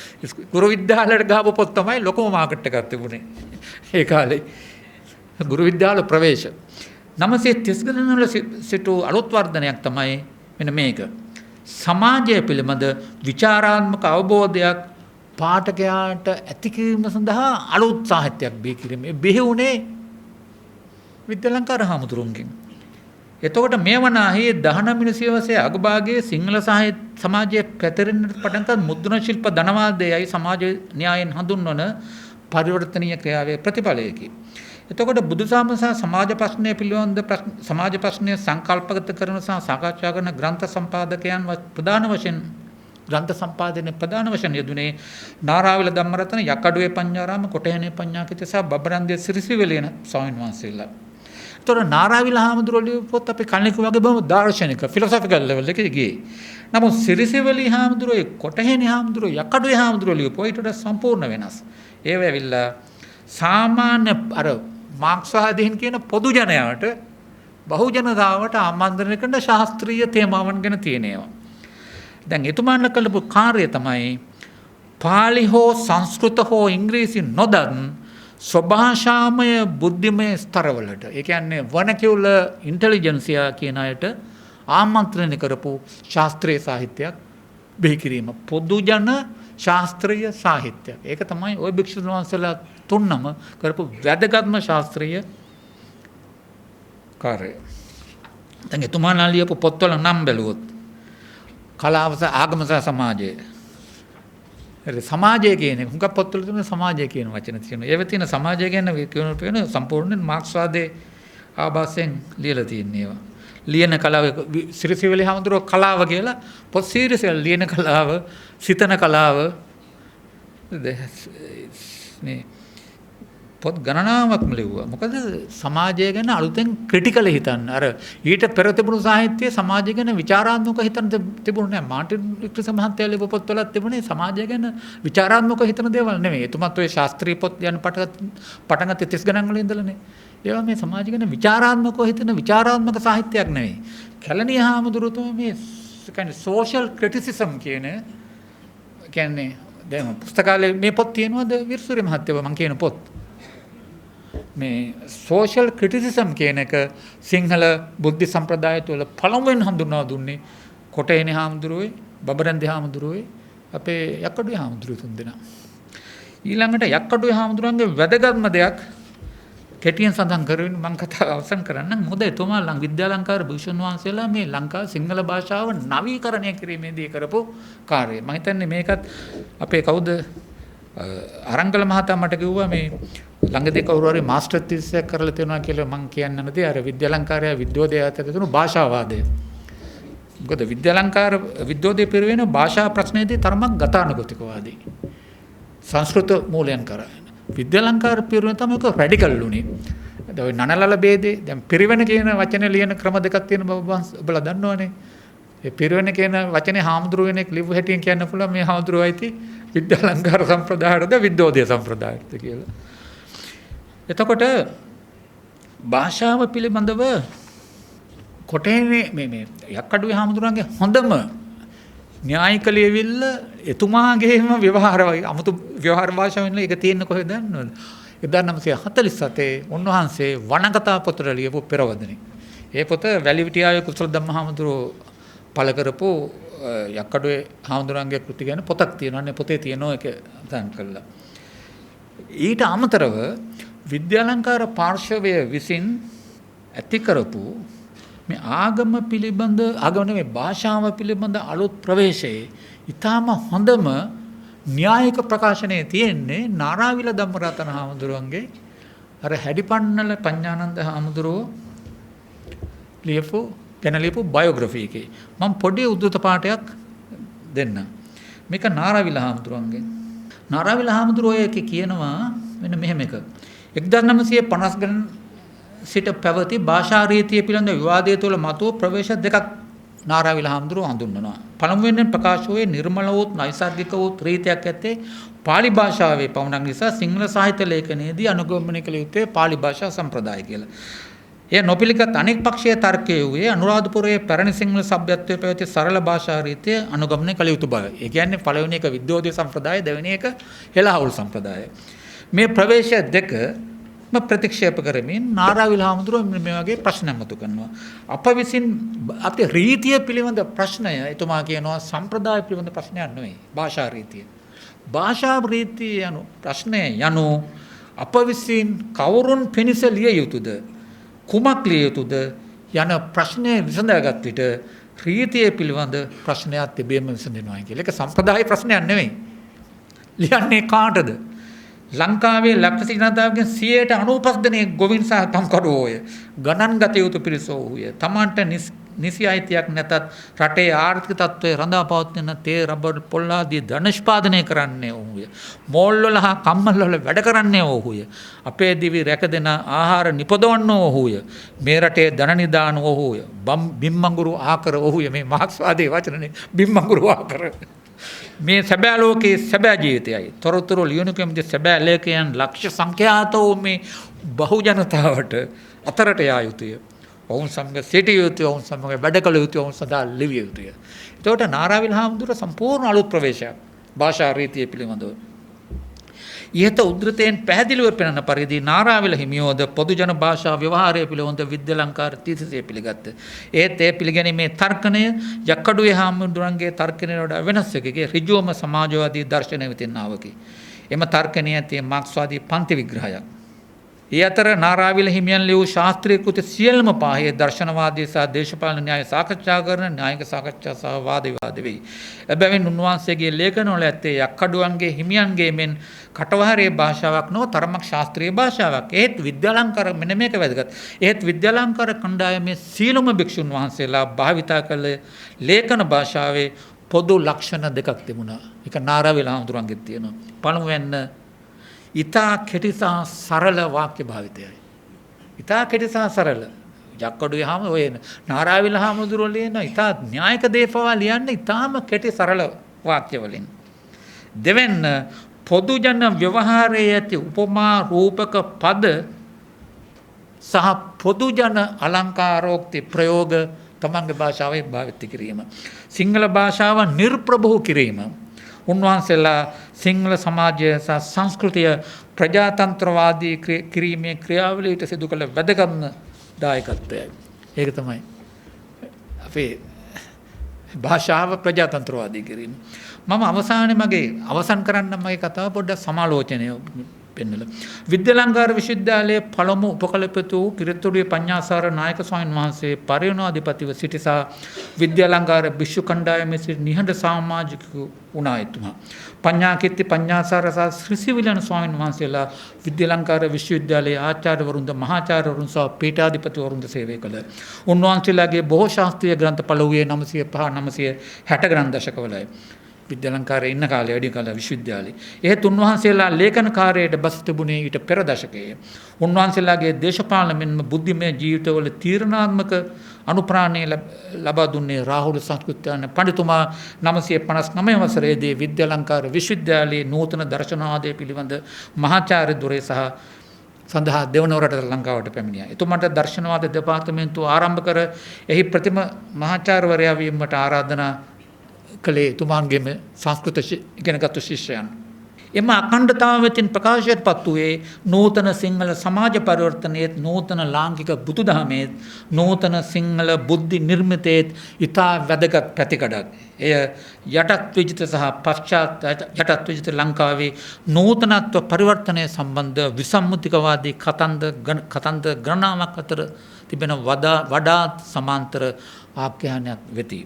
ගුරු විද්‍යාලයට ගහපු පොත් තමයි ලොකම මාකට් එකක් තිබුණේ ඒ කාලේ. ගුරු විද්‍යාල ප්‍රවේශ 930 ගණන් වල සිටු අලුත් වර්ධනයක් තමයි මෙන්න මේක. සමාජය පිළිබඳ විචාරාත්මක අවබෝධයක් පාඨකයාට ඇති කිරීම සඳහා අලුත් සාහිත්‍යයක් බිහි කිරීමේ බිහි වුණේ විද්‍යාලංකාර හාමුදුරුවන්ගෙන්. එතකොට මේ වනාහි 19 වෙනි සියවසේ අගභාගයේ සිංහල සමාජයේ පැතිරෙන්නට පටන් ගත් මුද්‍රණ ශිල්ප ධනවාදයයි සමාජ න්‍යායෙන් හඳුන්වන පරිවර්තනීය ක්‍රියාවේ ප්‍රතිඵලයකි. එතකොට බුදුසම සහ සමාජ ප්‍රශ්නය පිළිබඳ සමාජ ප්‍රශ්නය සංකල්පගත කරන සහ සාකච්ඡා කරන ග්‍රන්ථ සම්පාදකයන් ප්‍රධාන වශයෙන් ග්‍රන්ථ සම්පාදනයේ ප්‍රධාන වශයෙන් යෙදුනේ නාරාවිල ධම්මරතන යකඩුවේ පඤ්ඤාරාම කොටහේනේ පඤ්ඤාකිත සහ බබරන්දේ සිරිසිවලියන ස්වාමීන් වහන්සේලා. ඒතර නාරාවිල හාමුදුරුවෝ පොත් අපේ කල්නික වගේ බොහොම දාර්ශනික ෆිලොසොෆිකල් ලෙවල් එකේ ගියේ. නමුත් සිරිසිවලි හාමුදුරුවෝ කොටහේනේ හාමුදුරුවෝ යකඩුවේ හාමුදුරුවෝ ලියපු ඊට වඩා සම්පූර්ණ වෙනස්. ඒව ඇවිල්ලා සාමාන්‍ය අර මාක්ස්වාදීන් කියන පොදු ජනයාට බහුජනතාවට ආමන්ත්‍රණය කරන ශාස්ත්‍රීය තේමාවන් ගැන තියෙන ඒවා. දැන් එතුමාලා කළපු කාර්යය තමයි පාලි හෝ සංස්කෘත හෝ ඉංග්‍රීසි නොදන් ස්වභාෂාමය බුද්ධිමය ස්තරවලට ඒ කියන්නේ වනකියුලර් ඉන්ටෙලිජන්සියා කියන අයට ආමන්ත්‍රණය කරපු ශාස්ත්‍රීය සාහිත්‍යයක් බිහි කිරීම. පොදුජන ශාස්ත්‍රීය සාහිත්‍යයක්. ඒක තමයි ওই භික්ෂුන් වහන්සේලා තුන්නම කරපු වැදගත්ම ශාස්ත්‍රීය කාර්යය. දැන් එතුමාලා ලියපු පොත්වල නම් බැලුවොත් කලාව සහ ආගම සහ සමාජය. හරි සමාජය කියන්නේ හුඟක් පොත්වල තියෙන සමාජය කියන වචන තියෙනවා. ඒව තියෙන සමාජය ගැන කියන සම්පූර්ණ මාක්ස්වාදයේ ආభాසයෙන් ලියලා තියෙන ඒවා. ලියන කලාව සිරිසිවලේ හැමදෙරෝ කලාව කියලා පොත් සිරිසිවල ලියන කලාව, සිතන කලාව මේ පොත් ගණනාවක්ම ලිව්වා. මොකද සමාජය ගැන අලුතෙන් ක්‍රිටිකල් හිතන්න. අර ඊට පෙර තිබුණු සාහිත්‍යයේ සමාජය ගැන විචාරාත්මක හිතන තිබුණේ නැහැ. මාර්ටින් වික්ටර්සන් මහත්තයා ලියපු පොත්වල තිබුණේ සමාජය ගැන විචාරාත්මක හිතන දේවල් නෙමෙයි. එතුමත් ඔය ශාස්ත්‍රීය පොත් යන පටන් ගත්තේ 30 ගණන් වල ඉඳලානේ. ඒවා මේ සමාජය ගැන විචාරාත්මකව හිතන විචාරාත්මක සාහිත්‍යයක් නෙවෙයි. කැලණිය හාමුදුරුවෝ මේ කියන්නේ සෝෂල් ක්‍රිටිසිසම් කියන්නේ දැන් පුස්තකාලේ මේ පොත් තියෙනවද විර්සුරි මහත්තයා මම කියන පොත්. මේ සෝෂල් ක්‍රිටිසිසම් කියන එක සිංහල බුද්ධ සම්ප්‍රදාය තුළ පළමුවෙන් හඳුන්වා දුන්නේ කොටේනේ හාමුදුරුවෝයි, බබරන්දේ හාමුදුරුවෝයි, අපේ යක්කඩුවේ හාමුදුරුවෝ තුන්දෙනා. ඊළඟට යක්කඩුවේ හාමුදුරුවන්ගේ වැදගත්ම දෙයක් කෙටියෙන් සඳහන් කරගෙන මම කතාව අවසන් කරන්නම්. මොකද එතුමා විද්‍යාලංකාර භික්ෂුන් වහන්සේලා මේ ලංකාවේ සිංහල භාෂාව නවීකරණය කිරීමේදී කරපු කාර්යය. මම හිතන්නේ මේකත් අපේ කවුද අරංගල මහතා මට කිව්වා මේ ළඟදී කවුරු හරි මාස්ටර් තීසයක් කරලා තියෙනවා කියලා මම කියන්න නැති අර විද්‍යාලංකාරය විද්‍යෝදය අතර තියෙන භාෂාවාදය. මොකද විද්‍යාලංකාර විද්‍යෝදය පිරවෙන භාෂා ප්‍රශ්නයේදී තරමක් ගතානුගතිකවාදී. සංස්කෘත මූලයන් කරා. විද්‍යාලංකාර පිරවෙන තමයි ඒක රැඩිකල් උනේ. දැන් ඔය නනලල ભેදේ දැන් පිරවෙන කියන වචනේ ලියන ක්‍රම දෙකක් තියෙන බව ඔබලා දන්නවනේ. ඒ පිරවෙන කියන වචනේ හාමුදුරුව වෙන එක ලිව්ව හැටියෙන් කියන්න පුළුවන් මේ හාමුදුරුවයිති විද්‍යාලංකාර සම්ප්‍රදායයටද විද්‍යෝදය සම්ප්‍රදායටද කියලා. එතකොට භාෂාව පිළිබඳව කොටේනේ මේ යක්කඩුවේ හාමුදුරන්ගේ හොඳම න්‍යායික ලියවිල්ල එතුමාගේම ව්‍යවහාර අමුතු ව්‍යවහාර භාෂාවෙන් ඒක තියෙන කොහෙද දන්නවද? 1947 උන්වහන්සේ වණකතා පොතට ලියපු පෙරවදනේ. ඒ පොත වැලිවිටියාවේ කුසල ධම්ම හාමුදුරුවෝ පළ කරපු යක්කඩුවේ හාමුදුරන්ගේ කෘති ගැන පොතක් තියෙනවා. නේ පොතේ තියෙනවා ඒක සඳහන් කළා. ඊට අමතරව විද්‍යාලංකාර පාර්ශවය විසින් ඇති කරපු මේ ආගම පිළිබඳ ආගම නෙමෙයි භාෂාව පිළිබඳ අලුත් ප්‍රවේශයේ ඊටාම හොඳම න්‍යායික ප්‍රකාශනයේ තියෙන්නේ නාරාවිල ධම්මරතන හාමුදුරුවන්ගේ අර හැඩිපන්නල පඤ්ඤානන්ද හාමුදුරුවෝ ලියපු බයෝග්‍රැෆි එකේ මම පොඩි උද්දත පාඩයක් දෙන්න. මේක නාරාවිල හාමුදුරුවන්ගේ. නාරාවිල හාමුදුරුවෝ එකේ කියනවා මෙන්න මෙහෙම එක. 1950 ගණන් සිට පැවති භාෂා රීතිය පිළිබඳ විවාදය තුළ මතුව ප්‍රවේශ දෙකක් නාරාවිල හාමුදුරුවෝ හඳුන්වනවා. පළමුවෙන් ප්‍රකාශ වූයේ නිර්මල වූ නෛසර්ගික වූ රීතියක් ඇත්තේ පාලි භාෂාවේ පමණක් නිසා සිංහල සාහිත්‍ය ලේඛනයේදී අනුගමනය කළ යුත්තේ පාලි භාෂා සම්ප්‍රදාය කියලා. එය නොපිළිගත් අනෙක් පක්ෂයේ තර්කය වූයේ අනුරාධපුරයේ පැරණි සිංහල සભ્યත්වයේ පැවති සරල භාෂා රීතිය අනුගමනය කළ යුතු බව. ඒ කියන්නේ පළවෙනි එක විද්‍යෝදය සම්ප්‍රදාය, දෙවෙනි එක හෙළහවුල් සම්ප්‍රදාය. මේ ප්‍රවේශ දෙකම ප්‍රතික්ෂේප කරමින් නාරාවිල හාමුදුරුවෝ මේ වගේ ප්‍රශ්න මතු කරනවා. අප විසින් අපේ රීතිය පිළිබඳ ප්‍රශ්නය එතුමා කියනවා සම්ප්‍රදාය පිළිබඳ ප්‍රශ්නයක් නෙවෙයි භාෂා රීතිය. භාෂා රීතිය යනු ප්‍රශ්නය යනු අප විසින් කවුරුන් පිණිස ලිය යුතුද කුමක් ලිය යුතුද යන ප්‍රශ්නය විසඳාගත් විට රීතිය පිළිබඳ ප්‍රශ්නයක් තිබෙම විසඳෙනවා කියලා. ඒක සම්ප්‍රදාය ප්‍රශ්නයක් නෙවෙයි. ලියන්නේ කාටද? ලංකාවේ ලක්ෂ ජනතාවගෙන් 95% දෙනෙක් ගොවින් සහ කම්කරුවෝය. ගණන් ගත යුතු පිරිස වූය. තමන්ට නිසි අයිතියක් නැතත් රටේ ආර්ථික තත්ත්වය රඳා පවත්වන තේ රබර් පොල් ආදී ධන නිෂ්පාදනය කරන්නේ වූය. මෝල් වල හා කම්මල් වල වැඩ කරන්නේ වූය. අපේ දිවි රැකදෙන ආහාර නිපදවන්න වූය. මේ රටේ ධන නිදාන වූය. බිම්මංගුරු ආකර වූය. මේ මාක්ස්වාදී වචනනේ බිම්මංගුරු ආකර. මේ සැබෑ ලෝකයේ සැබෑ ජීවිතයයි. තොරතුරු ලියුණු කැමති සැබෑ ලේඛකයන් ලක්ෂ සංඛ්‍යාතෝ මේ බහු ජනතාවට අතරට යා යුතුය. ඔවුන් සමග සිටිය යුතුය. ඔවුන් සමග වැඩ කළ යුතුය. ඔවුන් සදා ලිවිය යුතුය. එතකොට නාරාවිල හාමුදුරුවෝ සම්පූර්ණ අලුත් ප්‍රවේශයක් භාෂා රීතිය පිළිබඳව. ඉහත උද්ෘතයෙන් පැහැදිලිව පෙනෙන පරිදි නාරාවිල හිමියෝද පොදු ජන භාෂා ව්‍යවහාරය පිළිබඳ විද්‍යාලංකාර තීතසේ පිළිගත්ත. ඒත් ඒ පිළිගැනීමේ තර්කණය යක්කඩුවේ හාමුදුරන්ගේ තර්කණයට වඩා වෙනස් එකකේ ඍජුවම සමාජවාදී දර්ශනය වෙතින් ආවකි. එම තර්කණය ඇත්තේ මාක්ස්වාදී පන්ති විග්‍රහයක්. ඒ අතර නාරාවිල හිමියන් ලියූ ශාස්ත්‍රීය කෘති සියල්ලම පාහේ දර්ශනවාදී සහ දේශපාලන න්‍යාය සාකච්ඡා කරන න්‍යායික සාකච්ඡා සහ වාද විවාද වෙයි. එබැවින් උන්වහන්සේගේ ලේඛනවල ඇත්තේ යක්කඩුවන්ගේ හිමියන්ගේ මෙන් කටවහරේ භාෂාවක් නොව තරමක් ශාස්ත්‍රීය භාෂාවක්. ඒත් විද්‍යාලංකාර මෙන්න මේක වැදගත්. ඒත් විද්‍යාලංකාර කණ්ඩායමේ සීලම භික්ෂුන් වහන්සේලා භාවිතා කළ ලේඛන භාෂාවේ පොදු ලක්ෂණ දෙකක් තිබුණා. ඒක නාරාවිල හාමුදුරන්ගේ තියෙනවා. පළමුවෙන්න ඉතා කෙටි සහ සරල වාක්‍ය භාවිතයයි. ඉතා කෙටි සහ සරල. යක්කඩුවේ හාම ඔය නාරාවිල හාමුදුරුවෝ ලියන ඉතා න්‍යායික දේපවා ලියන්නේ ඉතාම කෙටි සරල වාක්‍ය වලින්. දෙවෙන්න පොදු ජන ව්‍යවහාරයේ ඇති උපමා රූපක පද සහ පොදු ජන අලංකාරෝක්ති ප්‍රයෝග තමන්ගේ භාෂාවේ භාවිත කිරීම. සිංහල භාෂාව නිර්ප්‍රභූ කිරීම. උන්වහන්සේලා සිංහල සමාජය සහ සංස්කෘතිය ප්‍රජාතන්ත්‍රවාදී කිරීමේ ක්‍රියාවලියට සිදු කළ වැදගත්ම දායකත්වයයි. ඒක තමයි අපේ භාෂාව ප්‍රජාතන්ත්‍රවාදී කිරීම. මම අවසානයේ මගේ අවසන් කරන්න මගේ කතාව පොඩ්ඩක් සමාලෝචනය පෙන්නලා. විද්‍යාලංකාර විශ්වවිද්‍යාලයේ පළමු උපකල්පිත වූ පිරිතුරුවේ පඤ්ඤාසාර නායක ස්වාමීන් වහන්සේ පරිවර්තනාධිපතිව සිටිසා විද්‍යාලංකාර භික්ෂු කණ්ඩායමේ සිට නිහඬ සමාජිකයෙකු වුණා එතුමා. පඤ්ඤාකිත්ති පඤ්ඤාසාර සහ ශ්‍රීසිවිලන ස්වාමීන් වහන්සේලා විද්‍යාලංකාර විශ්වවිද්‍යාලයේ ආචාර්යවරුන්ද මහාචාර්යවරුන් සහ පීඨාධිපතිවරුන්ද සේවය කළ. උන්වහන්සේලාගේ බොහෝ ශාස්ත්‍රීය ග්‍රන්ථ පළ වූයේ 905 960 ගණන් දශකවලයි. විද්‍යාලංකාරයේ ඉන්න කාලේ වැඩි කාල විශ්වවිද්‍යාලේ. එහෙත් උන්වහන්සේලා ලේඛන කාර්යයට බස් තිබුණේ ඊට පෙර දශකයේ. උන්වහන්සේලාගේ දේශපාලන මෙන්ම බුද්ධිමය ජීවිතවල තීරණාත්මක අනුප්‍රාණය ලබා දුන්නේ රාහුල සංස්කෘත්‍යන පඬිතුමා 959 වසරේදී විද්‍යාලංකාර විශ්වවිද්‍යාලයේ නූතන දර්ශනවාදය පිළිබඳ මහාචාර්ය ධුරේ සහ සඳහා දෙවනවරට ලංකාවට පැමිණියා. එතුමාට දර්ශනවාද දෙපාර්තමේන්තුව ආරම්භ කර එහි ප්‍රථම මහාචාර්යවරයා වීමට ආරාධනා කළේ එතුමාන්ගේම සංස්කෘත ඉගෙනගත්තු ශිෂ්‍යයන්. එම අඛණ්ඩතාව වෙතින් ප්‍රකාශයට පත් වූයේ නූතන සිංහල සමාජ පරිවර්තනයේත් නූතන ලාංකික බුදුදහමේත් නූතන සිංහල බුද්ධි නිර්මිතයේත් ඉතා වැදගත් පැතිකඩක්. එය යටත් විජිත සහ පශ්චාත් යටත් විජිත ලංකාවේ නූතනත්ව පරිවර්තනය සම්බන්ධ විසම්මුතිකවාදී කතන්දර ගණනාවක් අතර තිබෙන වඩාත් සමාන්තර ආඛ්‍යානයක් වෙති.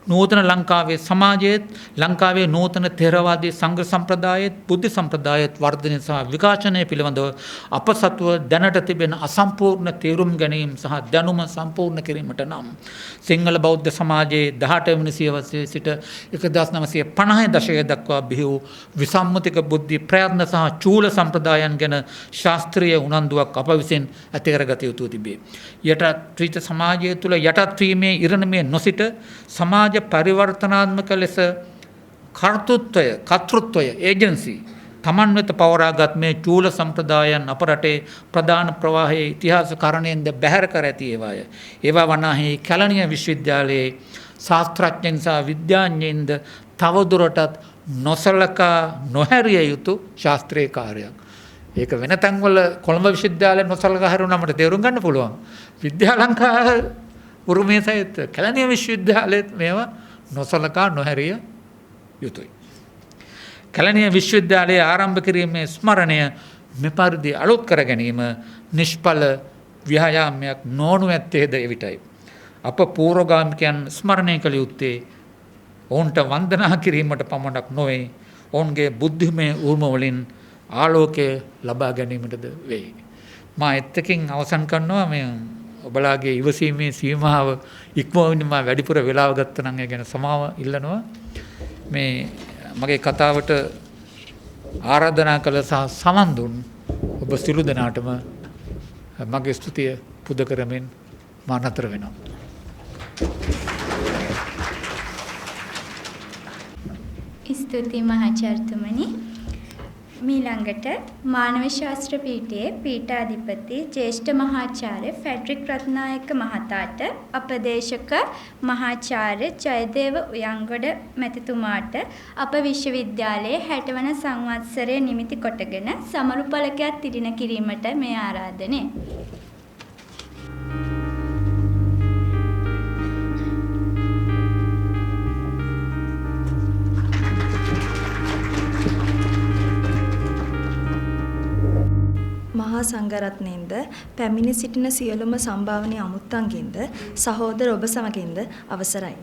නූතන ලංකාවේ සමාජයේත් ලංකාවේ නූතන ථේරවාදී සංඝ සම්ප්‍රදායෙත් බුද්ධ සම්ප්‍රදායෙත් වර්ධනය සහ විකාශනය පිළිබඳව අප සතුව දැනට තිබෙන අසම්පූර්ණ තේරුම් ගැනීම සහ දැනුම සම්පූර්ණ කිරීමට නම් සිංහල බෞද්ධ සමාජයේ 18 වෙනි සියවසේ සිට 1950 දශකයේ දක්වා බිහි වූ විසම්මුතික බුද්ධි ප්‍රයත්න සහ චූල සම්ප්‍රදායන් ගැන ශාස්ත්‍රීය උනන්දුවක් අප විසින් ඇති කරගත යුතු තිබේ. යටත් සමාජය තුළ යටත් වීමේ ඉරණමේ නොසිට සමාජ පරිවර්තනාත්මක ලෙස කර්තෘත්වය ඒජන්සි තමන් වෙත පවරාගත් මේ චූල සම්ප්‍රදායන් අප රටේ ප්‍රධාන ප්‍රවාහයේ ඉතිහාස කාරණයෙන්ද බැහැර කර ඇති ඒවාය. ඒවා වනාහි කැලණිය විශ්වවිද්‍යාලයේ ශාස්ත්‍රඥයන් සහ විද්‍යාඥයින්ද තවදුරටත් නොසලකා නොහැරිය යුතු ශාස්ත්‍රීය කාර්යයක්. ඒක වෙන තැන්වල කොළඹ විශ්වවිද්‍යාලයේ නොසලකා හැරුණාම තේරුම් ගන්න පුළුවන්. විද්‍යාලංකාර උරුමයේ සහිත කැලණිය විශ්වවිද්‍යාලයේත් මේවා නොසලකා නොහැරිය යුතුයි. කැලණිය විශ්වවිද්‍යාලයේ ආරම්භ කිරීමේ ස්මරණය මෙපරිදි අලුත් කර ගැනීම නිෂ්ඵල ව්‍යායාමයක් නොවනු ඇත්තේද එවිටයි. අප පූර්වගාමිකයන් ස්මරණය කළ යුත්තේ ඔවුන්ට වන්දනා කිරීමට පමණක් නොවේ ඔවුන්ගේ බුද්ධිමය උරුම වලින් ආලෝකය ලබා ගැනීමටද වෙයි. මා එත්තකින් අවසන් කරනවා මේ ඔබලාගේ ඉවසීමේ සීමාව ඉක්මවමින් මා වැඩිපුර වෙලාව ගත්තා නම් ඒ ගැන සමාව ඉල්ලනවා. මේ මගේ කතාවට ආරාධනා කළ සහ සමන් දුන් ඔබ සිළු දෙනාටම මගේ ස්තුතිය පුද කරමින් මා නතර වෙනවා. ස්තුතියි මහාචාර්යතුමනි. මීළඟට මානව ශාස්ත්‍ර පීඨයේ පීඨාධිපති ජ්‍යෙෂ්ඨ මහාචාර්ය ෆෙඩරික් රත්නායක මහතාට අපදේශක මහාචාර්ය ජයදේව උයන්ගොඩ මැතිතුමාට අප විශ්වවිද්‍යාලයේ 60 වන සංවත්සරය නිමිති කොටගෙන සමරු ඵලකයක් තිරින කිරීමට මේ ආරාධනය. මහා සංඝරත්නයෙන්ද පැමිණ සිටින සියලුම සම්භාවනීය අමුත්තන්ගෙන්ද සහෝදර ඔබ සමගින්ද අවසරයි.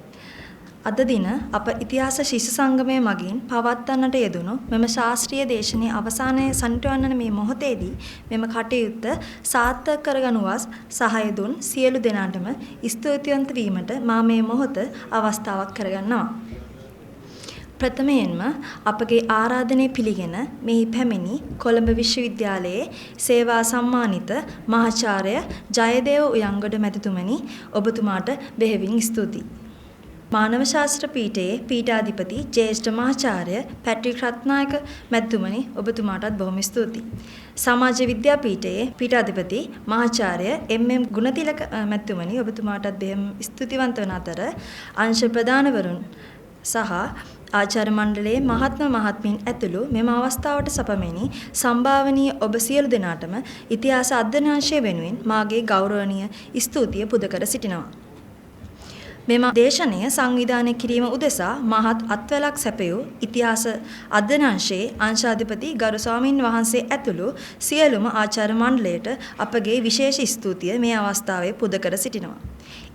අද දින අප ඉතිහාස ශිෂ්‍ය සංගමය මගින් පවත්වන්නට යෙදුණු මෙම ශාස්ත්‍රීය දේශනයේ අවසානයේ සනිටුවන්නන මේ මොහොතේදී මෙම කටයුත්ත සාර්ථක කරගනුවස් සහාය දුන් සියලු දෙනාටම ස්තුතිවන්ත වීමට මා මේ මොහොත අවස්ථාවක් කරගන්නවා. ප්‍රථමයෙන්ම අපගේ ආරාධනය පිළිගෙන මෙහි පැමිණි කොළඹ විශ්වවිද්‍යාලයේ සේවා සම්මානිත මහාචාර්ය ජයදේව උයන්ගොඩ මැතිතුමනි ඔබතුමාට බෙහෙවින් ස්තුතියි. මානව ශාස්ත්‍ර පීඨයේ පීඨාධිපති ජ්‍යෙෂ්ඨ මහාචාර්ය පැට්‍රික් රත්නායක මැතිතුමනි ඔබතුමාටත් බොහොම ස්තුතියි. සමාජ විද්‍යා පීඨයේ පීඨාධිපති මහාචාර්ය එම්.එම්. ගුණතිලක මැතිතුමනි ඔබතුමාටත් බෙහෙම ස්තුතිවන්ත වන අතර අංශ ප්‍රධානවරුන් සහ ආචාර්ය මණ්ඩලයේ මහත්ම මහත්මින් ඇතුළු මෙම අවස්ථාවට සපමැනි සම්භාවනීය ඔබ සියලු දෙනාටම ඉතිහාස අධ්‍යනාංශය වෙනුවෙන් මාගේ ගෞරවනීය ස්තුතිය පුද කර සිටිනවා. මෙම දේශනය සංවිධානය කිරීම උදෙසා මහත් අත්වැලක් සැපයූ ඉතිහාස අධ්‍යනාංශයේ අංශාධිපති ගරු ස්වාමින් වහන්සේ ඇතුළු සියලුම ආචාර්ය මණ්ඩලයට අපගේ විශේෂ ස්තුතිය මේ අවස්ථාවේ පුද කර සිටිනවා.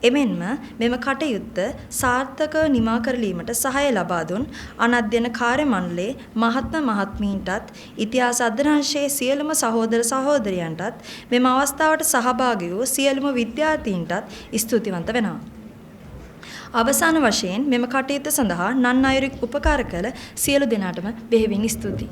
එමෙන්ම මෙම කටයුත්ත සාර්ථකව නිමා කරලීමට සහාය ලබා දුන් අනධ්‍යයන කාර්ය මණ්ඩලයේ මහත්ම මහත්මීන්ටත් ඉතිහාස අධ්‍යනාංශයේ සියලුම සහෝදර සහෝදරියන්ටත් මෙම අවස්ථාවට සහභාගී වූ සියලුම විද්‍යාර්ථීන්ටත් ස්තුතිවන්ත වෙනවා. අවසාන වශයෙන් මෙම කටයුත්ත සඳහා නන් අයුරින් උපකාර කළ සියලු දෙනාටම බෙහෙවින් ස්තුතියි.